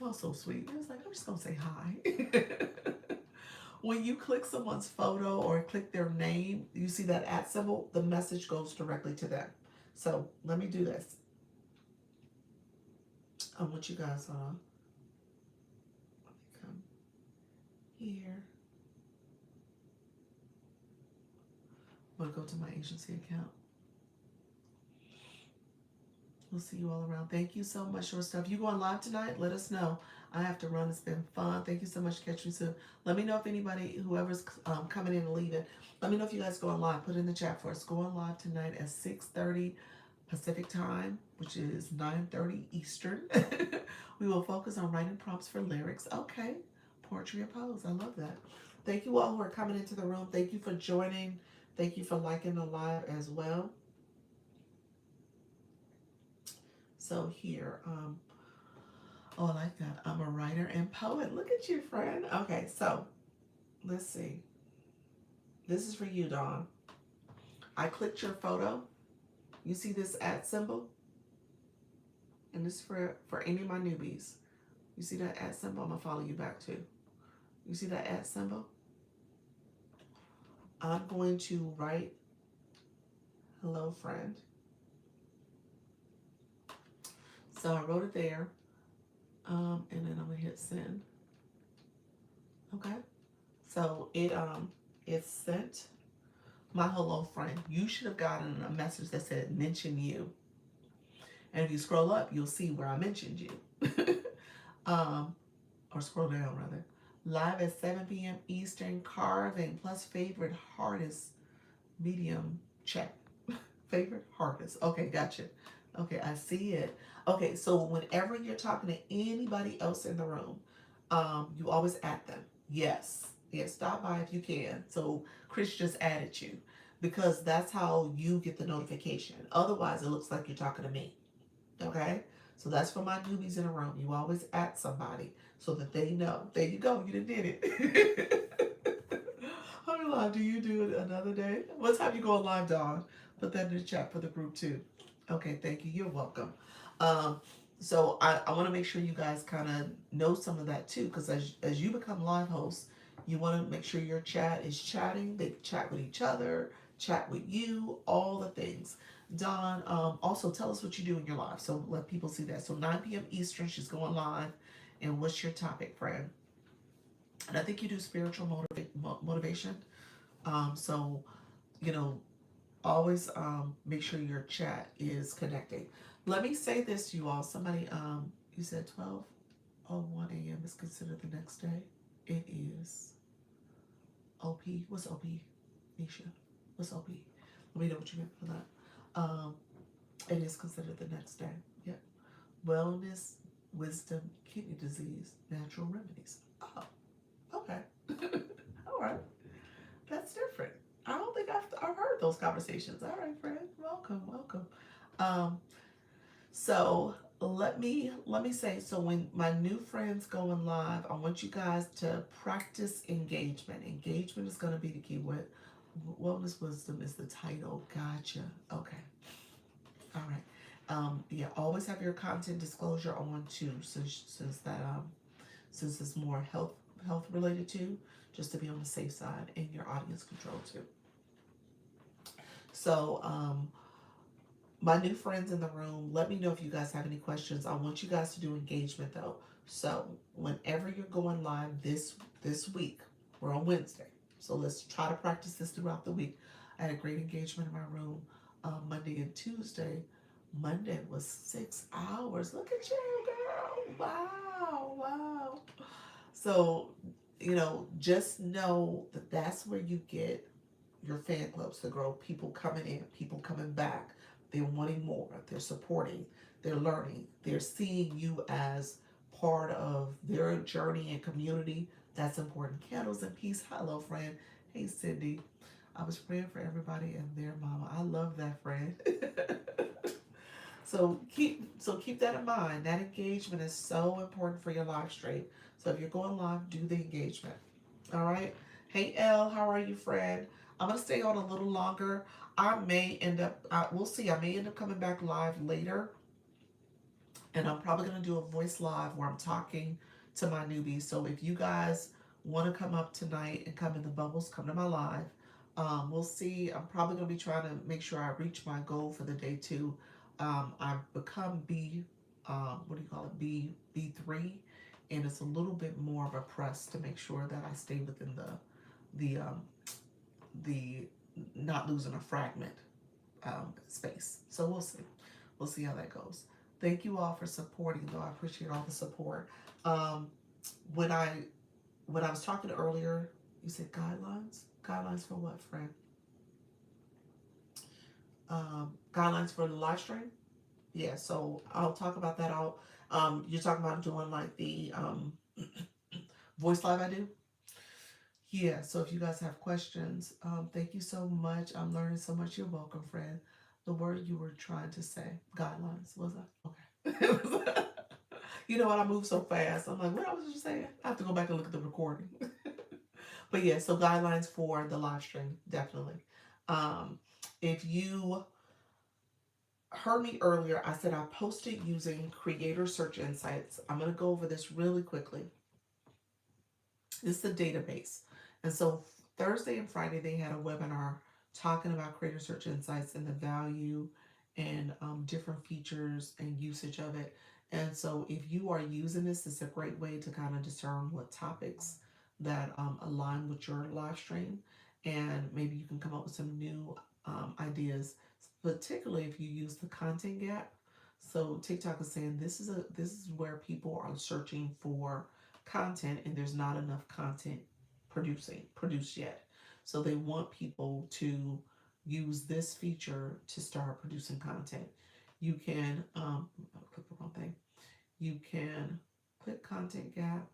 Y'all so sweet. I was like, I'm just gonna say hi. When you click someone's photo or click their name, you see that @ symbol, the message goes directly to them. So let me do this. I want you guys on. Let me come here. I'm gonna go to my agency account. We'll see you all around. Thank you so much, Short Stuff. You going live tonight? Let us know. I have to run. It's been fun. Thank you so much. Catch me soon. Let me know if anybody, whoever's coming in and leaving, let me know if you guys going live. Put it in the chat for us. Going live tonight at 6:30 Pacific time, which is 9:30 Eastern. We will focus on writing prompts for lyrics. Okay. Poetry and pose. I love that. Thank you all who are coming into the room. Thank you for joining. Thank you for liking the live as well. So here, oh, I like that. I'm a writer and poet. Look at you, friend. Okay, so let's see. This is for you, Dawn. I clicked your photo. You see this @ symbol? And this is for any of my newbies. You see that @ symbol? I'm gonna follow you back too. You see that @ symbol? I'm going to write, hello, friend. So I wrote it there. And then I'm gonna hit send. Okay. So it's sent. My hello friend. You should have gotten a message that said mention you. And if you scroll up, you'll see where I mentioned you. Or scroll down rather. Live at 7 p.m. Eastern, carving plus favorite hardest medium check. Favorite hardest. Okay, gotcha. Okay, I see it. Okay, so whenever you're talking to anybody else in the room, you always add them. Yes. Yeah, stop by if you can. So Chris just added you because that's how you get the notification. Otherwise, it looks like you're talking to me. Okay? So that's for my newbies in the room. You always add somebody so that they know. There you go. You done did it. How many live do you do it another day? What time you go live, Dawn? Put that in the chat for the group too. Okay, thank you. You're welcome. So I want to make sure you guys kind of know some of that too, because as you become live hosts, you want to make sure your chat is chatting. They chat with each other, chat with you, all the things. Dawn, also tell us what you do in your live, so let people see that. So 9 p.m. Eastern, she's going live. And what's your topic, friend? And I think you do spiritual motivation. So, you know, always make sure your chat is connecting. Let me say this to you all. Somebody, you said 12:01 a.m. is considered the next day. It is. OP. What's OP, Nisha? What's OP? Let me know what you meant for that. It is considered the next day. Yep. Wellness, wisdom, kidney disease, natural remedies. Oh, okay. All right. That's different. I don't think I've heard those conversations. All right, friend. Welcome, welcome. So let me say, so when my new friends going live, I want you guys to practice engagement. Engagement is going to be the key word. Wellness wisdom is the title. Gotcha. Okay. All right. Yeah, always have your content disclosure on too, since it's more health related too, just to be on the safe side, and your audience control too. So my new friends in the room, let me know if you guys have any questions. I want you guys to do engagement though. So whenever you're going live this week, we're on Wednesday. So let's try to practice this throughout the week. I had a great engagement in my room Monday and Tuesday. Monday was 6 hours. Look at you, girl. Wow. So, just know that that's where you get your fan clubs to grow. People coming in, people coming back. They're wanting more. They're supporting. They're learning. They're seeing you as part of their journey and community. That's important. Candles and peace. Hello, friend. Hey, Cindy. I was praying for everybody and their mama. I love that, friend. So keep that in mind. That engagement is so important for your live stream. So if you're going live, do the engagement. All right. Hey, Elle, how are you, friend? I'm going to stay on a little longer. I may end up, we'll see. I may end up coming back live later. And I'm probably going to do a voice live where I'm talking to my newbies. So if you guys want to come up tonight and come in the bubbles, come to my live. We'll see. I'm probably going to be trying to make sure I reach my goal for the day too. I've become what do you call it? B3, and it's a little bit more of a press to make sure that I stay within the the not losing a fragment space. So we'll see. We'll see how that goes. Thank you all for supporting, though. I appreciate all the support. Um, when I when I was talking earlier, you said guidelines. Guidelines for what, friend? Guidelines for the live stream. Yeah. So I'll talk about that. You're talking about doing like the voice live I do. Yeah. So if you guys have questions, thank you so much. I'm learning so much. You're welcome, friend. The word you were trying to say, guidelines, was that? Okay. You know what? I move so fast. I'm like, what I was just saying? I have to go back and look at the recording. But yeah, so guidelines for the live stream, definitely. If you heard me earlier, I said I posted using Creator Search Insights. I'm going to go over this really quickly. This is a database. And so Thursday and Friday, they had a webinar talking about Creator Search Insights and the value and different features and usage of it. And so if you are using this, it's a great way to kind of discern what topics that align with your live stream. And maybe you can come up with some new ideas, particularly if you use the content gap. So TikTok is saying this is where people are searching for content and there's not enough content produced yet. So they want people to use this feature to start producing content. You can click the wrong thing. You can click content gap,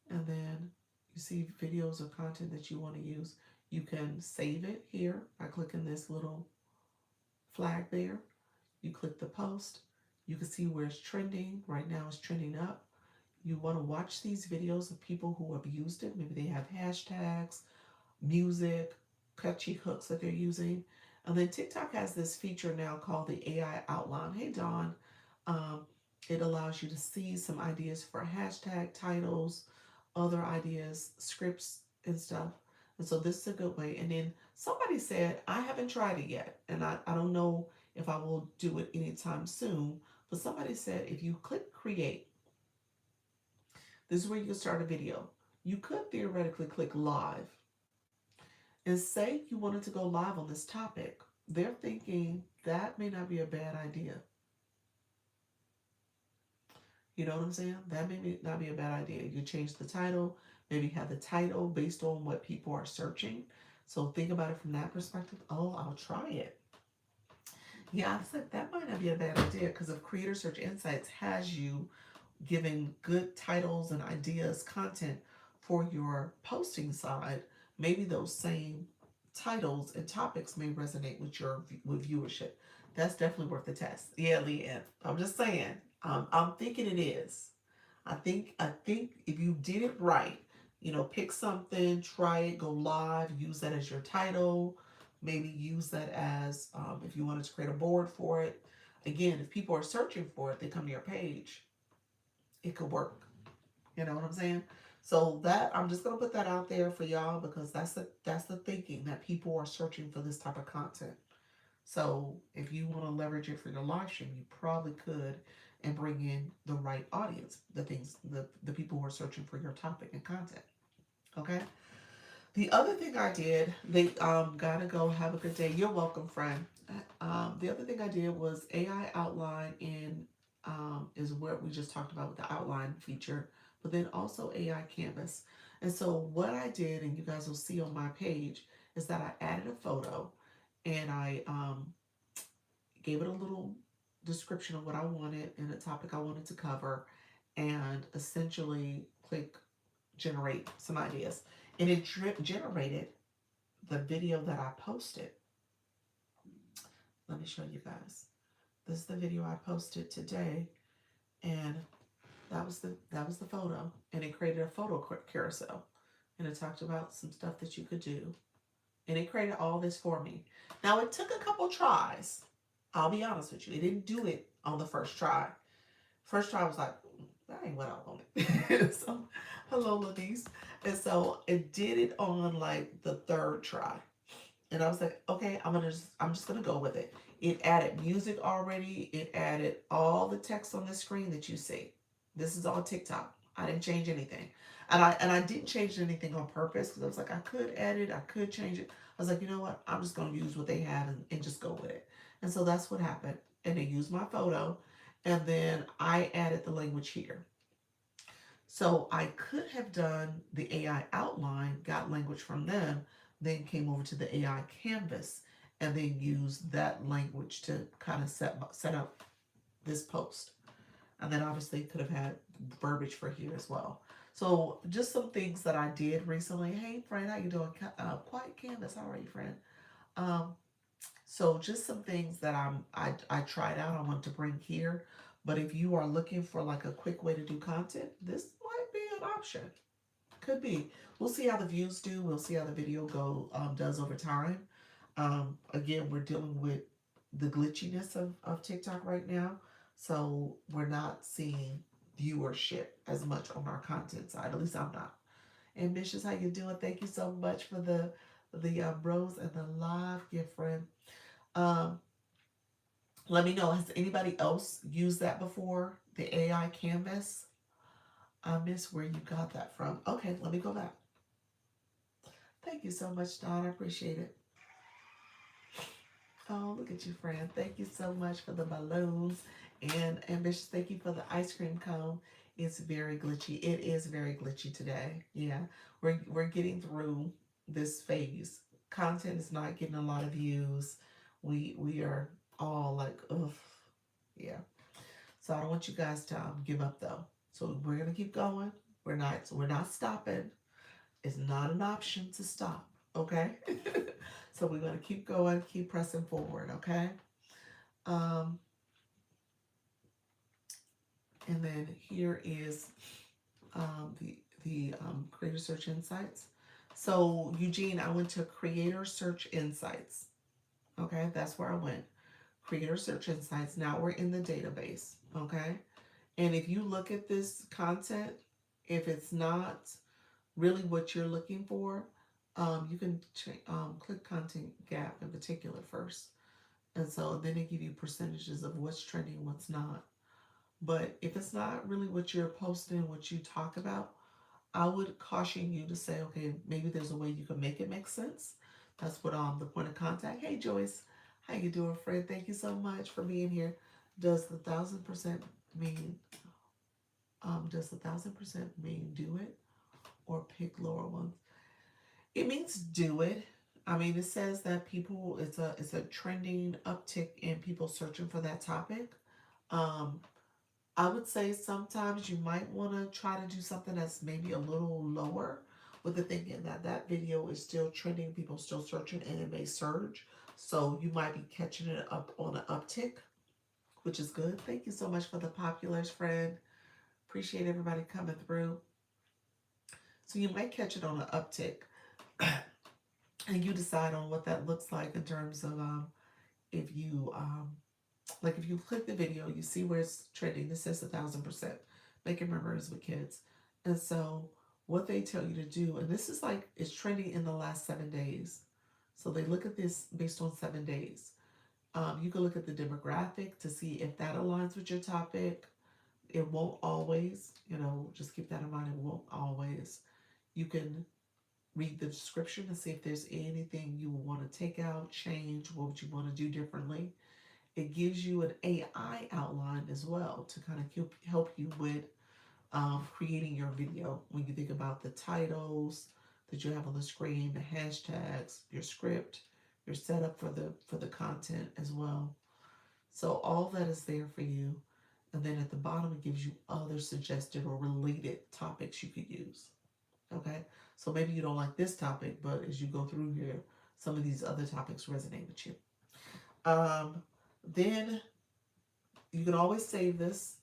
and then you see videos or content that you want to use. You can save it here by clicking this little flag there. You click the post. You can see where it's trending. Right now it's trending up. You want to watch these videos of people who have used it. Maybe they have hashtags, music, catchy hooks that they're using. And then TikTok has this feature now called the AI outline. Hey, Dawn. Um, it allows you to see some ideas for hashtag titles, other ideas, scripts, and stuff. And so this is a good way. And then somebody said, I haven't tried it yet. And I don't know if I will do it anytime soon. But somebody said, if you click create, this is where you can start a video. You could theoretically click live and say you wanted to go live on this topic. They're thinking that may not be a bad idea. You know what I'm saying? That may not be a bad idea. You change the title, maybe have the title based on what people are searching. So think about it from that perspective. Oh, I'll try it. Yeah, I said that might not be a bad idea because if Creator Search Insights has you giving good titles and ideas, content for your posting side, maybe those same titles and topics may resonate with your viewership. That's definitely worth the test. Yeah, Leanne. I'm just saying. I'm thinking it is. I think if you did it right, pick something, try it, go live, use that as your title. Maybe use that as if you wanted to create a board for it. Again, if people are searching for it, they come to your page. It could work. You know what I'm saying? So that I'm just gonna put that out there for y'all because that's the thinking that people are searching for this type of content. So if you want to leverage it for your live stream, you probably could and bring in the right audience, the people who are searching for your topic and content. Okay. The other thing I did, they gotta go have a good day. You're welcome, friend. The other thing I did was AI outline in is what we just talked about with the outline feature, but then also AI canvas. And so what I did, and you guys will see on my page, is that I added a photo and I gave it a little description of what I wanted and a topic I wanted to cover, and essentially click generate some ideas. And it generated the video that I posted. Let me show you guys. This is the video I posted today, and that was the photo, and it created a photo carousel, and it talked about some stuff that you could do, and it created all this for me. Now it took a couple tries. I'll be honest with you, it didn't do it on the first try. First try I was like, that ain't what I wanted. So, hello, Lenise. And so it did it on like the third try. And I was like, okay, I'm just gonna go with it. It added music already. It added all the text on the screen that you see. This is on TikTok. I didn't change anything, and I didn't change anything on purpose because I was like, I could add it, I could change it. I was like, you know what? I'm just gonna use what they have and just go with it. And so that's what happened. And they used my photo, and then I added the language here. So I could have done the AI outline, got language from them, then came over to the AI canvas, and then used that language to kind of set up this post. And then obviously could have had verbiage for here as well. So just some things that I did recently. Hey friend, how you doing? Quiet canvas. How are you, friend? Um, so just some things that I tried out. I want to bring here. But if you are looking for like a quick way to do content, this might be an option. Could be. We'll see how the views do. We'll see how the video does over time. Again, we're dealing with the glitchiness of TikTok right now, so we're not seeing viewership as much on our content side. At least I'm not. Ambitious, how you doing? Thank you so much for the rose and the live gift, friend. Um, Let me know. Has anybody else used that before? The AI canvas? I miss where you got that from. Okay, let me go back. Thank you so much, Don. I appreciate it. Oh, look at you, friend. Thank you so much for the balloons. And Ambitious, thank you for the ice cream cone. It's very glitchy. It is very glitchy today. Yeah, we're getting through this phase. Content is not getting a lot of views. We are all like, ugh, yeah. So I don't want you guys to give up though. So we're gonna keep going. We're not stopping. It's not an option to stop. Okay. So we're gonna keep going, keep pressing forward. Okay. Um, and then here is the Creator Search Insights. So Eugene, I went to Creator Search Insights. Okay, that's where I went. Creator Search Insights. Now we're in the database. Okay. And if you look at this content, if it's not really what you're looking for, you can click Content Gap in particular first. And so then they give you percentages of what's trending, what's not. But if it's not really what you're posting, what you talk about, I would caution you to say, okay, maybe there's a way you can make it make sense. That's what the point of contact. Hey Joyce, how you doing, friend? Thank you so much for being here. Does the 1,000% mean does the 1,000% mean do it or pick lower ones? It means do it. I mean, it says that people it's a trending uptick in people searching for that topic. Um, I would say sometimes you might want to try to do something that's maybe a little lower, with the thinking that that video is still trending, people still searching, and it may surge. So you might be catching it up on an uptick, which is good. Thank you so much for the populars, friend. Appreciate everybody coming through. So you might catch it on an uptick, and you decide on what that looks like in terms of if you like if you click the video, you see where it's trending. This says 1,000% making memories with kids, and so what they tell you to do, and this is like it's trending in the last 7 days. So they look at this based on 7 days. You can look at the demographic to see if that aligns with your topic. It won't always, just keep that in mind. It won't always. You can read the description and see if there's anything you want to take out, change, what would you want to do differently. It gives you an AI outline as well to kind of help you with creating your video. When you think about the titles that you have on the screen, the hashtags, your script, your setup for the content as well. So all that is there for you. And then at the bottom, it gives you other suggested or related topics you could use. Okay, so maybe you don't like this topic, but as you go through here, some of these other topics resonate with you. Then you can always save this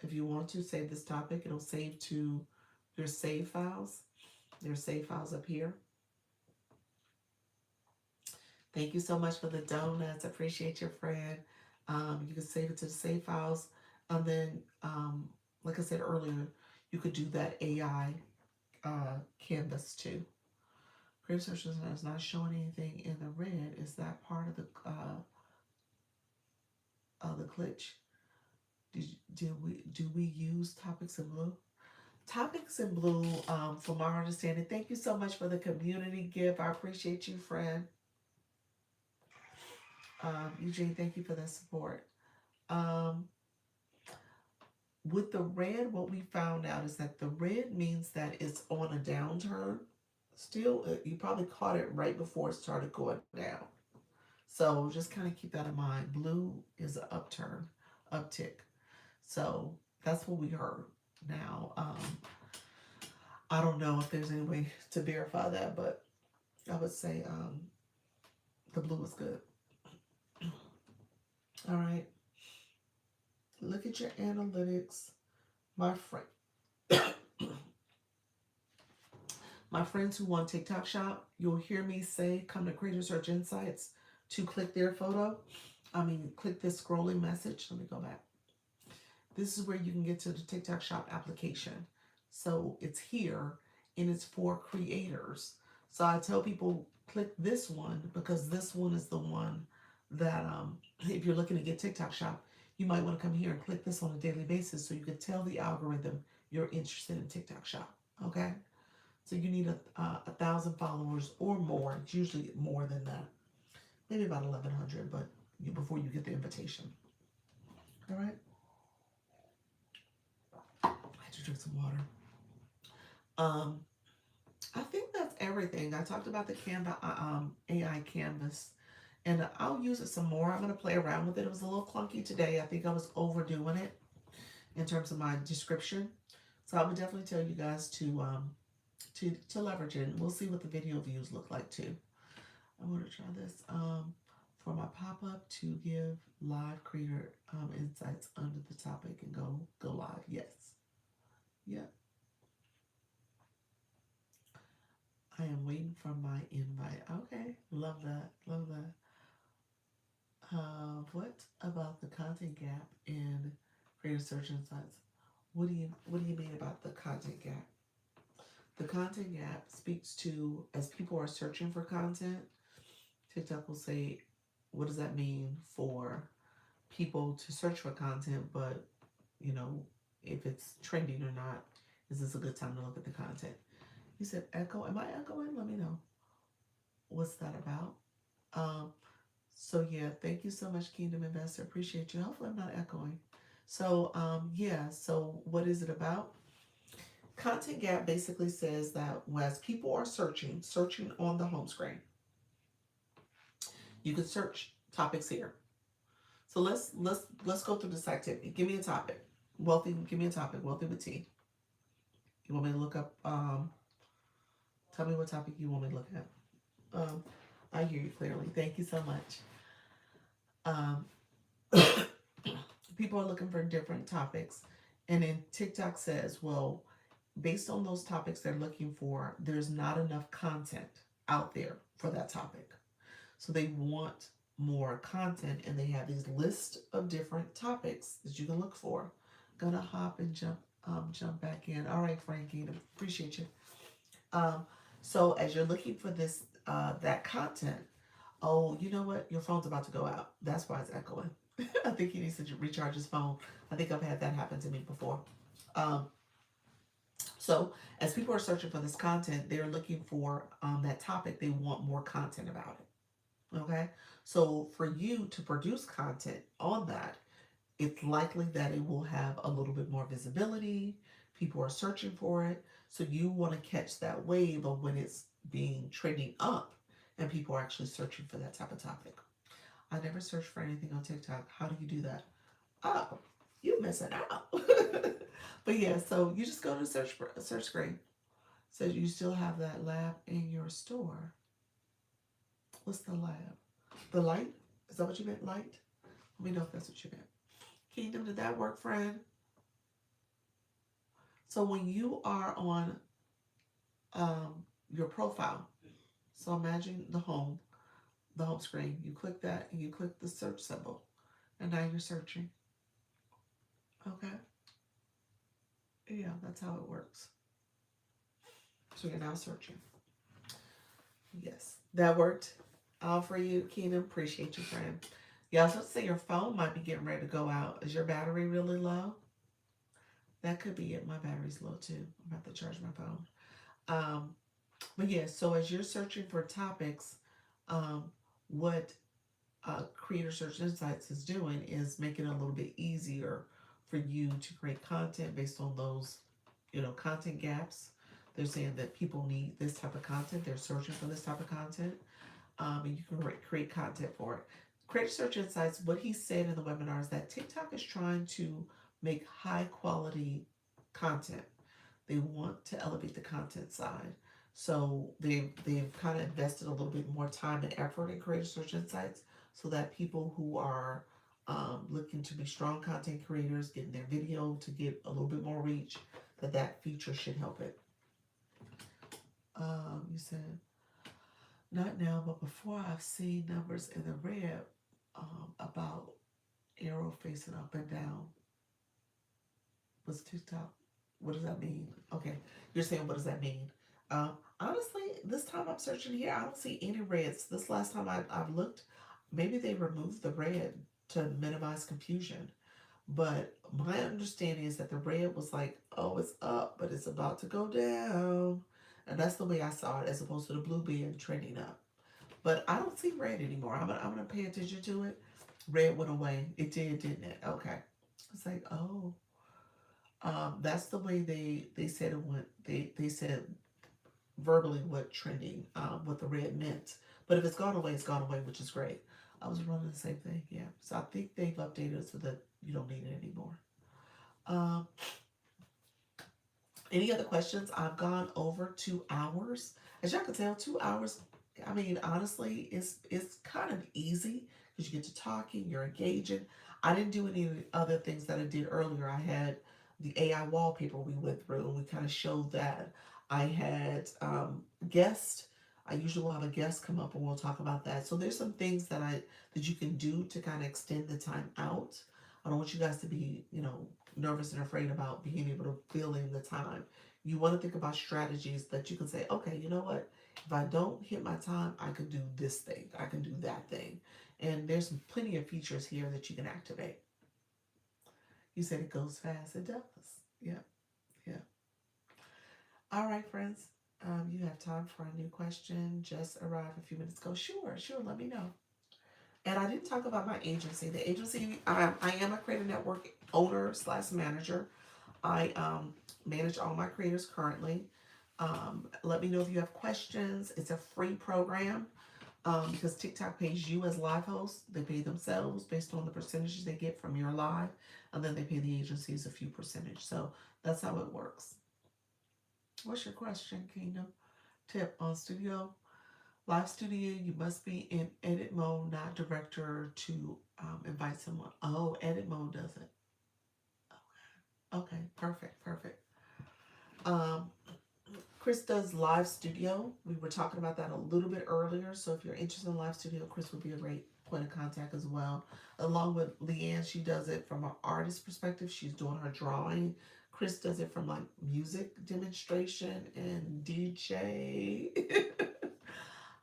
if you want to save this topic. It'll save to your save files. There's save files up here. Thank you so much for the donuts. Appreciate your friend. You can save it to the save files. And then, like I said earlier, you could do that AI canvas too. Creative Search is not showing anything in the red. Is that part of the glitch? Do we use topics in blue? Topics in blue, from our understanding. Thank you so much for the community gift. I appreciate you, friend. Eugene, thank you for the support. Um, with the red, what we found out is that the red means that it's on a downturn. Still, you probably caught it right before it started going down. So just kind of keep that in mind. Blue is an upturn, uptick. So that's what we heard. Now, I don't know if there's any way to verify that, but I would say the blue is good. All right. Look at your analytics, my friend. My friends who want TikTok shop, you'll hear me say, come to Creator Search Insights to click their photo. Click this scrolling message. Let me go back. This is where you can get to the TikTok shop application. So it's here and it's for creators. So I tell people click this one because this one is the one that if you're looking to get TikTok shop, you might want to come here and click this on a daily basis so you can tell the algorithm you're interested in TikTok shop. Okay? So you need 1,000 followers or more. It's usually more than that. Maybe about 1,100, but before you get the invitation. All right? I had to drink some water. I think that's everything. I talked about the Canva AI canvas, and I'll use it some more. I'm going to play around with it. It was a little clunky today. I think I was overdoing it in terms of my description. So I would definitely tell you guys to leverage it. And we'll see what the video views look like too. I want to try this for my pop-up to give live creator insights under the topic and go live. Yes. Yep. I am waiting for my invite. Okay. Love that. Love that. What about the content gap in Creative Search Insights? What do you mean about the content gap? The content gap speaks to as people are searching for content, TikTok will say, what does that mean for people to search for content, but if it's trending or not, is this a good time to look at the content? You said echo. Am I echoing? Let me know. What's that about? So yeah, thank you so much, Kingdom Investor. Appreciate you. Hopefully I'm not echoing. So so what is it about? Content gap basically says that as people are searching on the home screen, you can search topics here. So let's go through this activity. Give me a topic. Wealthy, give me a topic. Wealthy with T. You want me to look up tell me what topic you want me to look at. I hear you clearly. Thank you so much. People are looking for different topics. And then TikTok says, well, based on those topics they're looking for, there's not enough content out there for that topic. So they want more content, and they have these lists of different topics that you can look for. Gonna hop and jump back in. All right, Frankie, appreciate you. So as you're looking for this that content, oh, you know what? Your phone's about to go out. That's why it's echoing. I think he needs to recharge his phone. I think I've had that happen to me before. So as people are searching for this content, they're looking for that topic. They want more content about it. Okay. So for you to produce content on that, it's likely that it will have a little bit more visibility. People are searching for it. So you want to catch that wave of when it's being trending up and people are actually searching for that type of topic. I never search for anything on TikTok. How do you do that? Oh, you missing out. But yeah, so you just go to the search screen. So you still have that lab in your store. What's the lab? The light? Is that what you meant? Light? Let me know if that's what you meant. Kingdom, did that work, friend? So when you are on your profile, so imagine the home screen, you click that and you click the search symbol, and now you're searching. Okay. Yeah, that's how it works. So you're now searching. Yes, that worked out for you, Keenan. Appreciate you, friend. You also say your phone might be getting ready to go out. Is your battery really low? That could be it. My battery's low too. I'm about to charge my phone. Um, but yeah, so as you're searching for topics, um, what Creator Search Insights is doing is making it a little bit easier for you to create content based on those, content gaps. They're saying that people need this type of content. They're searching for this type of content, and you can create content for it. Creator Search Insights, what he said in the webinar is that TikTok is trying to make high quality content. They want to elevate the content side. So they've kind of invested a little bit more time and effort in Creator Search Insights so that people who are looking to be strong content creators, getting their video to get a little bit more reach, that feature should help it. You said, not now, but before I've seen numbers in the red about arrow facing up and down. Was TikTok? What does that mean? Okay, you're saying what does that mean? Honestly, this time I'm searching here, I don't see any reds. This last time I've looked, maybe they removed the red to minimize confusion. But my understanding is that the red was like, oh, it's up, but it's about to go down. And that's the way I saw it, as opposed to the blue being trending up. But I don't see red anymore. I'm gonna pay attention to it. Red went away. It did, didn't it? Okay. It's like, oh, that's the way they said it went. They said verbally what trending, what the red meant. But if it's gone away, it's gone away, which is great. I was running the same thing, yeah. So I think they've updated it so that you don't need it anymore. Um, any other questions? I've gone over 2 hours. As y'all can tell, 2 hours. I mean, honestly, it's kind of easy because you get to talking, you're engaging. I didn't do any of the other things that I did earlier. I had the AI wallpaper we went through, and we kind of showed that. I had guests. I usually will have a guest come up, and we'll talk about that. So there's some things that you can do to kind of extend the time out. I don't want you guys to be, nervous and afraid about being able to fill in the time. You want to think about strategies that you can say, okay, you know what? If I don't hit my time, I can do this thing, I can do that thing. And there's plenty of features here that you can activate. You said it goes fast. It does. Yeah, yeah. All right, friends. You have time for a new question. Just arrived a few minutes ago. Sure, sure. Let me know. And I didn't talk about my agency. The agency, I am a Creator Network owner slash manager. I manage all my creators currently. Let me know if you have questions. It's a free program because TikTok pays you as live hosts. They pay themselves based on the percentages they get from your live, and then they pay the agencies a few percentage. So that's how it works. What's your question, Kingdom? Tip on studio. Live studio, you must be in edit mode, not director, to invite someone. Oh, edit mode does it. Okay, perfect, perfect. Um, Chris does live studio. We were talking about that a little bit earlier. So if you're interested in live studio, Chris would be a great point of contact as well. Along with Leanne, she does it from an artist perspective. She's doing her drawing. Chris does it from like music demonstration and DJ.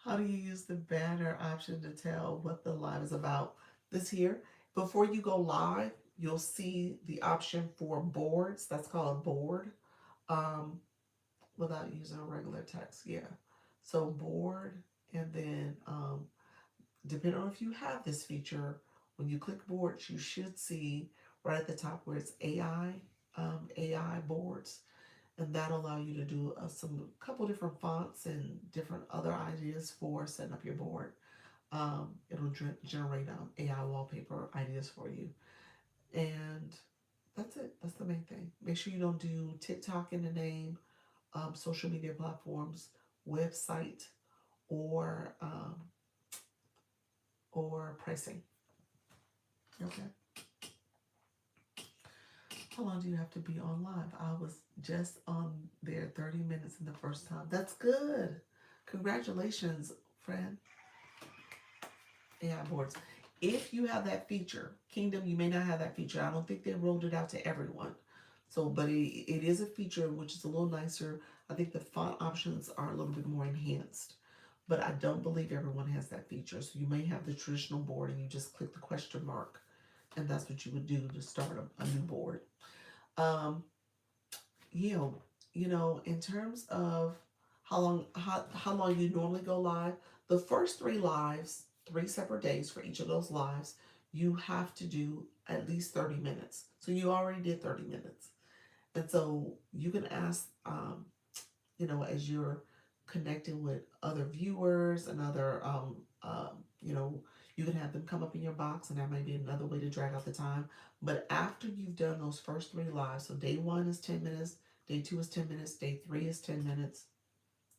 How do you use the banner option to tell what the live is about? This here, before you go live, you'll see the option for boards. That's called a board. Um, Without using a regular text. Yeah. So board, and then depending on if you have this feature, when you click boards, you should see right at the top where it's AI boards, and that'll allow you to do some couple different fonts and different other ideas for setting up your board. It'll generate AI wallpaper ideas for you, and that's it. That's the main thing. Make sure you don't do TikTok in the name, social media platforms, website, or pricing. Okay. How long do you have to be on live? I was just on there 30 minutes in the first time. That's good. Congratulations, friend. AI boards. If you have that feature, Kingdom, you may not have that feature. I don't think they rolled it out to everyone. So, but it is a feature which is a little nicer. I think the font options are a little bit more enhanced, but I don't believe everyone has that feature. So you may have the traditional board and you just click the question mark, and that's what you would do to start a new board. Um, you know, in terms of how long you normally go live, the first three lives, 3 separate days for each of those lives, you have to do at least 30 minutes. So you already did 30 minutes. And so you can ask, as you're connecting with other viewers and other, you can have them come up in your box, and that may be another way to drag out the time. But after you've done those first three lives, so day 1 is 10 minutes, day 2 is 10 minutes, day 3 is 10 minutes,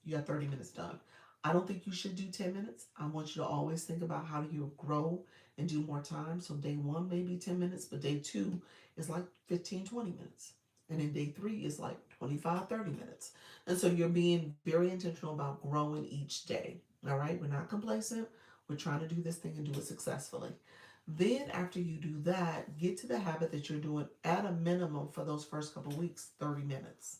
you got 30 minutes done. I don't think you should do 10 minutes. I want you to always think about how do you grow and do more time. So day 1 may be 10 minutes, but day 2 is like 15, 20 minutes. And then day 3 is like 25, 30 minutes. And so you're being very intentional about growing each day. All right. We're not complacent. We're trying to do this thing and do it successfully. Then after you do that, get to the habit that you're doing at a minimum for those first couple of weeks, 30 minutes.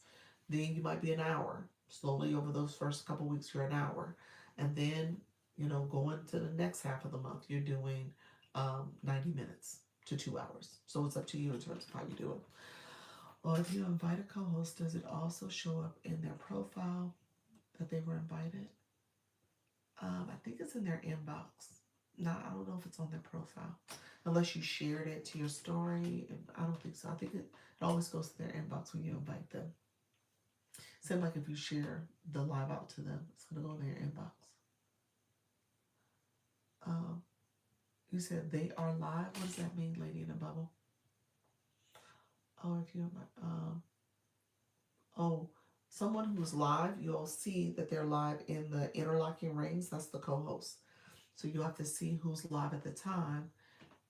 Then you might be an hour. Slowly over those first couple of weeks, you're an hour. And then, going to the next half of the month, you're doing 90 minutes to 2 hours. So it's up to you in terms of how you do it. Well, if you invite a co-host, does it also show up in their profile that they were invited? I think it's in their inbox. No, I don't know if it's on their profile. Unless you shared it to your story. I don't think so. I think it always goes to their inbox when you invite them. Same like if you share the live out to them, it's going to go in their inbox. You said they are live. What does that mean, lady in a bubble? Oh, if you're someone who's live, you'll see that they're live in the interlocking rings. That's the co-host. So you'll have to see who's live at the time,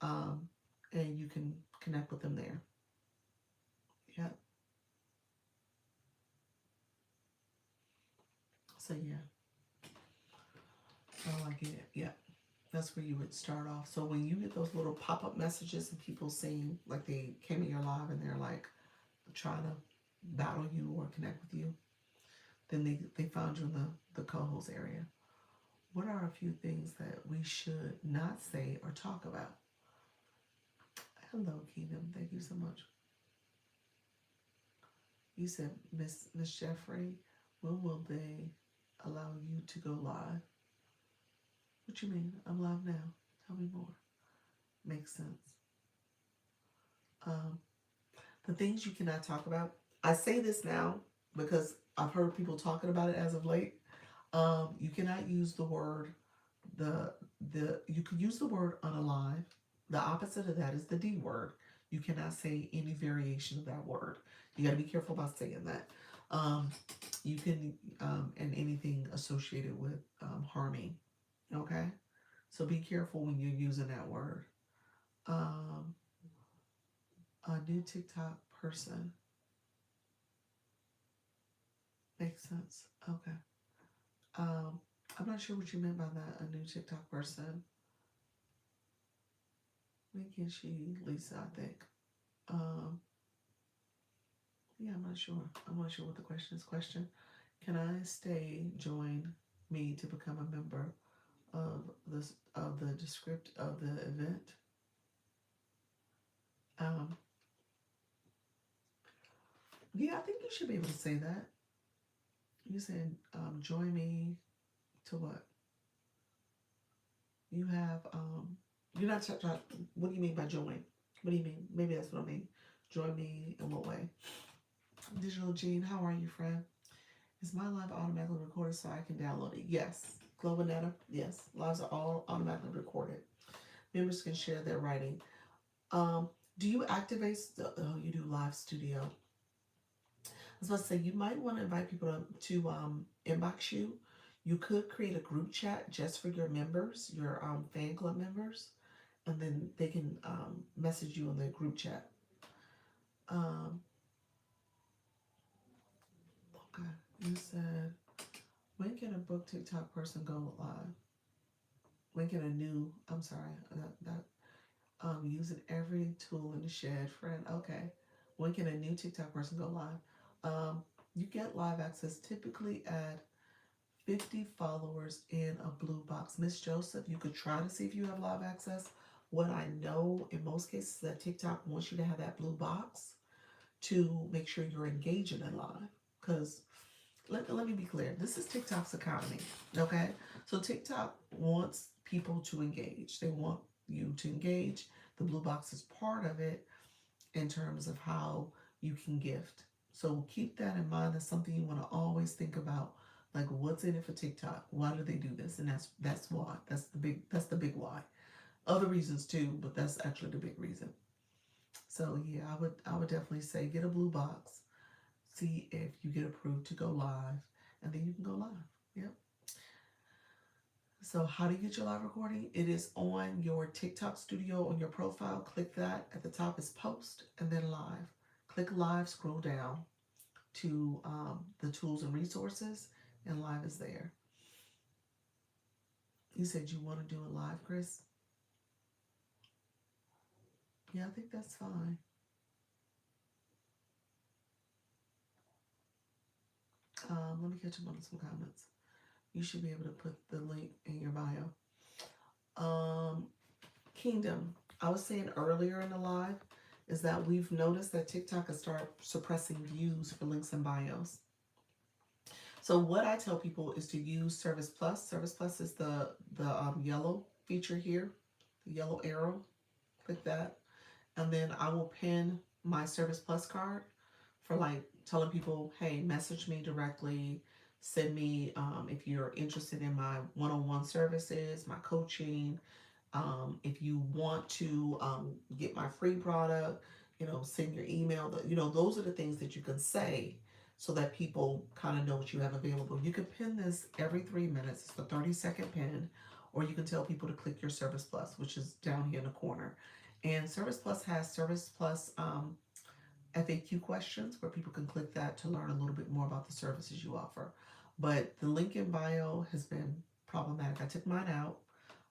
and you can connect with them there. Yeah. So yeah. Oh, I get it. Yeah. That's where you would start off. So when you get those little pop-up messages and people saying like they came in your live and they're like trying to battle you or connect with you, then they found you in the co-host area. What are a few things that we should not say or talk about? Hello, Kingdom. Thank you so much. You said, Miss Jeffrey, when will they allow you to go live? What you mean? I'm live now. Tell me more. Makes sense. The things you cannot talk about. I say this now because I've heard people talking about it as of late. You cannot use the word you can use the word unalive. The opposite of that is the D word. You cannot say any variation of that word. You got to be careful about saying that. You can and anything associated with harming. Okay, so be careful when you're using that word. A new TikTok person. Makes sense. Okay. I'm not sure what you meant by that. A new TikTok person. Maybe she, Lisa, I think. Yeah, I'm not sure. I'm not sure what the question is. Question: can I join me to become a member of the script of the event? Yeah, I think you should be able to say that. You said join me to what? You have you're not what do you mean by join? What do you mean? Maybe that's what I mean. Join me in what way? Digital Gene, how are you, friend? Is my live automatically recorded so I can download it? Yes. Globanetta, yes. Lives are all automatically recorded. Members can share their writing. Do you activate? You do live studio. I was about to say you might want to invite people to inbox you. You could create a group chat just for your members, your fan club members, and then they can message you in the group chat. Okay, you said when can a book TikTok person go live? Linking a new, I'm sorry, using every tool in the shed, friend. Okay. When can a new TikTok person go live? You get live access typically at 50 followers in a blue box. Miss Joseph, you could try to see if you have live access. What I know in most cases is that TikTok wants you to have that blue box to make sure you're engaging in live. Because let me be clear, this is TikTok's economy, okay? So TikTok wants people to engage. They want you to engage. The blue box is part of it in terms of how you can gift. So keep that in mind. That's something you want to always think about. Like, what's in it for TikTok? Why do they do this? And that's why. That's the big why. Other reasons too, but that's actually the big reason. So yeah, I would definitely say get a blue box, see if you get approved to go live, and then you can go live. Yep. So how do you get your live recording? It is on your TikTok studio on your profile. Click that. At the top is post and then live. Click live, scroll down to the tools and resources, and live is there. You said you want to do it live, Chris? Yeah, I think that's fine. Let me catch up on some comments. You should be able to put the link in your bio. Kingdom, I was saying earlier in the live, is that we've noticed that TikTok has started suppressing views for links and bios. So what I tell people is to use Service Plus. Service Plus is the yellow feature here, the yellow arrow. Click that, and then I will pin my Service Plus card for like telling people, hey, message me directly. Send me if you're interested in my one-on-one services, my coaching. If you want to get my free product, send your email. Those are the things that you can say so that people kind of know what you have available. You can pin this every 3 minutes. It's a 30-second pin, or you can tell people to click your Service Plus, which is down here in the corner. And Service Plus has Service Plus FAQ questions where people can click that to learn a little bit more about the services you offer. But the link in bio has been problematic. I took mine out.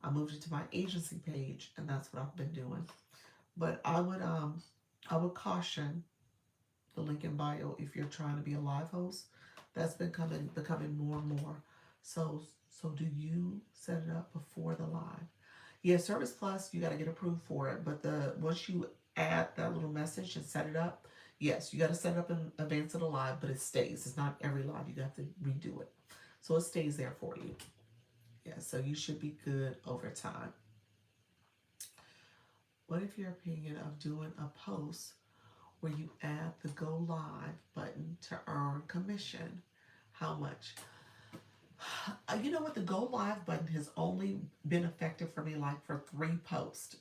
I moved it to my agency page, and that's what I've been doing. But I would caution the link in bio if you're trying to be a live host. That's becoming more and more. So do you set it up before the live? Yeah, Service Plus, you got to get approved for it. But once you add that little message and set it up, yes, you got to set it up in advance of the live, but it stays. It's not every live. You have to redo it. So it stays there for you. Yeah, so you should be good over time. What if your opinion of doing a post where you add the go live button to earn commission? How much? You know what? The go live button has only been effective for me like for 3 posts.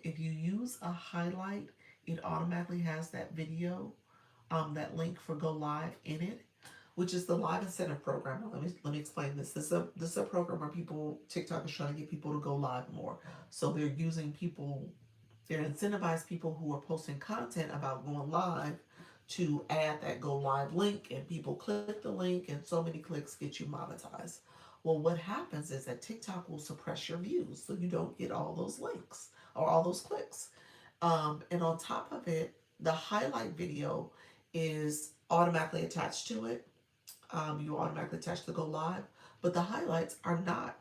If you use a highlight, it automatically has that video, that link for go live in it, which is the live incentive program. Let me explain this. This is a program where TikTok is trying to get people to go live more. So they're incentivized people who are posting content about going live to add that go live link, and people click the link, and so many clicks get you monetized. Well, what happens is that TikTok will suppress your views, so you don't get all those links or all those clicks. And on top of it, the highlight video is automatically attached to it. You automatically attach to go live, but the highlights are not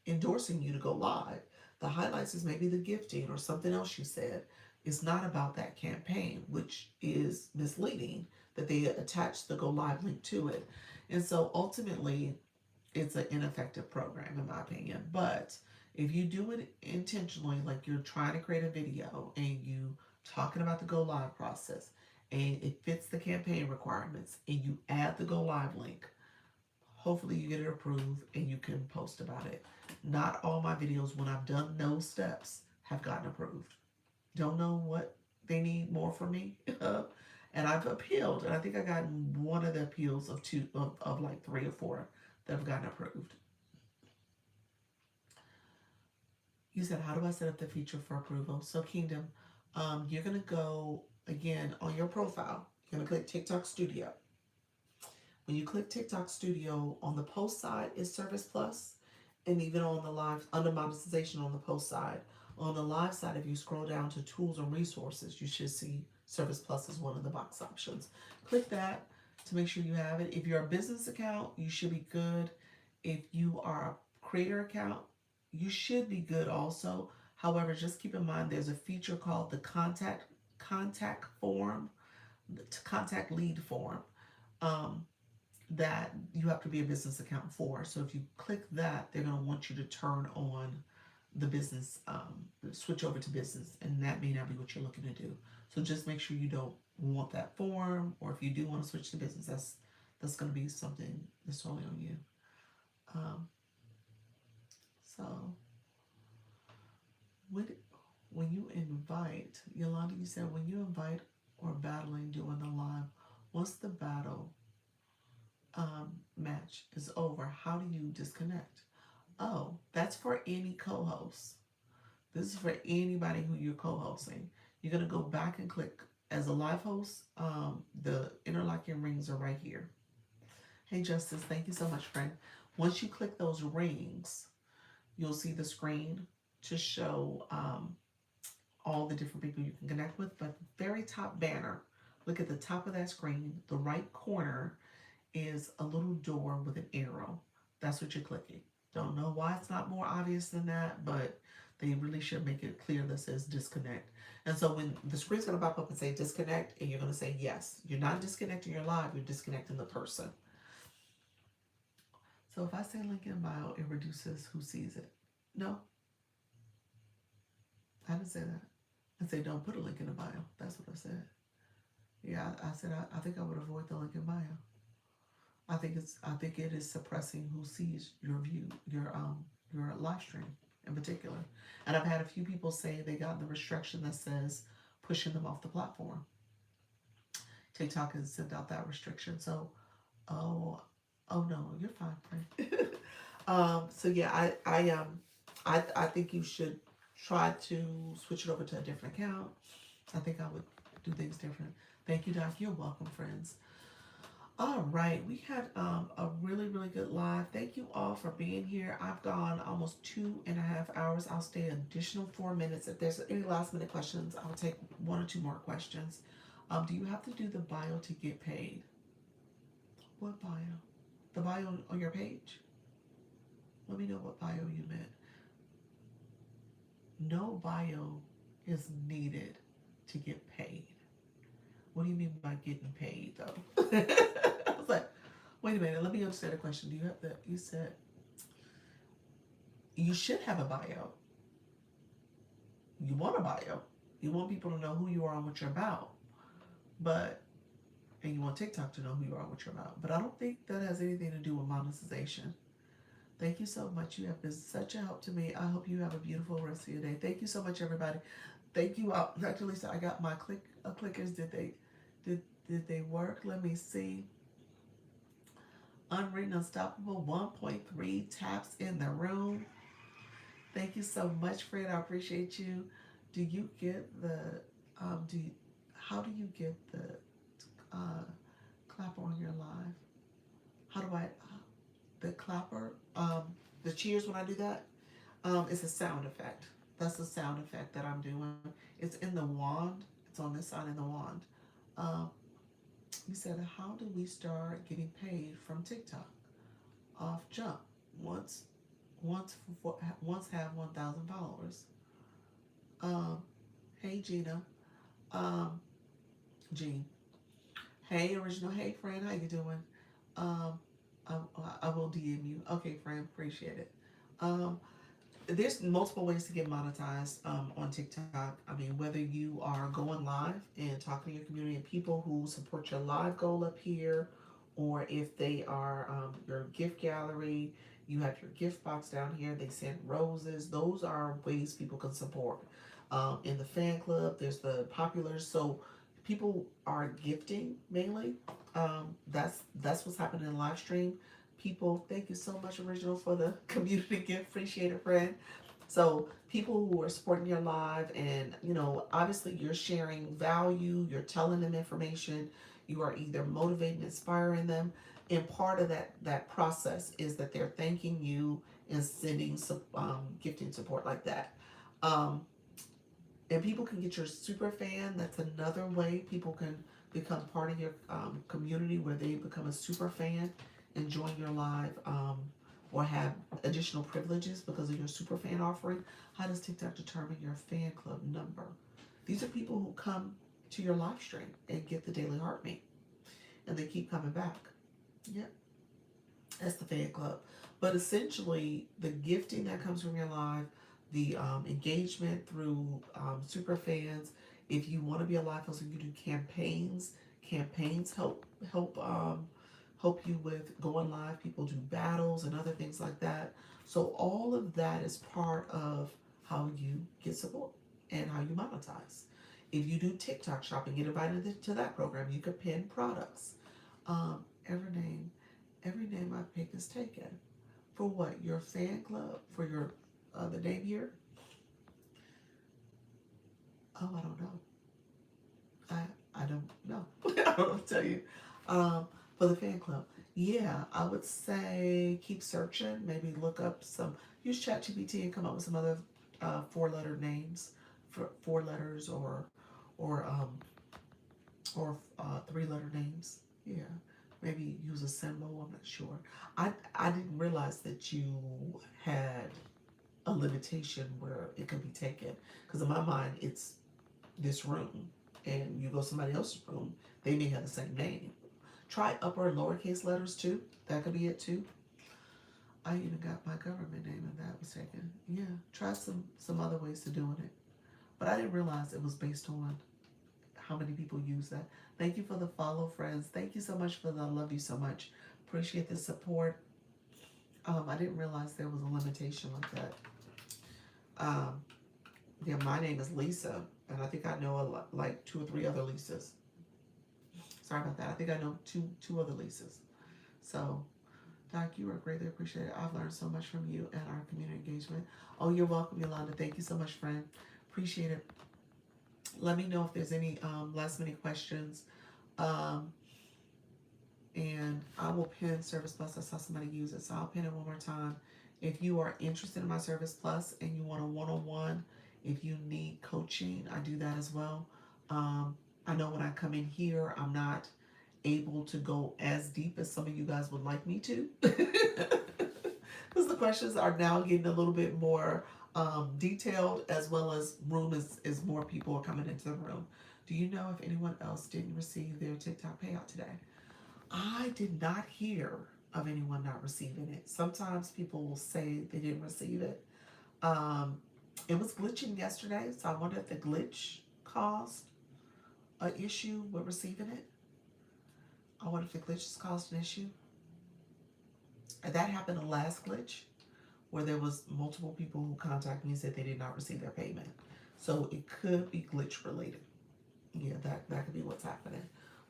endorsing you to go live. The highlights is maybe the gifting or something else you said. It's not about that campaign, which is misleading that they attach the go live link to it. And so ultimately, it's an ineffective program in my opinion. But if you do it intentionally, like you're trying to create a video and you talking about the go live process and it fits the campaign requirements and you add the go live link, hopefully you get it approved and you can post about it. Not all my videos, when I've done those steps, have gotten approved. Don't know what they need more from me. And I've appealed, and I think I got one of the appeals of like 3 or 4 that have gotten approved. You said, how do I set up the feature for approval? So Kingdom, you're gonna go again on your profile. You're gonna click TikTok Studio. When you click TikTok Studio, on the post side is Service Plus, And even on the live, under monetization on the post side, on the live side, if you scroll down to tools and resources, you should see Service Plus as one of the box options. Click that to make sure you have it. If you're a business account, you should be good. If you are a creator account, you should be good also. However, just keep in mind there's a feature called the contact form, the contact lead form. Um, that you have to be a business account for. So if you click that, they're going to want you to turn on the business, switch over to business, and that may not be what you're looking to do. So just make sure you don't want that form, or if you do want to switch to business, that's going to be something that's totally on you. Um, so when when you invite, Yolanda, you said when you invite or battling doing the live, once the battle match is over, how do you disconnect? Oh, that's for any co-host. This is for anybody who you're co-hosting. You're gonna go back and click as a live host. The interlocking rings are right here. Hey Justice, thank you so much, friend. Once you click those rings, you'll see the screen to show all the different people you can connect with. But the very top banner, look at the top of that screen, the right corner is a little door with an arrow. That's what you're clicking. Don't know why it's not more obvious than that, but they really should make it clear that says disconnect. And so when the screen's gonna pop up and say disconnect, and you're gonna say yes. You're not disconnecting your live, you're disconnecting the person. So if I say link in bio, it reduces who sees it. No, I didn't say that. I said don't put a link in the bio. That's what I said. Yeah, I said I think I would avoid the link in bio. I think it is suppressing who sees your view, your live stream in particular. And I've had a few people say they got the restriction that says pushing them off the platform. TikTok has sent out that restriction. So oh no, you're fine, friend. So yeah, I think you should try to switch it over to a different account. I think I would do things different. Thank you, Doc. You're welcome, friends. All right, we had a really, really good live. Thank you all for being here. I've gone almost 2.5 hours. I'll stay an additional 4 minutes. If there's any last minute questions, I'll take 1 or 2 more questions. Do you have to do the bio to get paid? What bio? The bio on your page? Let me know what bio you meant. No bio is needed to get paid. What do you mean by getting paid, though? I was like, wait a minute, let me understand the question. Do you have that? You said you should have a bio. You want a bio. You want people to know who you are and what you're about. And you want TikTok to know who you are and what you're about. But I don't think that has anything to do with monetization. Thank you so much. You have been such a help to me. I hope you have a beautiful rest of your day. Thank you so much, everybody. Thank you. Dr. Lisa, I got my clickers. Did they work? Let me see. Unwritten Unstoppable 1.3 taps in the room. Thank you so much, Fred. I appreciate you. Do you get the how do you get the clapper on your live? How do I the clapper? The cheers when I do that? It's a sound effect. That's the sound effect that I'm doing. It's in the wand. It's on this side of the wand. You said, how do we start getting paid from TikTok? Off jump. Once have 1,000 followers. Hey Gina. Jean. Hey original. Hey friend. How you doing? I will DM you. Okay, friend. Appreciate it. There's multiple ways to get monetized on TikTok. I mean, whether you are going live and talking to your community and people who support your live goal up here, or if they are your gift gallery, you have your gift box down here, they send roses. Those are ways people can support. In the fan club, there's the populars. So people are gifting mainly. That's what's happening in the live stream. People, thank you so much, Original, for the community gift. Appreciate it, friend. So people who are supporting your live, and obviously you're sharing value, you're telling them information, you are either motivating, inspiring them, and part of that process is that they're thanking you and sending gifting support like that. Um, and people can get your super fan. That's another way people can become part of your community, where they become a super fan and join your live, or have additional privileges because of your super fan offering. How does TikTok determine your fan club number? These are people who come to your live stream and get the daily heartbeat, and they keep coming back. Yep, that's the fan club. But essentially, the gifting that comes from your live, the engagement through super fans. If you want to be a live host and you do campaigns, campaigns help you with going live. People do battles and other things like that. So all of that is part of how you get support and how you monetize. If you do TikTok shop and get invited to that program, you could pin products. Um, every name, every name I pick is taken. For what? Your fan club? For your the name here? Oh, I don't know. I don't know. I don't know what to tell you. For the fan club, yeah, I would say keep searching. Maybe look up some. Use ChatGPT and come up with some other four-letter names, for 4 letters, or three-letter names. Yeah, maybe use a symbol. I'm not sure. I didn't realize that you had a limitation where it could be taken, because in my mind it's this room, and you go to somebody else's room, they may have the same name. Try upper and lowercase letters too. That could be it too. I even got my government name and that was taken. Yeah, try some other ways to doing it. But I didn't realize it was based on how many people use that. Thank you for the follow, friends. Thank you so much for the I love you so much. Appreciate the support. I didn't realize there was a limitation like that. Um, yeah, my name is Lisa, and I think I know like 2 or 3 other Lisas. Sorry about that. I think I know two other Lisas. So, Doc, you are greatly appreciated. I've learned so much from you and our community engagement. Oh, you're welcome, Yolanda. Thank you so much, friend. Appreciate it. Let me know if there's any last minute questions. Um, and I will pin Service Plus. I saw somebody use it, so I'll pin it one more time. If you are interested in my Service Plus and you want a one-on-one, if you need coaching, I do that as well. I know when I come in here, I'm not able to go as deep as some of you guys would like me to, because the questions are now getting a little bit more detailed, as well as room is more people are coming into the room. Do you know if anyone else didn't receive their TikTok payout today? I did not hear of anyone not receiving it. Sometimes people will say they didn't receive it. Um, it was glitching yesterday, so I wonder if the glitch caused an issue with receiving it. I wonder if the glitch has caused an issue. And that happened the last glitch, where there was multiple people who contacted me and said they did not receive their payment. So it could be glitch related. Yeah, that could be what's happening.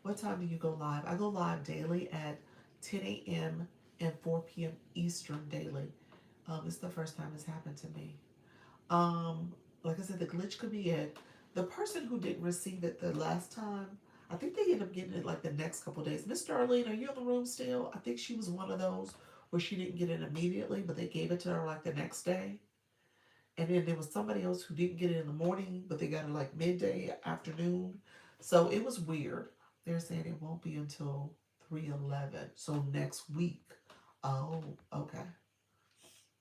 What time do you go live? I go live daily at 10 a.m. and 4 p.m. Eastern daily. It's the first time it's happened to me. Like I said, the glitch could be it. The person who didn't receive it the last time, I think they ended up getting it like the next couple days. Miss Darlene, are you in the room still? I think she was one of those where she didn't get it immediately, but they gave it to her like the next day. And then there was somebody else who didn't get it in the morning, but they got it like midday, afternoon. So it was weird. They're saying it won't be until 3/11, so next week. Oh, okay.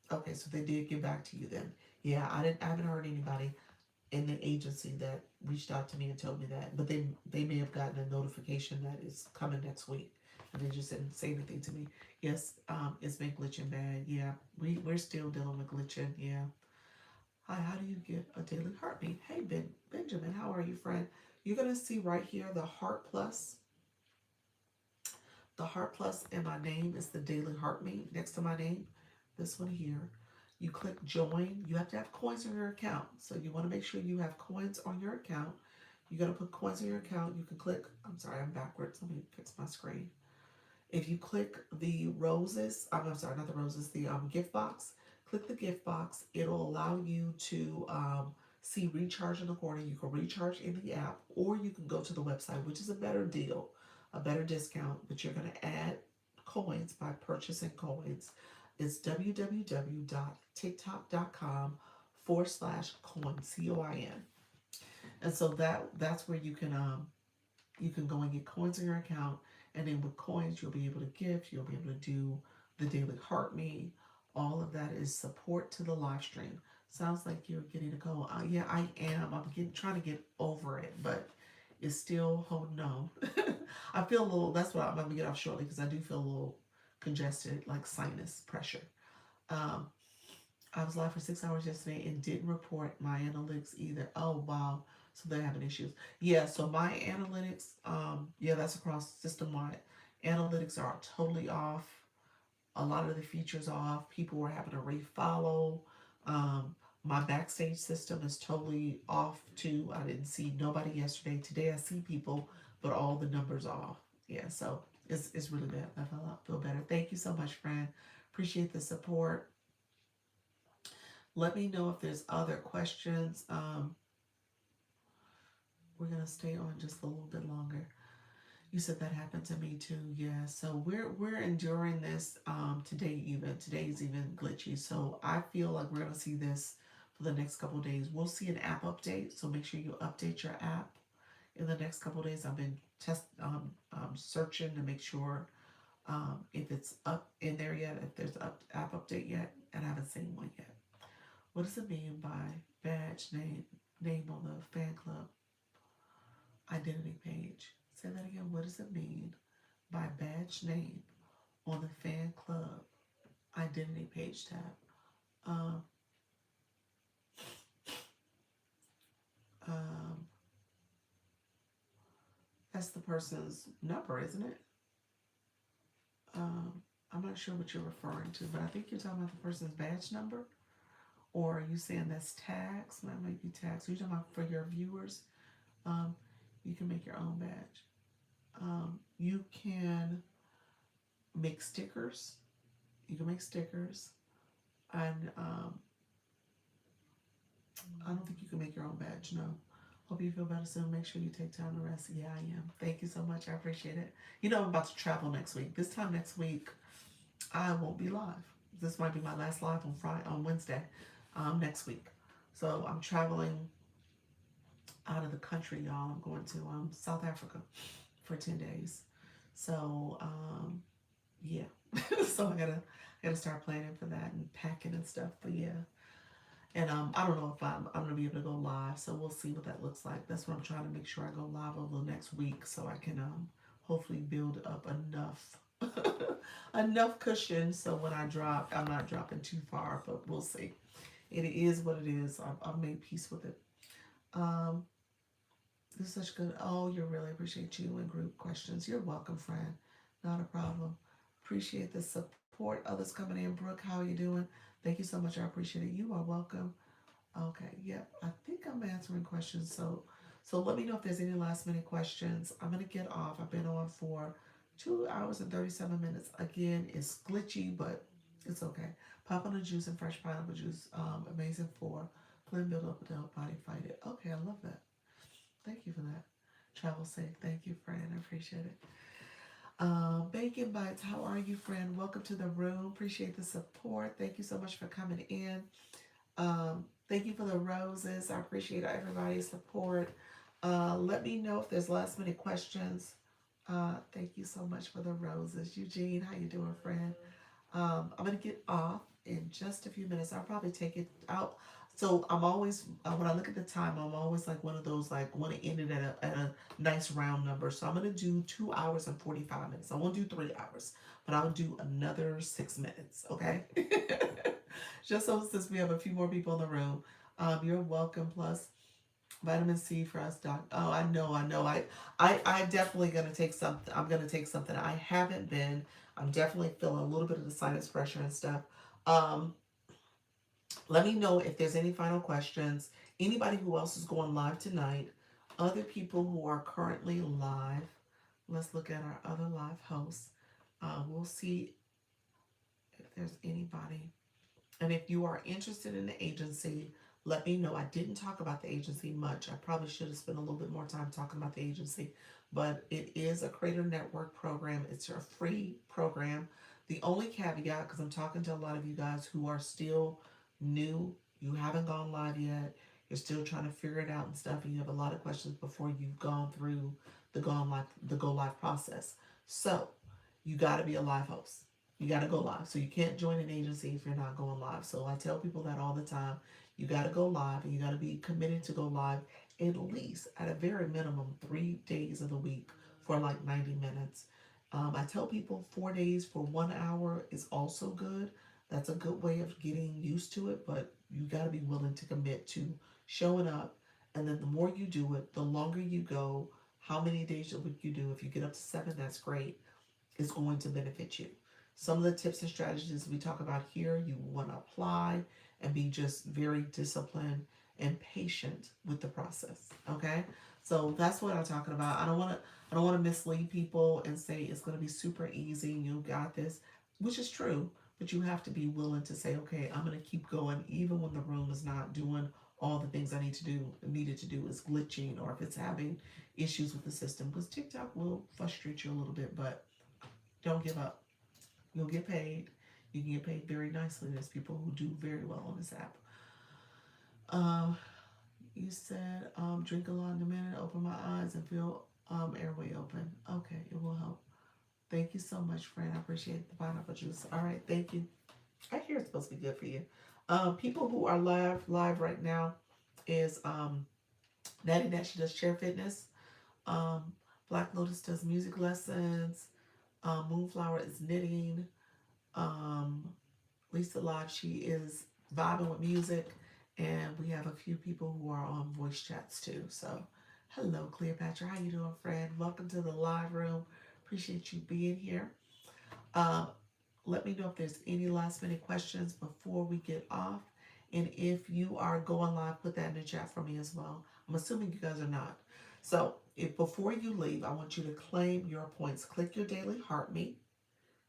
Okay, so they did get back to you then. Yeah, I haven't heard anybody in the agency that reached out to me and told me that, but they may have gotten a notification that it's coming next week, and they just didn't say anything to me. Yes, it's been glitching bad. Yeah, we're still dealing with glitching. Yeah. Hi, how do you get a daily heartbeat? Hey, Benjamin, how are you, friend? You're gonna see right here the heart plus. The heart plus in my name is the daily heartbeat next to my name. This one here. You click join. You have to have coins on your account. So you want to make sure you have coins on your account. You're going to put coins on your account. You can click, I'm sorry, I'm backwards. Let me fix my screen. If you click the roses, I'm sorry, not the roses, the gift box, click the gift box. It'll allow you to see recharge in the corner. You can recharge in the app, or you can go to the website, which is a better deal, a better discount, but you're going to add coins by purchasing coins. It's www.tiktok.com/coin, COIN. And so that's where you can go and get coins in your account, and then with coins you'll be able to gift, you'll be able to do the daily heart me. All of that is support to the live stream. Sounds like you're getting to go. Yeah, I am. Trying to get over it, but it's still holding on. I feel a little. That's what I'm gonna get off shortly because I do feel a little congested, like sinus pressure. Um, I was live for 6 hours yesterday and didn't report my analytics either. Oh wow. So they're having issues. Yeah, so my analytics, yeah, that's across system wide. Analytics are totally off. A lot of the features off. People were having to refollow. My backstage system is totally off too. I didn't see nobody yesterday. Today I see people, but all the numbers off. Yeah, so it's really bad. Feel better. Thank you so much, friend. Appreciate the support. Let me know if there's other questions. We're gonna stay on just a little bit longer. You said that happened to me too. Yeah. So we're enduring this today even. Today's even glitchy. So I feel like we're gonna see this for the next couple of days. We'll see an app update. So make sure you update your app in the next couple of days. I've been searching to make sure if it's up in there yet, if there's an app update yet, and I haven't seen one yet. What does it mean by badge name on the fan club identity page? Say that again. What does it mean by badge name on the fan club identity page tab? Um, um, that's the person's number, isn't it? I'm not sure what you're referring to, but I think you're talking about the person's badge number. Or are you saying that's tags? That might be tags. You're talking about for your viewers. Um, you can make your own badge. You can make stickers. You can make stickers. And I don't think you can make your own badge, no. Hope you feel better soon. Make sure you take time to rest. Yeah, I am. Thank you so much. I appreciate it. You know, I'm about to travel next week. This time next week, I won't be live. This might be my last live on Wednesday next week. So I'm traveling out of the country, y'all. I'm going to South Africa for 10 days. So yeah. So I gotta start planning for that and packing and stuff. But yeah. And I don't know if I'm gonna be able to go live, so we'll see what that looks like. That's what I'm trying to make sure I go live over the next week, so I can hopefully build up enough enough cushion so when I drop, I'm not dropping too far. But we'll see. It is what it is. I've made peace with it. This is such good. Oh, you really appreciate you and group questions. You're welcome, friend. Not a problem. Appreciate the support. Others coming in. Brooke, how are you doing? Thank you so much. I appreciate it. You are welcome. Okay. Yep. I think I'm answering questions. So let me know if there's any last minute questions. I'm gonna get off. I've been on for 2 hours and 37 minutes. Again, it's glitchy, but it's okay. Pop juice and fresh pineapple juice. Amazing for blend build up adult body fight it. Okay, I love that. Thank you for that. Travel safe. Thank you, friend. I appreciate it. Bacon Bites, how are you, friend? Welcome to the room. Appreciate the support. Thank you so much for coming in. Thank you for the roses. I appreciate everybody's support. Let me know if there's last minute questions. Thank you so much for the roses. Eugene, how you doing, friend? I'm going to get off in just a few minutes. I'll probably take it out. So I'm always, when I look at the time, I'm always like one of those, like, want to end it at a nice round number. So I'm going to do 2 hours and 45 minutes. I won't do 3 hours, but I'll do another 6 minutes, okay? Just so since we have a few more people in the room. You're welcome. Plus, vitamin C for us, doc. Oh, I know. I definitely going to take something. I'm going to take something. I haven't been. I'm definitely feeling a little bit of the sinus pressure and stuff. Let me know if there's any final questions. Anybody who else is going live tonight. Other people who are currently live. Let's look at our other live hosts. We'll see if there's anybody. And if you are interested in the agency, let me know. I didn't talk about the agency much. I probably should have spent a little bit more time talking about the agency. But it is a Creator Network program. It's a free program. The only caveat, because I'm talking to a lot of you guys who are still new, you haven't gone live yet, you're still trying to figure it out and stuff, and you have a lot of questions before you've gone through the go live process. So you got to be a live host. You got to go live. So you can't join an agency if you're not going live. So I tell people that all the time. You got to go live, and you got to be committed to go live at least at a very minimum 3 days of the week for like 90 minutes. I tell people 4 days for 1 hour is also good. That's a good way of getting used to it, but you got to be willing to commit to showing up. And then the more you do it, the longer you go, how many days a week you do. If you get up to 7, that's great. It's going to benefit you. Some of the tips and strategies we talk about here, you want to apply and be just very disciplined and patient with the process. Okay, so that's what I'm talking about. I don't want to mislead people and say it's going to be super easy. You got this, which is true, but you have to be willing to say, okay, I'm going to keep going even when the room is not doing all the things I needed to do is glitching, or if it's having issues with the system, because TikTok will frustrate you a little bit, but don't give up. You'll get paid. You can get paid very nicely. There's people who do very well on this app. Um, you said drink a lot in a minute, open my eyes and feel airway open. Okay, it will help. Thank you so much, friend. I appreciate the pineapple juice. All right, thank you. I hear it's supposed to be good for you. People who are live right now is Natty Nat. She does chair fitness. Um, Black Lotus does music lessons. Moonflower is knitting. Um, Lisa Live, she is vibing with music. And we have a few people who are on voice chats too. So, hello, Cleopatra. How you doing, friend? Welcome to the live room. Appreciate you being here. Um, Let me know if there's any last minute questions before we get off. And if you are going live, put that in the chat for me as well. I'm assuming you guys are not. So, if before you leave, I want you to claim your points. Click your daily heart me.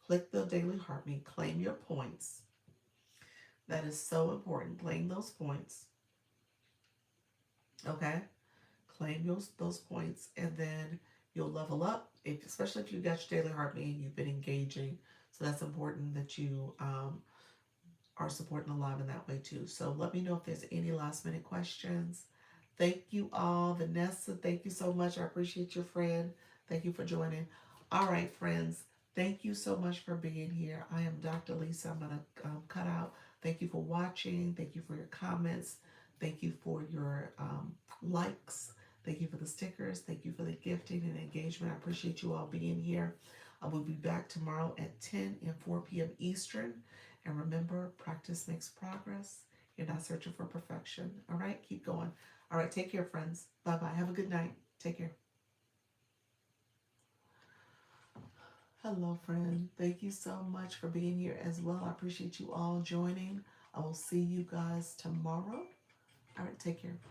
Click the daily heart me. Claim your points. That is so important. Claim those points. Okay? Claim those points, and then you'll level up, especially if you got your daily heart me and you've been engaging. So that's important that you are supporting the live in that way too. So let me know if there's any last minute questions. Thank you all. Vanessa, thank you so much. I appreciate your friend. Thank you for joining. All right, friends. Thank you so much for being here. I am Dr. Lisa. I'm going to cut out. Thank you for watching. Thank you for your comments. Thank you for your likes. Thank you for the stickers. Thank you for the gifting and engagement. I appreciate you all being here. I will be back tomorrow at 10 and 4 p.m. Eastern. And remember, practice makes progress. You're not searching for perfection. All right, keep going. All right, take care, friends. Bye-bye. Have a good night. Take care. Hello, friend. Thank you so much for being here as well. I appreciate you all joining. I will see you guys tomorrow. All right, take care.